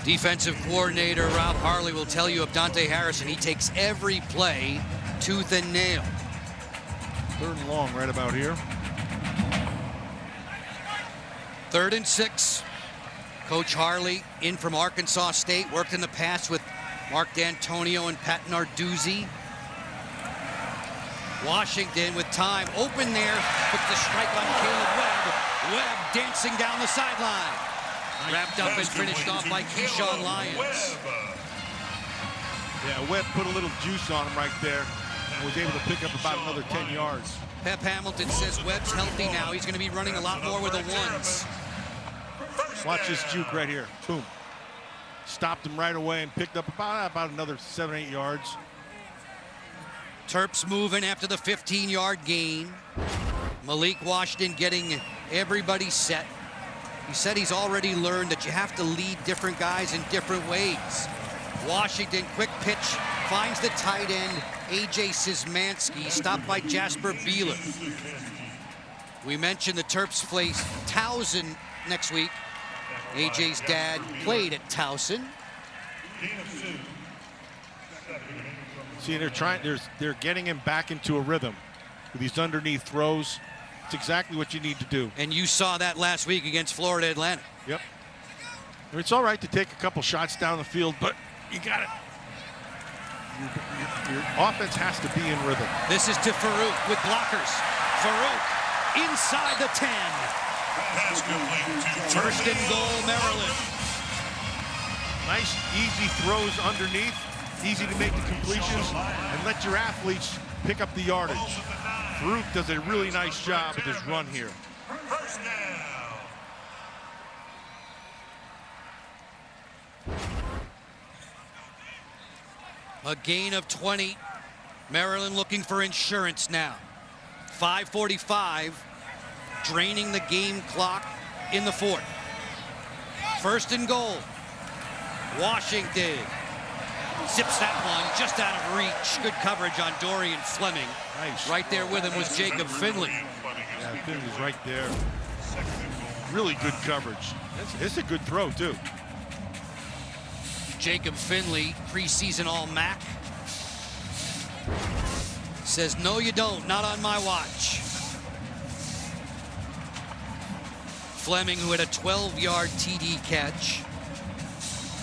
Defensive coordinator Rob Harley will tell you of Dante Harrison. He takes every play tooth and nail. 3rd and long right about here. 3rd and 6. Coach Harley in from Arkansas State. Worked in the past with Mark D'Antonio and Pat Narduzzi. Washington with time. Open there. Puts the strike on Caleb Webb. Webb dancing down the sideline. Wrapped up and finished off by Keyshawn Lyons. Yeah, Webb put a little juice on him right there. and was able to pick up about another 10 yards. Pep Hamilton says Webb's healthy now. He's going to be running a lot more with the ones. Watch this juke right here. Boom. Stopped him right away and picked up about another 7 or 8 yards. Terps moving after the 15-yard gain. Malik Washington getting everybody set. He said he's already learned that you have to lead different guys in different ways. Washington, quick pitch, finds the tight end, A.J. Szymanski, stopped by Jasper Beeler. We mentioned the Terps face Towson next week. A.J.'s dad played at Towson. See, they're getting him back into a rhythm with these underneath throws. It's exactly what you need to do. And you saw that last week against Florida Atlantic. Yep. And it's all right to take a couple shots down the field, but you got it. Your offense has to be in rhythm. This is to Farouk with blockers. Farouk inside the 10. First and goal, Maryland. Nice, easy throws underneath. Easy to make the completions and let your athletes pick up the yardage. Farouk does a really nice job with his run here. A gain of 20. Maryland looking for insurance now. 5:45, draining the game clock in the fourth. First and goal. Washington zips that one just out of reach. Good coverage on Dorian Fleming. Nice. Right there with him was Jacob Finley. Yeah, Finley's right there. Really good coverage. It's a good throw, too. Jacob Finley, preseason All-MAC. Says, no, you don't. Not on my watch. Fleming, who had a 12-yard TD catch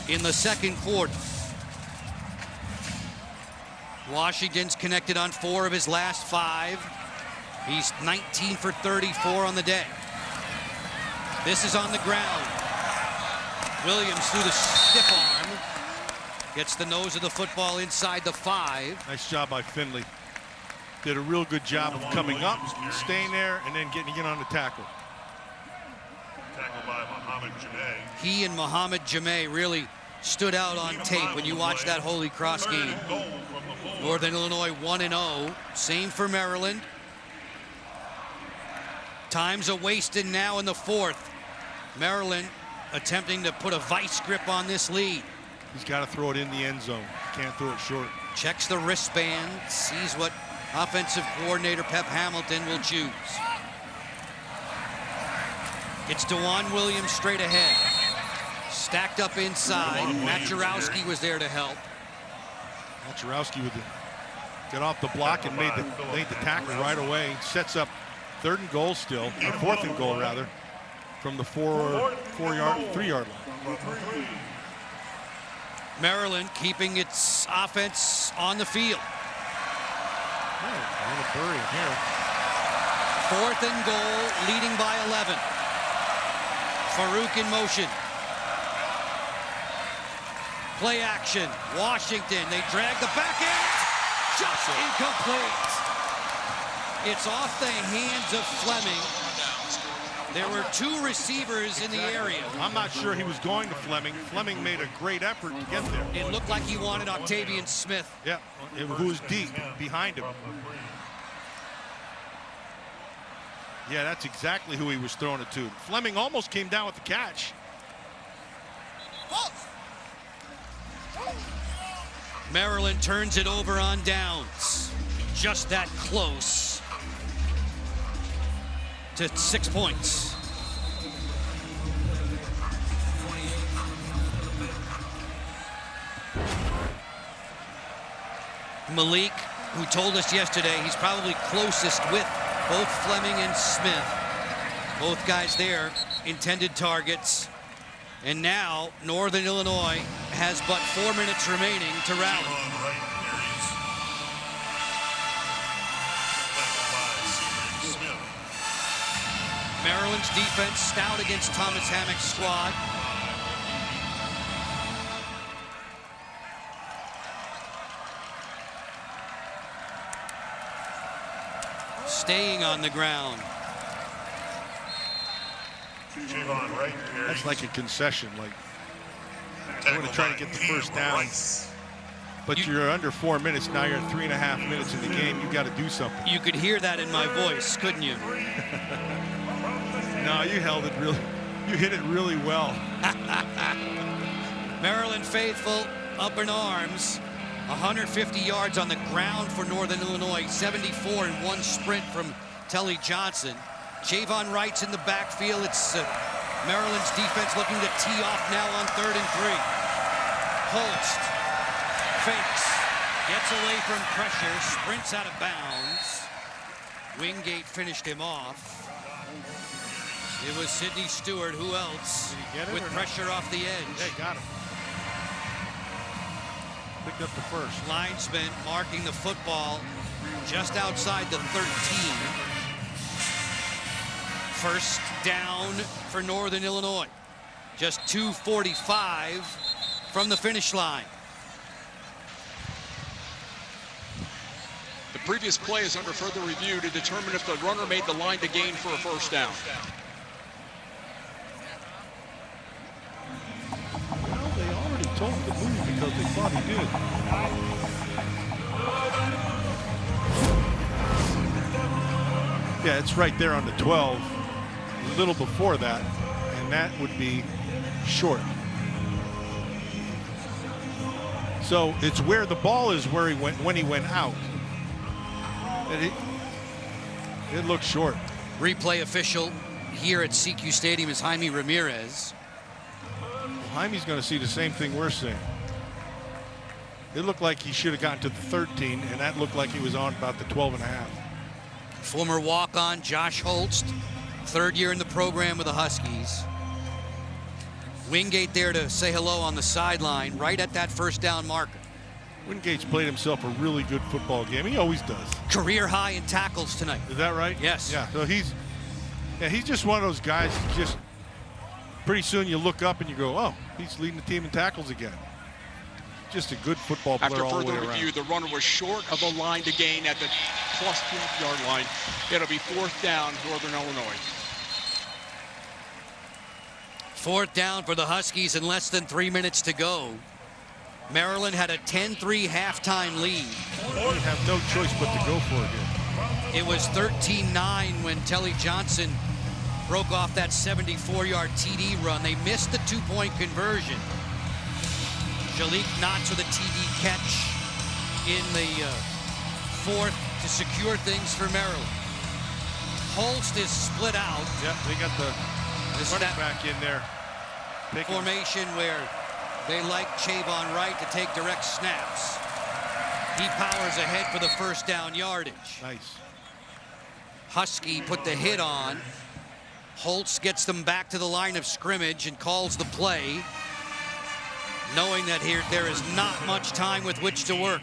in the second quarter. Washington's connected on 4 of his last 5. He's 19 for 34 on the day. This is on the ground. Williams through the stiff arm. Gets the nose of the football inside the 5. Nice job by Finley. Did a real good job of coming up, staying there, and then getting in on the tackle. Tackled by Muhammad Jameh. He and Muhammad Jameh really stood out on tape when you watch that Holy Cross game. Northern Illinois 1-0. Same for Maryland. Time's a wasted now in the fourth. Maryland attempting to put a vice grip on this lead. He's got to throw it in the end zone. Can't throw it short. Checks the wristband, sees what offensive coordinator Pep Hamilton will choose. It's DeJuan Williams straight ahead. Stacked up inside. Matt Jarowski was there to help. Jarowski with got off the block and made the tackle right away. Sets up 3rd and goal still, or 4th and goal rather, from the 3-yard line. Maryland keeping its offense on the field. Oh, bury him here. 4th and goal, leading by 11. Farouk in motion. Play action. Washington, they drag the back end. Just incomplete. It's off the hands of Fleming. There were 2 receivers in the area. I'm not sure he was going to Fleming. Fleming made a great effort to get there. It looked like he wanted Octavian Smith. Yeah, who was deep behind him. Yeah, that's exactly who he was throwing it to. Fleming almost came down with the catch. Maryland turns it over on downs. Just that close to 6 points. Malik, who told us yesterday he's probably closest with both Fleming and Smith. Both guys there, intended targets. And now Northern Illinois has but 4 minutes remaining to rally. Maryland's defense stout against Thomas Hammock's squad. staying on the ground. That's like a concession. Like, I'm going to try to get the first down. But you're under 4 minutes. Now you're 3.5 minutes in the game. You got to do something. You could hear that in my voice, couldn't you? No, you held it really. You hit it really well. Maryland faithful up in arms. 150 yards on the ground for Northern Illinois. 74 in one sprint from Telly Johnson. Javon Wright's in the backfield. It's Maryland's defense looking to tee off now on 3rd and 3. Holst fakes, gets away from pressure, sprints out of bounds. Wingate finished him off. It was Sidney Stewart, who else, with pressure off the edge. Yeah, got him. Picked up the first. Linesman marking the football just outside the 13. First down for Northern Illinois. Just 2:45 from the finish line. The previous play is under further review to determine if the runner made the line to gain for a first down. Well, they already told him to move because they thought he did. Yeah, it's right there on the 12. A little before that, and that would be short. So it's where the ball is where he went when he went out. And it looked short. Replay official here at CQ Stadium is Jaime Ramirez. Jaime's going to see the same thing we're seeing. It looked like he should have gotten to the 13, and that looked like he was on about the 12 and a half. Former walk-on Josh Holst, 3rd year in the program with the Huskies. Wingate there to say hello on the sideline, right at that first down marker. Wingate's played himself a really good football game. He always does. Career high in tackles tonight. Is that right? Yes. Yeah. So he's just one of those guys. Just pretty soon you look up and you go, oh, he's leading the team in tackles again. Just a good football player After all the way further around. review, the runner was short of the line to gain at the plus 12-yard line. It'll be 4th down, Northern Illinois. 4th down for the Huskies in less than 3 minutes to go. Maryland had a 10-3 halftime lead. They have no choice but to go for it here. It was 13-9 when Telly Johnson broke off that 74-yard TD run. They missed the 2-point conversion. Jalik Knotts with a TD catch in the 4th to secure things for Maryland. Holst is split out. Yep, they got the running back in there. Formation where they like Javon Wright to take direct snaps. He powers ahead for the first down yardage. Nice. Husky put the hit on. Holtz gets them back to the line of scrimmage and calls the play, knowing that here there is not much time with which to work.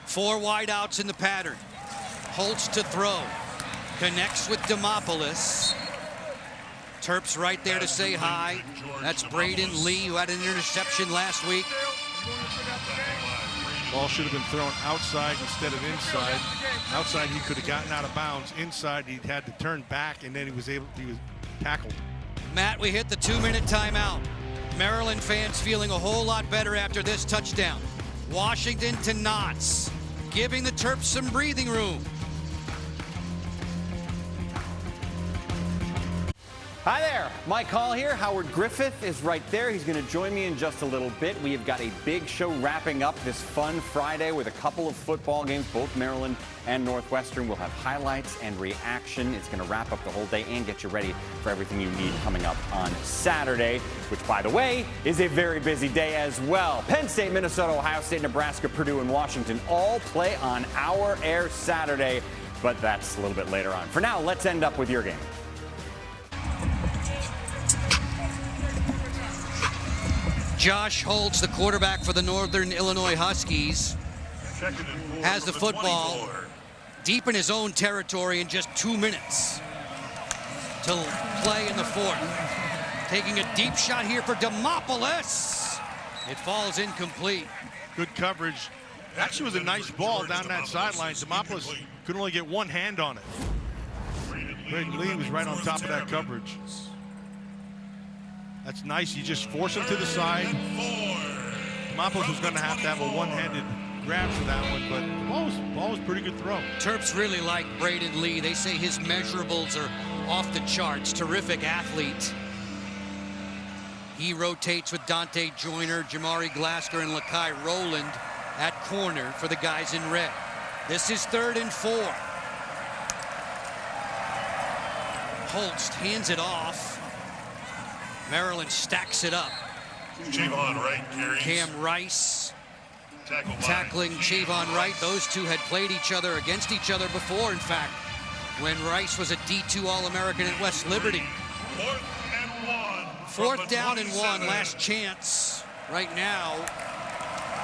4 wideouts in the pattern. Holtz to throw. Connects with Demopoulos. Terps right there to say hi. That's Braden Lee, who had an interception last week. Ball should have been thrown outside instead of inside. Outside, he could have gotten out of bounds. Inside, he had to turn back, and then he was tackled. Matt, we hit the 2-minute timeout. Maryland fans feeling a whole lot better after this touchdown. Washington to Knotts, giving the Terps some breathing room. Hi there, Mike Hall here. Howard Griffith is right there. He's going to join me in just a little bit. We have got a big show wrapping up this fun Friday with a couple of football games. Both Maryland and Northwestern will have highlights and reaction. It's going to wrap up the whole day and get you ready for everything you need coming up on Saturday, which, by the way, is a very busy day as well. Penn State, Minnesota, Ohio State, Nebraska, Purdue, and Washington all play on our air Saturday, but that's a little bit later on. For now, let's end up with your game. Josh Holtz, the quarterback for the Northern Illinois Huskies, has the football deep in his own territory in just 2 minutes to play in the 4th. Taking a deep shot here for Demopoulos. It falls incomplete. Good coverage. Actually, was a nice ball down that sideline. Demopoulos could only get one hand on it. Braden Lee was right on top of that coverage. That's nice. You just force him to the side. Demopoulos was going to have a one-handed grab for that one, but the ball was pretty good throw. Terps really like Braden Lee. They say his measurables are off the charts. Terrific athlete. He rotates with Dante Joyner, Jamari Glasker, and Lakai Rowland at corner for the guys in red. This is 3rd and 4. Holst hands it off. Maryland stacks it up. Javon Wright carries. Cam Rice tackling Javon Wright. Those two had played each other against each other before, in fact, when Rice was a D2 All-American at West Liberty. 4th down and 1, last chance right now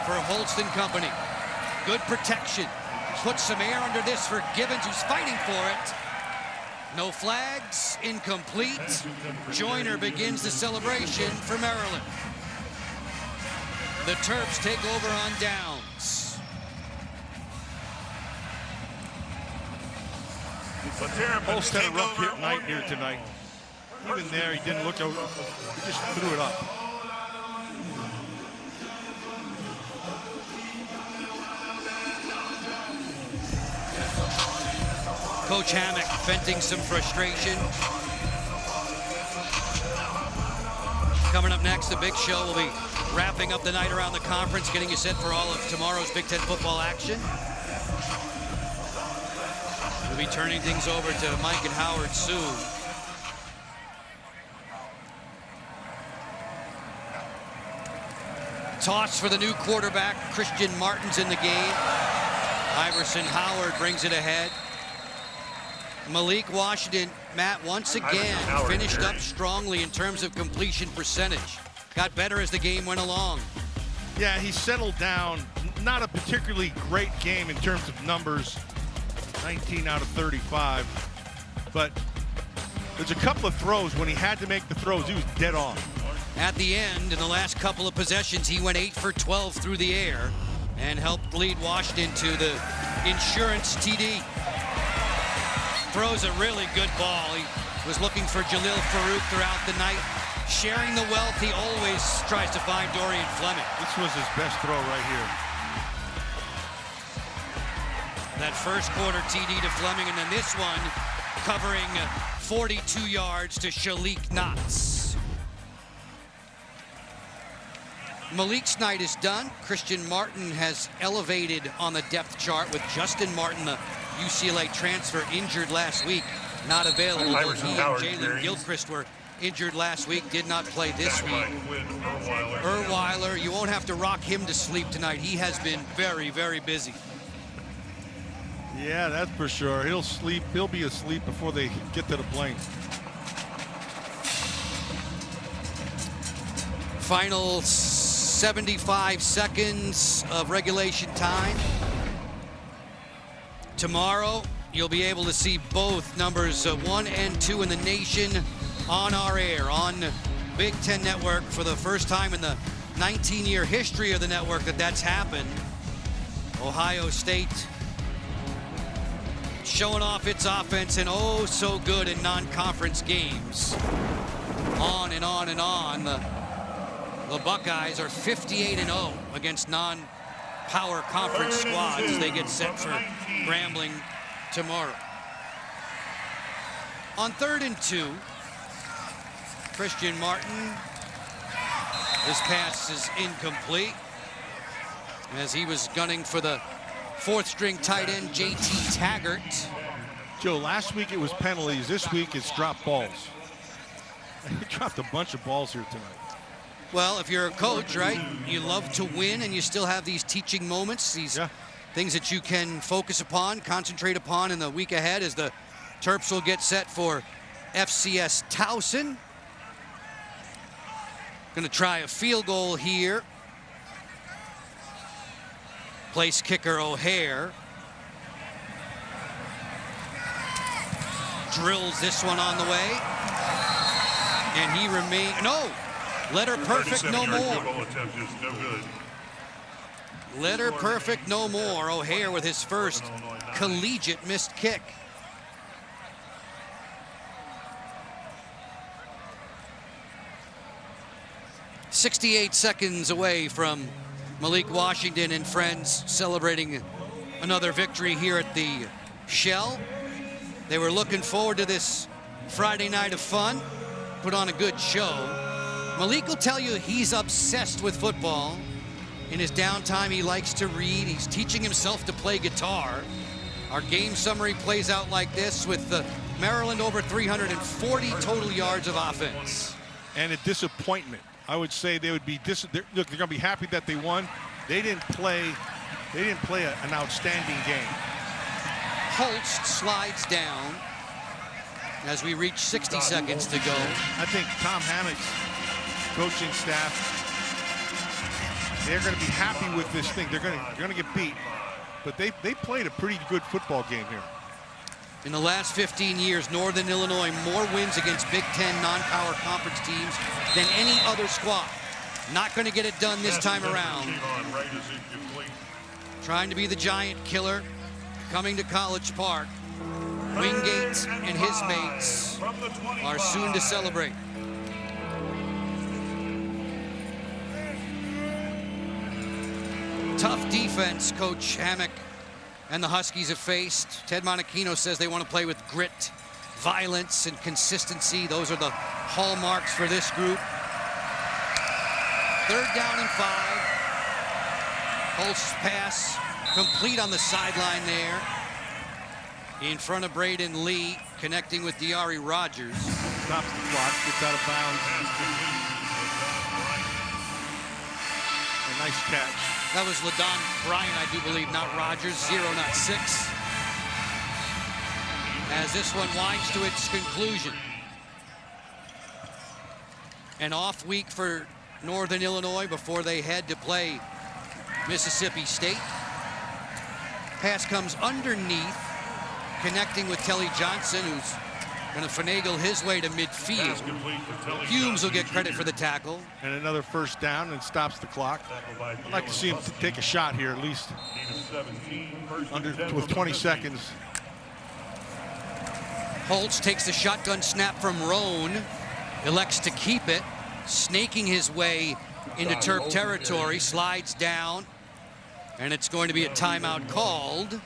for Holst and company. Good protection. Put some air under this for Gibbons, who's fighting for it. No flags, incomplete. Joyner begins the celebration for Maryland. The Terps take over on downs. Holst had a rough night here tonight. Even there, he didn't look out. He just threw it up. Coach Hammock venting some frustration. Coming up next, the big show will be wrapping up the night around the conference, getting you set for all of tomorrow's Big Ten football action. We'll be turning things over to Mike and Howard soon. Toss for the new quarterback. Christian Martin's in the game. Iverson Howard brings it ahead. Malik Washington, Matt, once again finished up strongly in terms of completion percentage. Got better as the game went along. Yeah, he settled down. Not a particularly great game in terms of numbers. 19 out of 35. But there's a couple of throws when he had to make the throws. He was dead on. At the end, in the last couple of possessions, he went 8 for 12 through the air and helped lead Washington to the insurance TD. Throws a really good ball. He was looking for Jalil Farouk throughout the night. Sharing the wealth, he always tries to find Dorian Fleming. This was his best throw right here. That first quarter TD to Fleming, and then this one covering 42 yards to Shalik Knotts. Malik's night is done. Christian Martin has elevated on the depth chart with Justin Martin, the UCLA transfer, injured last week, not available. Though he and Jalen Gilchrist were injured last week, did not play this week. Erweiler, you won't have to rock him to sleep tonight. He has been very, very busy. Yeah, that's for sure. He'll sleep. He'll be asleep before they get to the plane. Final 75 seconds of regulation time. Tomorrow, you'll be able to see both numbers 1 and 2 in the nation on our air on Big Ten Network for the first time in the 19-year history of the network that's happened. Ohio State showing off its offense, and oh so good in non-conference games. On and on and on. The Buckeyes are 58-0 against non-power conference squads. They get set for Grambling tomorrow. On 3rd and 2, Christian Martin, his pass is incomplete as he was gunning for the 4th-string tight end JT Taggart. Joe, last week it was penalties. This week it's drop balls. He dropped a bunch of balls here tonight. Well, if you're a coach, right, you love to win, and you still have these teaching moments, these things that you can focus upon, concentrate upon in the week ahead as the Terps will get set for FCS Towson. Going to try a field goal here. Place kicker O'Hare. Drills this one on the way. And he remains, no, letter perfect, no more. Litter perfect no more. O'Hare with his first collegiate missed kick. "68 seconds away from Malik Washington and friends celebrating another victory here at the Shell. They were looking forward to this Friday night of fun, put on a good show. Malik will tell you he's obsessed with football. In his downtime, he likes to read. He's teaching himself to play guitar. Our game summary plays out like this with Maryland over 340 total yards of offense. And a disappointment. I would say they would be look, they're going to be happy that they won. They didn't play an outstanding game. Holst slides down as we reach 60 seconds to go. I think Tom Hammock's coaching staff, they're going to be happy with this thing. They're going to get beat, but they played a pretty good football game here. In the last 15 years, Northern Illinois more wins against Big Ten non-power conference teams than any other squad. Not going to get it done this time around. Trying to be the giant killer, coming to College Park. Wingate and his mates are soon to celebrate. Tough defense, Coach Hammock and the Huskies have faced. Ted Monachino says they want to play with grit, violence, and consistency. Those are the hallmarks for this group. 3rd down and 5. Holst's pass complete on the sideline there. In front of Braden Lee, connecting with Diari Rogers. Stops the clock, gets out of bounds. A nice catch. That was LaDon Bryant, I do believe, not Rogers. 0, not 6. As this one winds to its conclusion. An off week for Northern Illinois before they head to play Mississippi State. Pass comes underneath, connecting with Telly Johnson, who's going to finagle his way to midfield. Humes will get credit for the tackle. And another 1st down and stops the clock. I'd like to see him take a shot here at least with 20 seconds. Holtz takes the shotgun snap from Roan, elects to keep it, snaking his way into Terp territory, slides down, and it's going to be a timeout called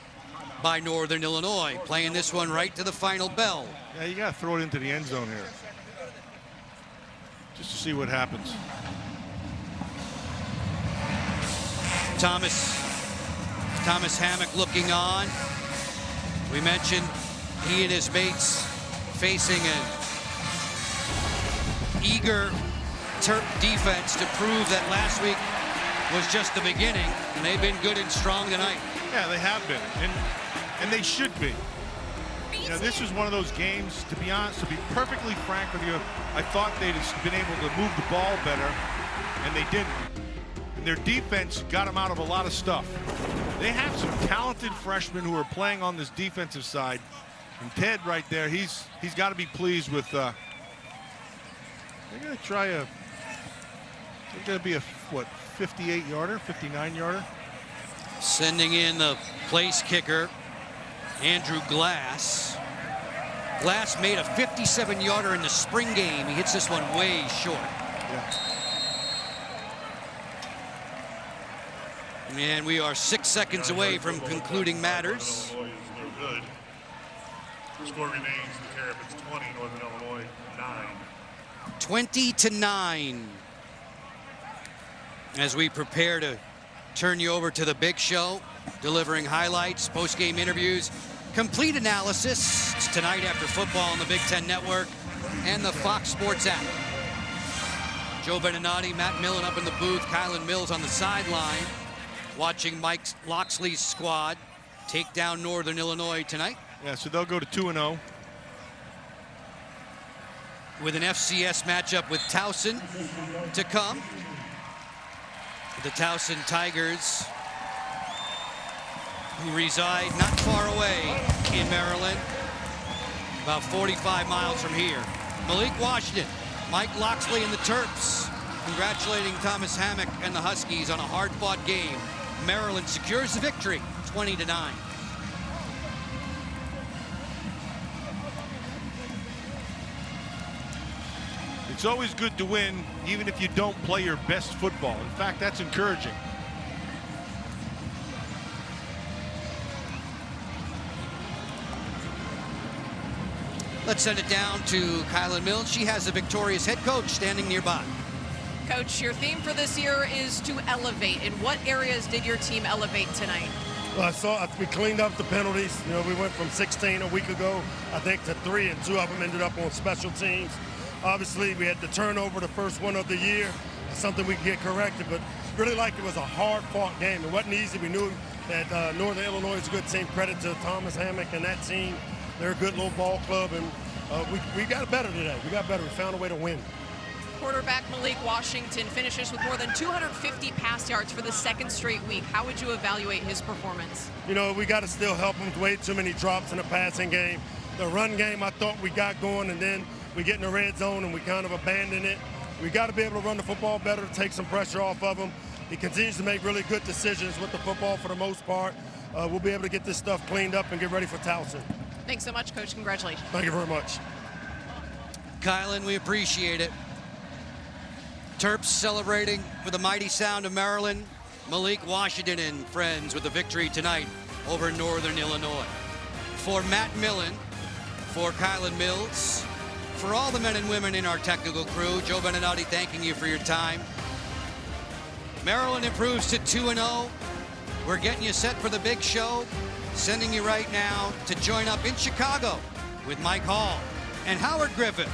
by Northern Illinois, playing this one right to the final bell. Yeah, you got to throw it into the end zone here, just to see what happens. Thomas Hammock looking on. We mentioned he and his mates facing an eager Terp defense to prove that last week was just the beginning, and they've been good and strong tonight. Yeah, they have been, and they should be. You know, this is one of those games, to be honest, to be perfectly frank with you, I thought they'd have been able to move the ball better, and they didn't. And their defense got them out of a lot of stuff. They have some talented freshmen who are playing on this defensive side. And Ted right there, he's got to be pleased with, they're going to try a, they're going to be a, what, 58-yarder, 59-yarder? Sending in the place kicker, Andrew Glass. Glass made a 57-yarder in the spring game. He hits this one way short. Yeah. And we are 6 seconds away from concluding matters. Score remains the Terrapins 20, Northern Illinois 9. 20-9. As we prepare to turn you over to the big show, delivering highlights, post-game interviews, complete analysis. It's tonight after football on the Big Ten Network and the Fox Sports app. Joe Beninati, Matt Millen up in the booth, Kylan Mills on the sideline, watching Mike Loxley's squad take down Northern Illinois tonight. Yeah, so they'll go to 2-0. With an FCS matchup with Towson to come. The Towson Tigers, who reside not far away in Maryland, about 45 miles from here. Malik Washington, Mike Loxley and the Terps, congratulating Thomas Hammock and the Huskies on a hard-fought game Maryland secures the victory, 20-9. It's always good to win, even if you don't play your best football. In fact, that's encouraging. Let's send it down to Kylan Mills. She has the victorious head coach standing nearby. Coach, your theme for this year is to elevate. In what areas did your team elevate tonight? Well, we cleaned up the penalties. You know, we went from 16 a week ago, I think, to 3, and 2 of them ended up on special teams. Obviously, we had the turnover, the first one of the year. It's something we can get corrected, but really like it was a hard-fought game. It wasn't easy. We knew that Northern Illinois is a good team. Credit to Thomas Hammock and that team. They're a good little ball club, and we got better today. We got better. We found a way to win. Quarterback Malik Washington finishes with more than 250 pass yards for the second straight week. How would you evaluate his performance? You know, we got to still help him. Way too many drops in the passing game. The run game, I thought we got going, and then we get in the red zone and we kind of abandon it. We got to be able to run the football better, take some pressure off of him. He continues to make really good decisions with the football for the most part. We'll be able to get this stuff cleaned up and get ready for Towson. Thanks so much, Coach. Congratulations. Thank you very much. Kylan, we appreciate it. Terps celebrating with the mighty sound of Maryland. Malik Washington and friends with the victory tonight over Northern Illinois. For Matt Millen, for Kylan Mills, for all the men and women in our technical crew, Joe Beninati thanking you for your time. Maryland improves to 2-0. We're getting you set for the big show. Sending you right now to join up in Chicago with Mike Hall and Howard Griffith.